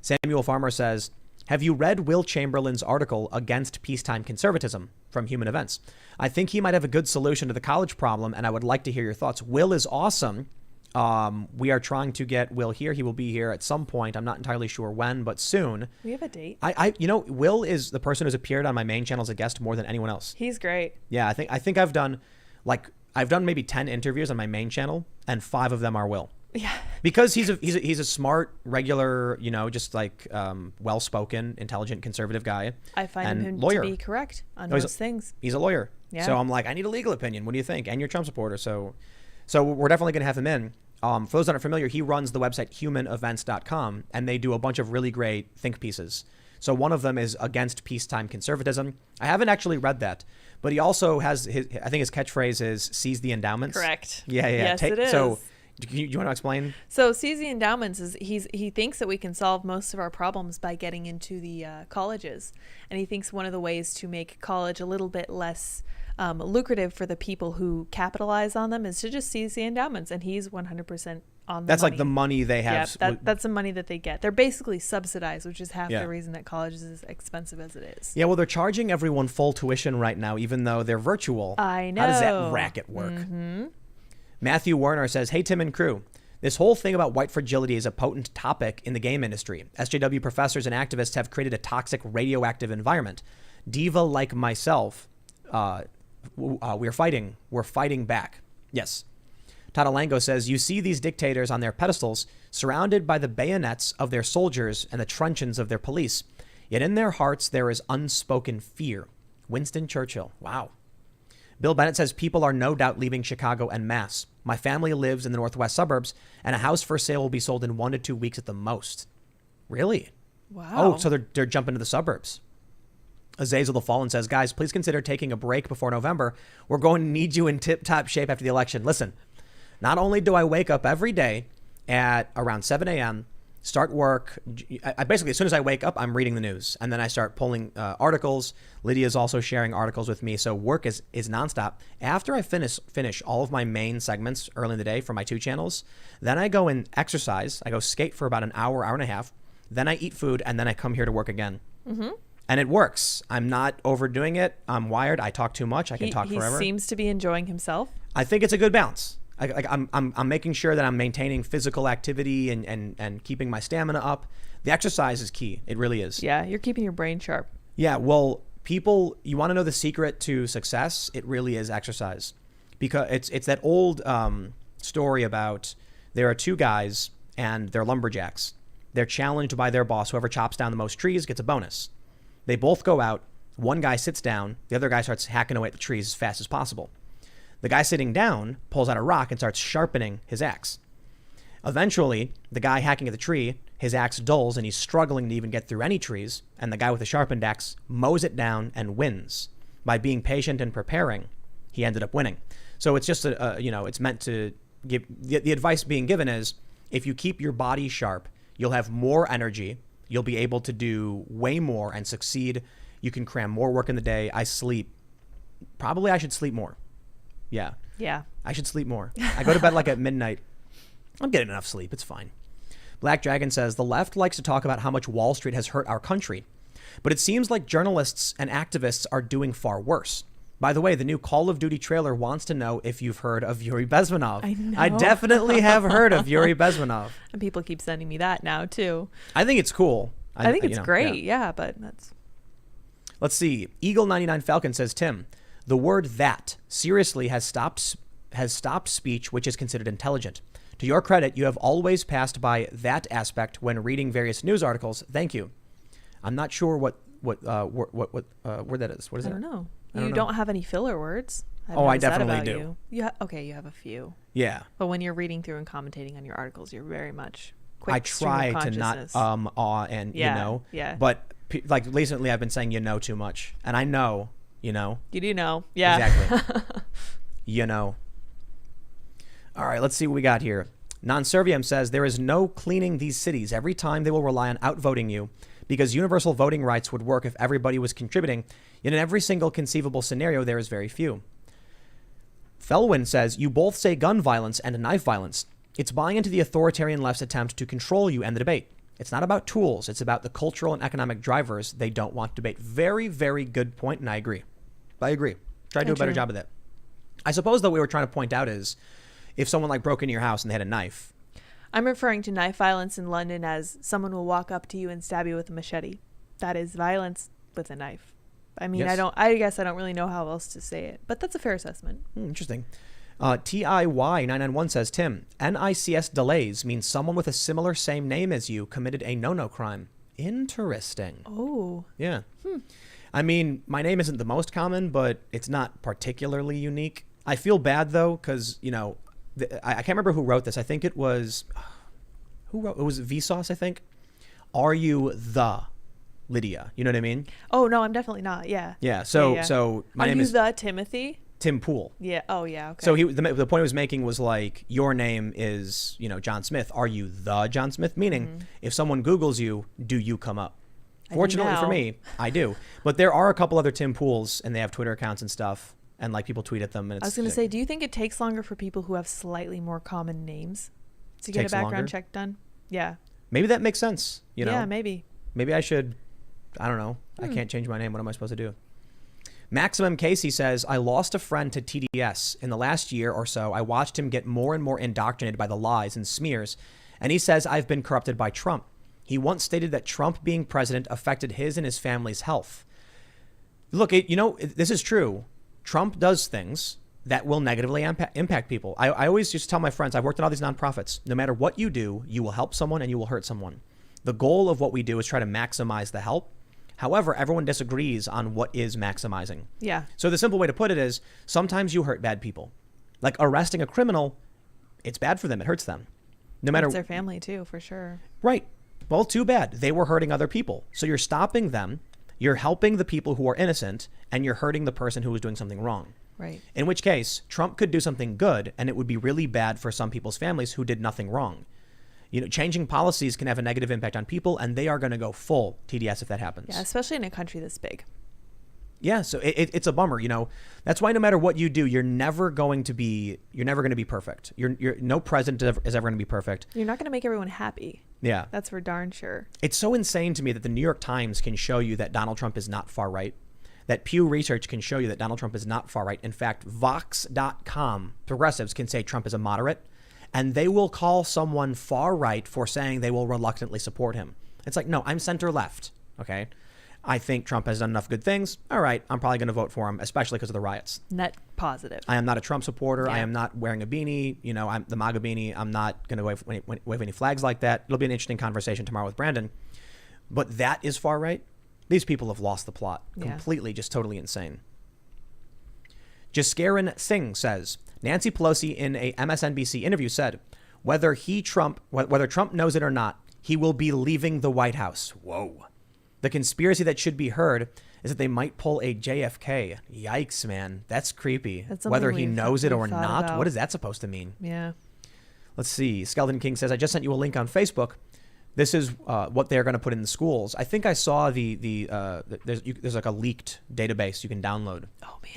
Speaker 1: Samuel Farmer says, have you read Will Chamberlain's article Against Peacetime Conservatism from Human Events? I think he might have a good solution to the college problem, and I would like to hear your thoughts. Will is awesome. We are trying to get Will here. He will be here at some point. I'm not entirely sure when, but soon.
Speaker 2: We have a date.
Speaker 1: Will is the person who's appeared on my main channel as a guest more than anyone else.
Speaker 2: He's great.
Speaker 1: Yeah, I think I've done maybe 10 interviews on my main channel, and 5 of them are Will.
Speaker 2: Yeah.
Speaker 1: Because he's a smart, regular, just like well-spoken, intelligent, conservative guy.
Speaker 2: I find him
Speaker 1: lawyer.
Speaker 2: to be correct on most things.
Speaker 1: He's a lawyer.
Speaker 2: Yeah.
Speaker 1: So I'm like, I need a legal opinion. What do you think? And you're a Trump supporter. So we're definitely going to have him in. For those that aren't familiar, he runs the website humanevents.com, and they do a bunch of really great think pieces. So one of them is Against Peacetime Conservatism. I haven't actually read that, but he also has I think his catchphrase is seize the endowments.
Speaker 2: Correct.
Speaker 1: Yeah.
Speaker 2: Yes, it is.
Speaker 1: So do you want to explain?
Speaker 2: So seize the endowments is he thinks that we can solve most of our problems by getting into the colleges, and he thinks one of the ways to make college a little bit less lucrative for the people who capitalize on them is to just seize the endowments, and he's 100% on the
Speaker 1: That's
Speaker 2: money.
Speaker 1: like the money they have.
Speaker 2: Yeah, that's the money that they get. They're basically subsidized, which is half the reason that college is as expensive as it is.
Speaker 1: Yeah, well, they're charging everyone full tuition right now, even though they're virtual.
Speaker 2: I know.
Speaker 1: How does that racket work? Mm-hmm. Matthew Werner says, hey, Tim and crew. This whole thing about white fragility is a potent topic in the game industry. SJW professors and activists have created a toxic radioactive environment. Diva like myself, we're fighting back. Yes. Tadalango says, you see these dictators on their pedestals, surrounded by the bayonets of their soldiers and the truncheons of their police. Yet in their hearts, there is unspoken fear. Winston Churchill. Wow. Bill Bennett says, people are no doubt leaving Chicago en masse. My family lives in the northwest suburbs, and a house for sale will be sold in 1 to 2 weeks at the most. Really?
Speaker 2: Wow.
Speaker 1: Oh, so they're jumping to the suburbs. Azazel the Fallen says, guys, please consider taking a break before November. We're going to need you in tip-top shape after the election. Listen, not only do I wake up every day at around 7 a.m., start work. I basically, as soon as I wake up, I'm reading the news, and then I start pulling articles. Lydia's also sharing articles with me, so work is nonstop. After I finish all of my main segments early in the day for my 2 channels, then I go and exercise. I go skate for about an hour and a half. Then I eat food, and then I come here to work again. Mm-hmm. And it works. I'm not overdoing it. I'm wired. I talk too much. I can talk forever.
Speaker 2: He seems to be enjoying himself.
Speaker 1: I think it's a good balance. I'm making sure that I'm maintaining physical activity and keeping my stamina up. The exercise is key. It really is.
Speaker 2: Yeah, you're keeping your brain sharp.
Speaker 1: Yeah, well, people, you want to know the secret to success? It really is exercise. Because it's that old story about there are 2 guys and they're lumberjacks. They're challenged by their boss. Whoever chops down the most trees gets a bonus. They both go out. One guy sits down. The other guy starts hacking away at the trees as fast as possible. The guy sitting down pulls out a rock and starts sharpening his axe. Eventually, the guy hacking at the tree, his axe dulls and he's struggling to even get through any trees, and the guy with the sharpened axe mows it down and wins. By being patient and preparing, he ended up winning. So it's just, it's meant to give, the advice being given is, if you keep your body sharp, you'll have more energy, you'll be able to do way more and succeed. You can cram more work in the day. I should sleep more. Yeah.
Speaker 2: Yeah.
Speaker 1: I should sleep more. I go to bed like at midnight. I'm getting enough sleep. It's fine. Black Dragon says, the left likes to talk about how much Wall Street has hurt our country, but it seems like journalists and activists are doing far worse. By the way, the new Call of Duty trailer wants to know if you've heard of Yuri Bezmenov.
Speaker 2: I know.
Speaker 1: I definitely have heard of Yuri Bezmenov.
Speaker 2: And people keep sending me that now, too.
Speaker 1: I think it's cool.
Speaker 2: I think it's great. Yeah, but that's...
Speaker 1: Let's see. Eagle99 Falcon says, Tim, the word that seriously has stopped speech which is considered intelligent. To your credit, you have always passed by that aspect when reading various news articles. Thank you. I'm not sure what word that is. What is it?
Speaker 2: I don't know. You don't have any filler words.
Speaker 1: I definitely do.
Speaker 2: You have a few.
Speaker 1: Yeah.
Speaker 2: But when you're reading through and commentating on your articles, you're very much quick
Speaker 1: I try
Speaker 2: stream of
Speaker 1: to not
Speaker 2: consciousness.
Speaker 1: and
Speaker 2: Yeah,
Speaker 1: you know.
Speaker 2: yeah.
Speaker 1: But like recently, I've been saying you know too much, and I know you know.
Speaker 2: You do know. Yeah.
Speaker 1: Exactly. You know. All right, let's see what we got here. Non-Servium says there is no cleaning these cities. Every time they will rely on outvoting you because universal voting rights would work if everybody was contributing. Yet in every single conceivable scenario, there is very few. Felwyn says you both say gun violence and knife violence. It's buying into the authoritarian left's attempt to control you and the debate. It's not about tools. It's about the cultural and economic drivers they don't want debate. Very, very good point, and I agree. Try to do a better job of that. I suppose that what we were trying to point out is if someone like broke into your house and they had a knife.
Speaker 2: I'm referring to knife violence in London as someone will walk up to you and stab you with a machete. That is violence with a knife. I mean,
Speaker 1: Yes.
Speaker 2: I guess I don't really know how else to say it, but that's a fair assessment.
Speaker 1: Interesting. TIY991 says, Tim, NICS delays means someone with a similar same name as you committed a no-no crime. Interesting.
Speaker 2: Oh.
Speaker 1: Yeah. I mean, my name isn't the most common, but it's not particularly unique. I feel bad, though, because, you know, I can't remember who wrote this. I think it was, it was Vsauce, I think. Are you the Lydia? You know what I mean?
Speaker 2: Oh, no, I'm definitely not. Yeah.
Speaker 1: Yeah. So,
Speaker 2: Yeah.
Speaker 1: so my
Speaker 2: Are
Speaker 1: name
Speaker 2: you
Speaker 1: is
Speaker 2: the Timothy?
Speaker 1: Tim Poole.
Speaker 2: Yeah. Oh, yeah. Okay.
Speaker 1: So the point he was making was like, your name is, you know, John Smith. Are you the John Smith? Meaning, if someone Googles you, do you come up?
Speaker 2: I do
Speaker 1: Fortunately for
Speaker 2: now.
Speaker 1: me, I do. But there are a couple other Tim Pools, and they have Twitter accounts and stuff, and like people tweet at them. And it's,
Speaker 2: I was going to say, do you think it takes longer for people who have slightly more common names to get a
Speaker 1: Takes
Speaker 2: background
Speaker 1: longer?
Speaker 2: check done? Yeah.
Speaker 1: maybe that makes sense. You know,
Speaker 2: Yeah, maybe.
Speaker 1: maybe I should. I don't know. I can't change my name. What am I supposed to do? Maximum Casey says, I lost a friend to TDS. In the last year or so, I watched him get more and more indoctrinated by the lies and smears. And he says, I've been corrupted by Trump. He once stated that Trump being president affected his and his family's health. Look, this is true. Trump does things that will negatively impact people. I always just tell my friends, I've worked in all these nonprofits. No matter what you do, you will help someone and you will hurt someone. The goal of what we do is try to maximize the help. However, everyone disagrees on what is maximizing.
Speaker 2: Yeah.
Speaker 1: So the simple way to put it is sometimes you hurt bad people. Like arresting a criminal, it's bad for them. It hurts them. No matter
Speaker 2: It's their family, too, for sure.
Speaker 1: Right. Well, too bad. They were hurting other people. So you're stopping them. You're helping the people who are innocent, and you're hurting the person who was doing something wrong.
Speaker 2: Right.
Speaker 1: In which case, Trump could do something good, and it would be really bad for some people's families who did nothing wrong. You know, changing policies can have a negative impact on people, and they are going to go full TDS if that happens.
Speaker 2: Yeah, especially in a country this big.
Speaker 1: Yeah, so it's a bummer. You know, that's why no matter what you do, you're never going to be perfect. You're no president is ever going to be perfect.
Speaker 2: You're not going to make everyone happy.
Speaker 1: Yeah,
Speaker 2: That's for darn sure.
Speaker 1: it's so insane to me that the New York Times can show you that Donald Trump is not far right. That Pew Research can show you that Donald Trump is not far right. In fact, Vox.com progressives can say Trump is a moderate, and they will call someone far right for saying they will reluctantly support him. It's like, no, I'm center left. Okay. I think Trump has done enough good things. All right, I'm probably going to vote for him, especially because of the riots.
Speaker 2: Net positive.
Speaker 1: I am not a Trump supporter.
Speaker 2: Yeah.
Speaker 1: I am not wearing a beanie. You know, I'm the MAGA beanie. I'm not going to wave any flags like that. It'll be an interesting conversation tomorrow with Brandon. But that is far right. These people have lost the plot completely, just totally insane. Jaskaran Singh says, Nancy Pelosi in a MSNBC interview said, whether Trump knows it or not, he will be leaving the White House. Whoa. The conspiracy that should be heard is that they might pull a JFK. Yikes, man. That's creepy.
Speaker 2: That's something
Speaker 1: Whether he
Speaker 2: we've
Speaker 1: knows it or
Speaker 2: thought
Speaker 1: not,
Speaker 2: about.
Speaker 1: what is that supposed to mean?
Speaker 2: Yeah.
Speaker 1: Let's see. Skeleton King says, I just sent you a link on Facebook. This is what they're going to put in the schools. I think I saw there's like a leaked database you can download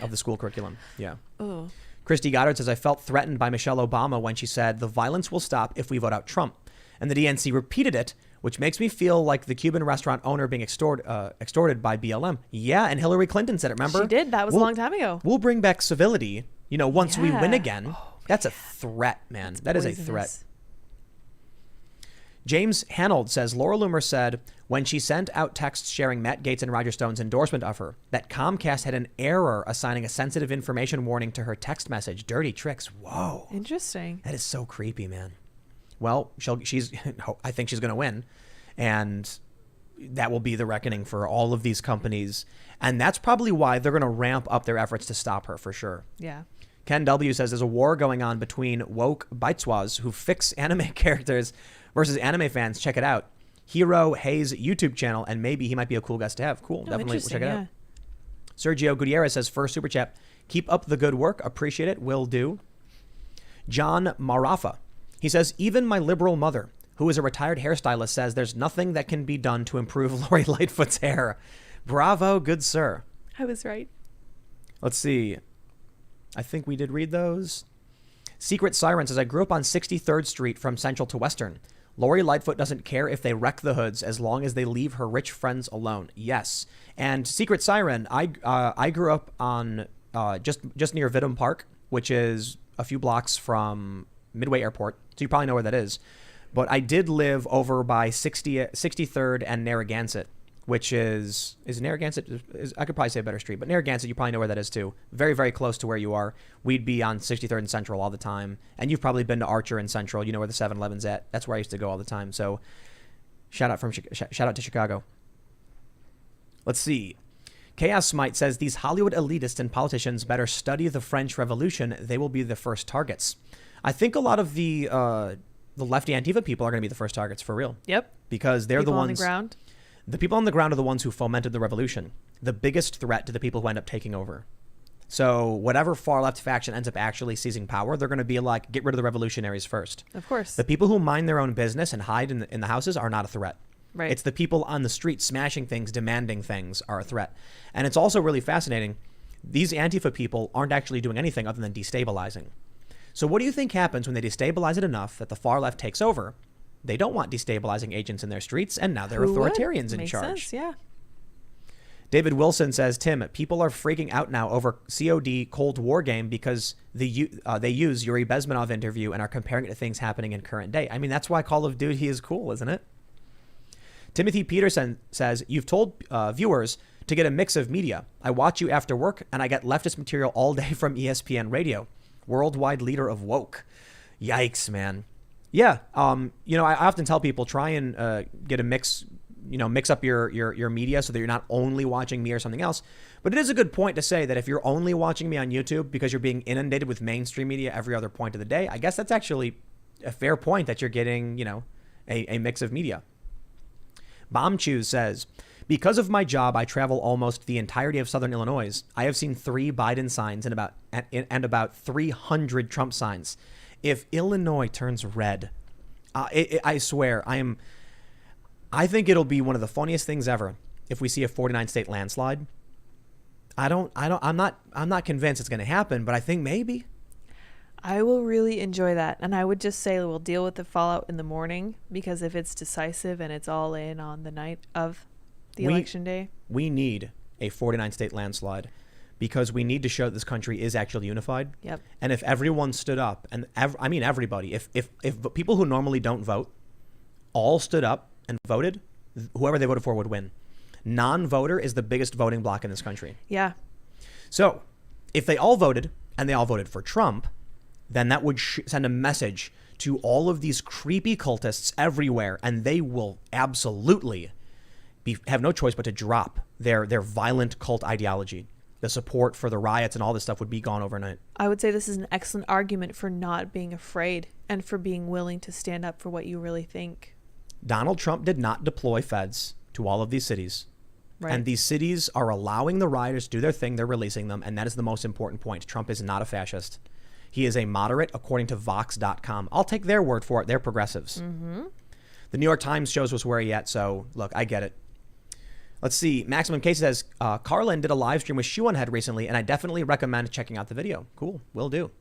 Speaker 1: of the school curriculum. Yeah.
Speaker 2: Oh.
Speaker 1: Christy Goddard says, I felt threatened by Michelle Obama when she said the violence will stop if we vote out Trump. And the DNC repeated it, which makes me feel like the Cuban restaurant owner being extorted by BLM. Yeah, and Hillary Clinton said it, remember?
Speaker 2: She did. That was a long time ago.
Speaker 1: We'll bring back civility, you know, once we win
Speaker 2: Yeah.
Speaker 1: again. That's a threat, man. That is a threat.
Speaker 2: Poisonous.
Speaker 1: James Hanold says Laura Loomer said when she sent out texts sharing Matt Gaetz and Roger Stone's endorsement of her that Comcast had an error assigning a sensitive information warning to her text message. Dirty tricks. Whoa.
Speaker 2: Interesting.
Speaker 1: That is so creepy, man. Well, I think she's going to win. And that will be the reckoning for all of these companies. And that's probably why they're going to ramp up their efforts to stop her for sure.
Speaker 2: Yeah.
Speaker 1: Ken W. says there's a war going on between woke Baitswas who fix anime characters versus anime fans, check it out. Hero Hayes YouTube channel, and maybe he might be a cool guest to have. Cool. Definitely check it out. Sergio Gutierrez says, first super chat, keep up the good work. Appreciate it. Will do. John Marafa. He says, even my liberal mother, who is a retired hairstylist, says there's nothing that can be done to improve Lori Lightfoot's hair. Bravo, good sir.
Speaker 2: I was right.
Speaker 1: Let's see. I think we did read those. Secret Siren says, I grew up on 63rd Street from Central to Western. Lori Lightfoot doesn't care if they wreck the hoods as long as they leave her rich friends alone. Yes. And Secret Siren, I grew up on just near Vidum Park, which is a few blocks from Midway Airport. So you probably know where that is. But I did live over by 63rd and Narragansett, which is Narragansett, I could probably say a better street, but Narragansett, you probably know where that is too. Very, very close to where you are. We'd be on 63rd and Central all the time. And you've probably been to Archer and Central. You know where the 7-Eleven's at. That's where I used to go all the time. So shout out to Chicago. Let's see. Chaos Smite says, these Hollywood elitists and politicians better study the French Revolution. They will be the first targets. I think a lot of the lefty Antifa people are going to be the first targets for real.
Speaker 2: Yep.
Speaker 1: Because they're
Speaker 2: people
Speaker 1: the ones
Speaker 2: on the ground.
Speaker 1: The people on the ground are the ones who fomented the revolution. The biggest threat to the people who end up taking over. So whatever far left faction ends up actually seizing power, they're going to be like, get rid of the revolutionaries first.
Speaker 2: Of course.
Speaker 1: The people who mind their own business and hide in the houses are not a threat.
Speaker 2: Right.
Speaker 1: It's the people on the street smashing things, demanding things are a threat. And it's also really fascinating. These Antifa people aren't actually doing anything other than destabilizing. So what do you think happens when they destabilize it enough that the far left takes over? They don't want destabilizing agents in their streets, and now they're authoritarians in charge.
Speaker 2: Makes sense, yeah.
Speaker 1: David Wilson says, Tim, people are freaking out now over COD Cold War game because they use Yuri Bezmenov interview and are comparing it to things happening in current day. I mean, that's why Call of Duty is cool, isn't it? Timothy Peterson says, you've told viewers to get a mix of media. I watch you after work, and I get leftist material all day from ESPN Radio. Worldwide leader of woke. Yikes, man. Yeah, I often tell people, try and get a mix, mix up your media so that you're not only watching me or something else. But it is a good point to say that if you're only watching me on YouTube because you're being inundated with mainstream media every other point of the day, I guess that's actually a fair point that you're getting, a mix of media. Bomb Chews says, because of my job, I travel almost the entirety of Southern Illinois. I have seen 3 Biden signs and about 300 Trump signs. If Illinois turns red, I swear, I think it'll be one of the funniest things ever if we see a 49 state landslide. I'm not convinced it's going to happen, but I think maybe.
Speaker 2: I will really enjoy that. And I would just say we'll deal with the fallout in the morning, because if it's decisive and it's all in on the night of the election day. We
Speaker 1: need a 49 state landslide because we need to show that this country is actually unified.
Speaker 2: Yep.
Speaker 1: And if everyone stood up, and everybody, if people who normally don't vote all stood up and voted, whoever they voted for would win. Non-voter is the biggest voting bloc in this country.
Speaker 2: Yeah.
Speaker 1: So if they all voted and they all voted for Trump, then that would send a message to all of these creepy cultists everywhere, and they will absolutely have no choice but to drop their violent cult ideology. The support for the riots and all this stuff would be gone overnight.
Speaker 2: I would say this is an excellent argument for not being afraid and for being willing to stand up for what you really think.
Speaker 1: Donald Trump did not deploy feds to all of these cities.
Speaker 2: Right.
Speaker 1: And these cities are allowing the rioters to do their thing. They're releasing them. And that is the most important point. Trump is not a fascist. He is a moderate, according to Vox.com. I'll take their word for it. They're progressives. Mm-hmm. The New York Times shows us where he at. So, look, I get it. Let's see. Maximum Case says, Carlin did a live stream with Shoe on Head recently, and I definitely recommend checking out the video. Cool. Will do.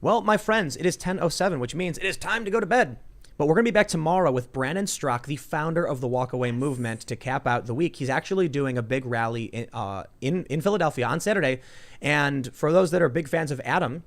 Speaker 1: Well, my friends, it is 10:07, which means it is time to go to bed. But we're going to be back tomorrow with Brandon Strzok, the founder of the Walkaway Movement, to cap out the week. He's actually doing a big rally in Philadelphia on Saturday. And for those that are big fans of Adam,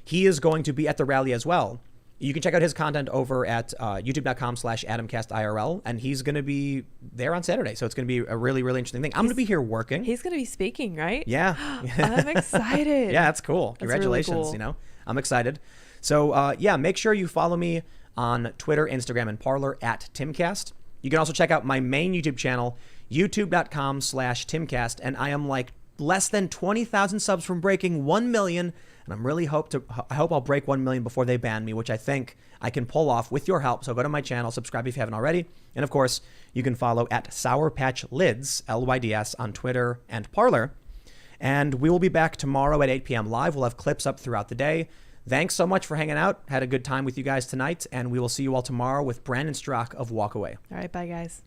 Speaker 1: he is going to be at the rally as well. You can check out his content over at youtube.com/Timcast IRL, and he's going to be there on Saturday. So it's going to be a really, really interesting thing. I'm going to be here working.
Speaker 2: He's going to be speaking, right?
Speaker 1: Yeah.
Speaker 2: I'm excited.
Speaker 1: Yeah, that's cool. Congratulations.
Speaker 2: Really cool.
Speaker 1: I'm excited. So make sure you follow me on Twitter, Instagram, and Parler at Timcast. You can also check out my main YouTube channel, youtube.com/Timcast, and I am like less than 20,000 subs from breaking 1 million. And I hope I'll break 1 million before they ban me, which I think I can pull off with your help. So go to my channel, subscribe if you haven't already. And of course, you can follow at Sour Patch Lids, LYDS, on Twitter and Parler. And we will be back tomorrow at 8 p.m. live. We'll have clips up throughout the day. Thanks so much for hanging out. Had a good time with you guys tonight. And we will see you all tomorrow with Brandon Strock of Walk Away.
Speaker 2: All right, bye, guys.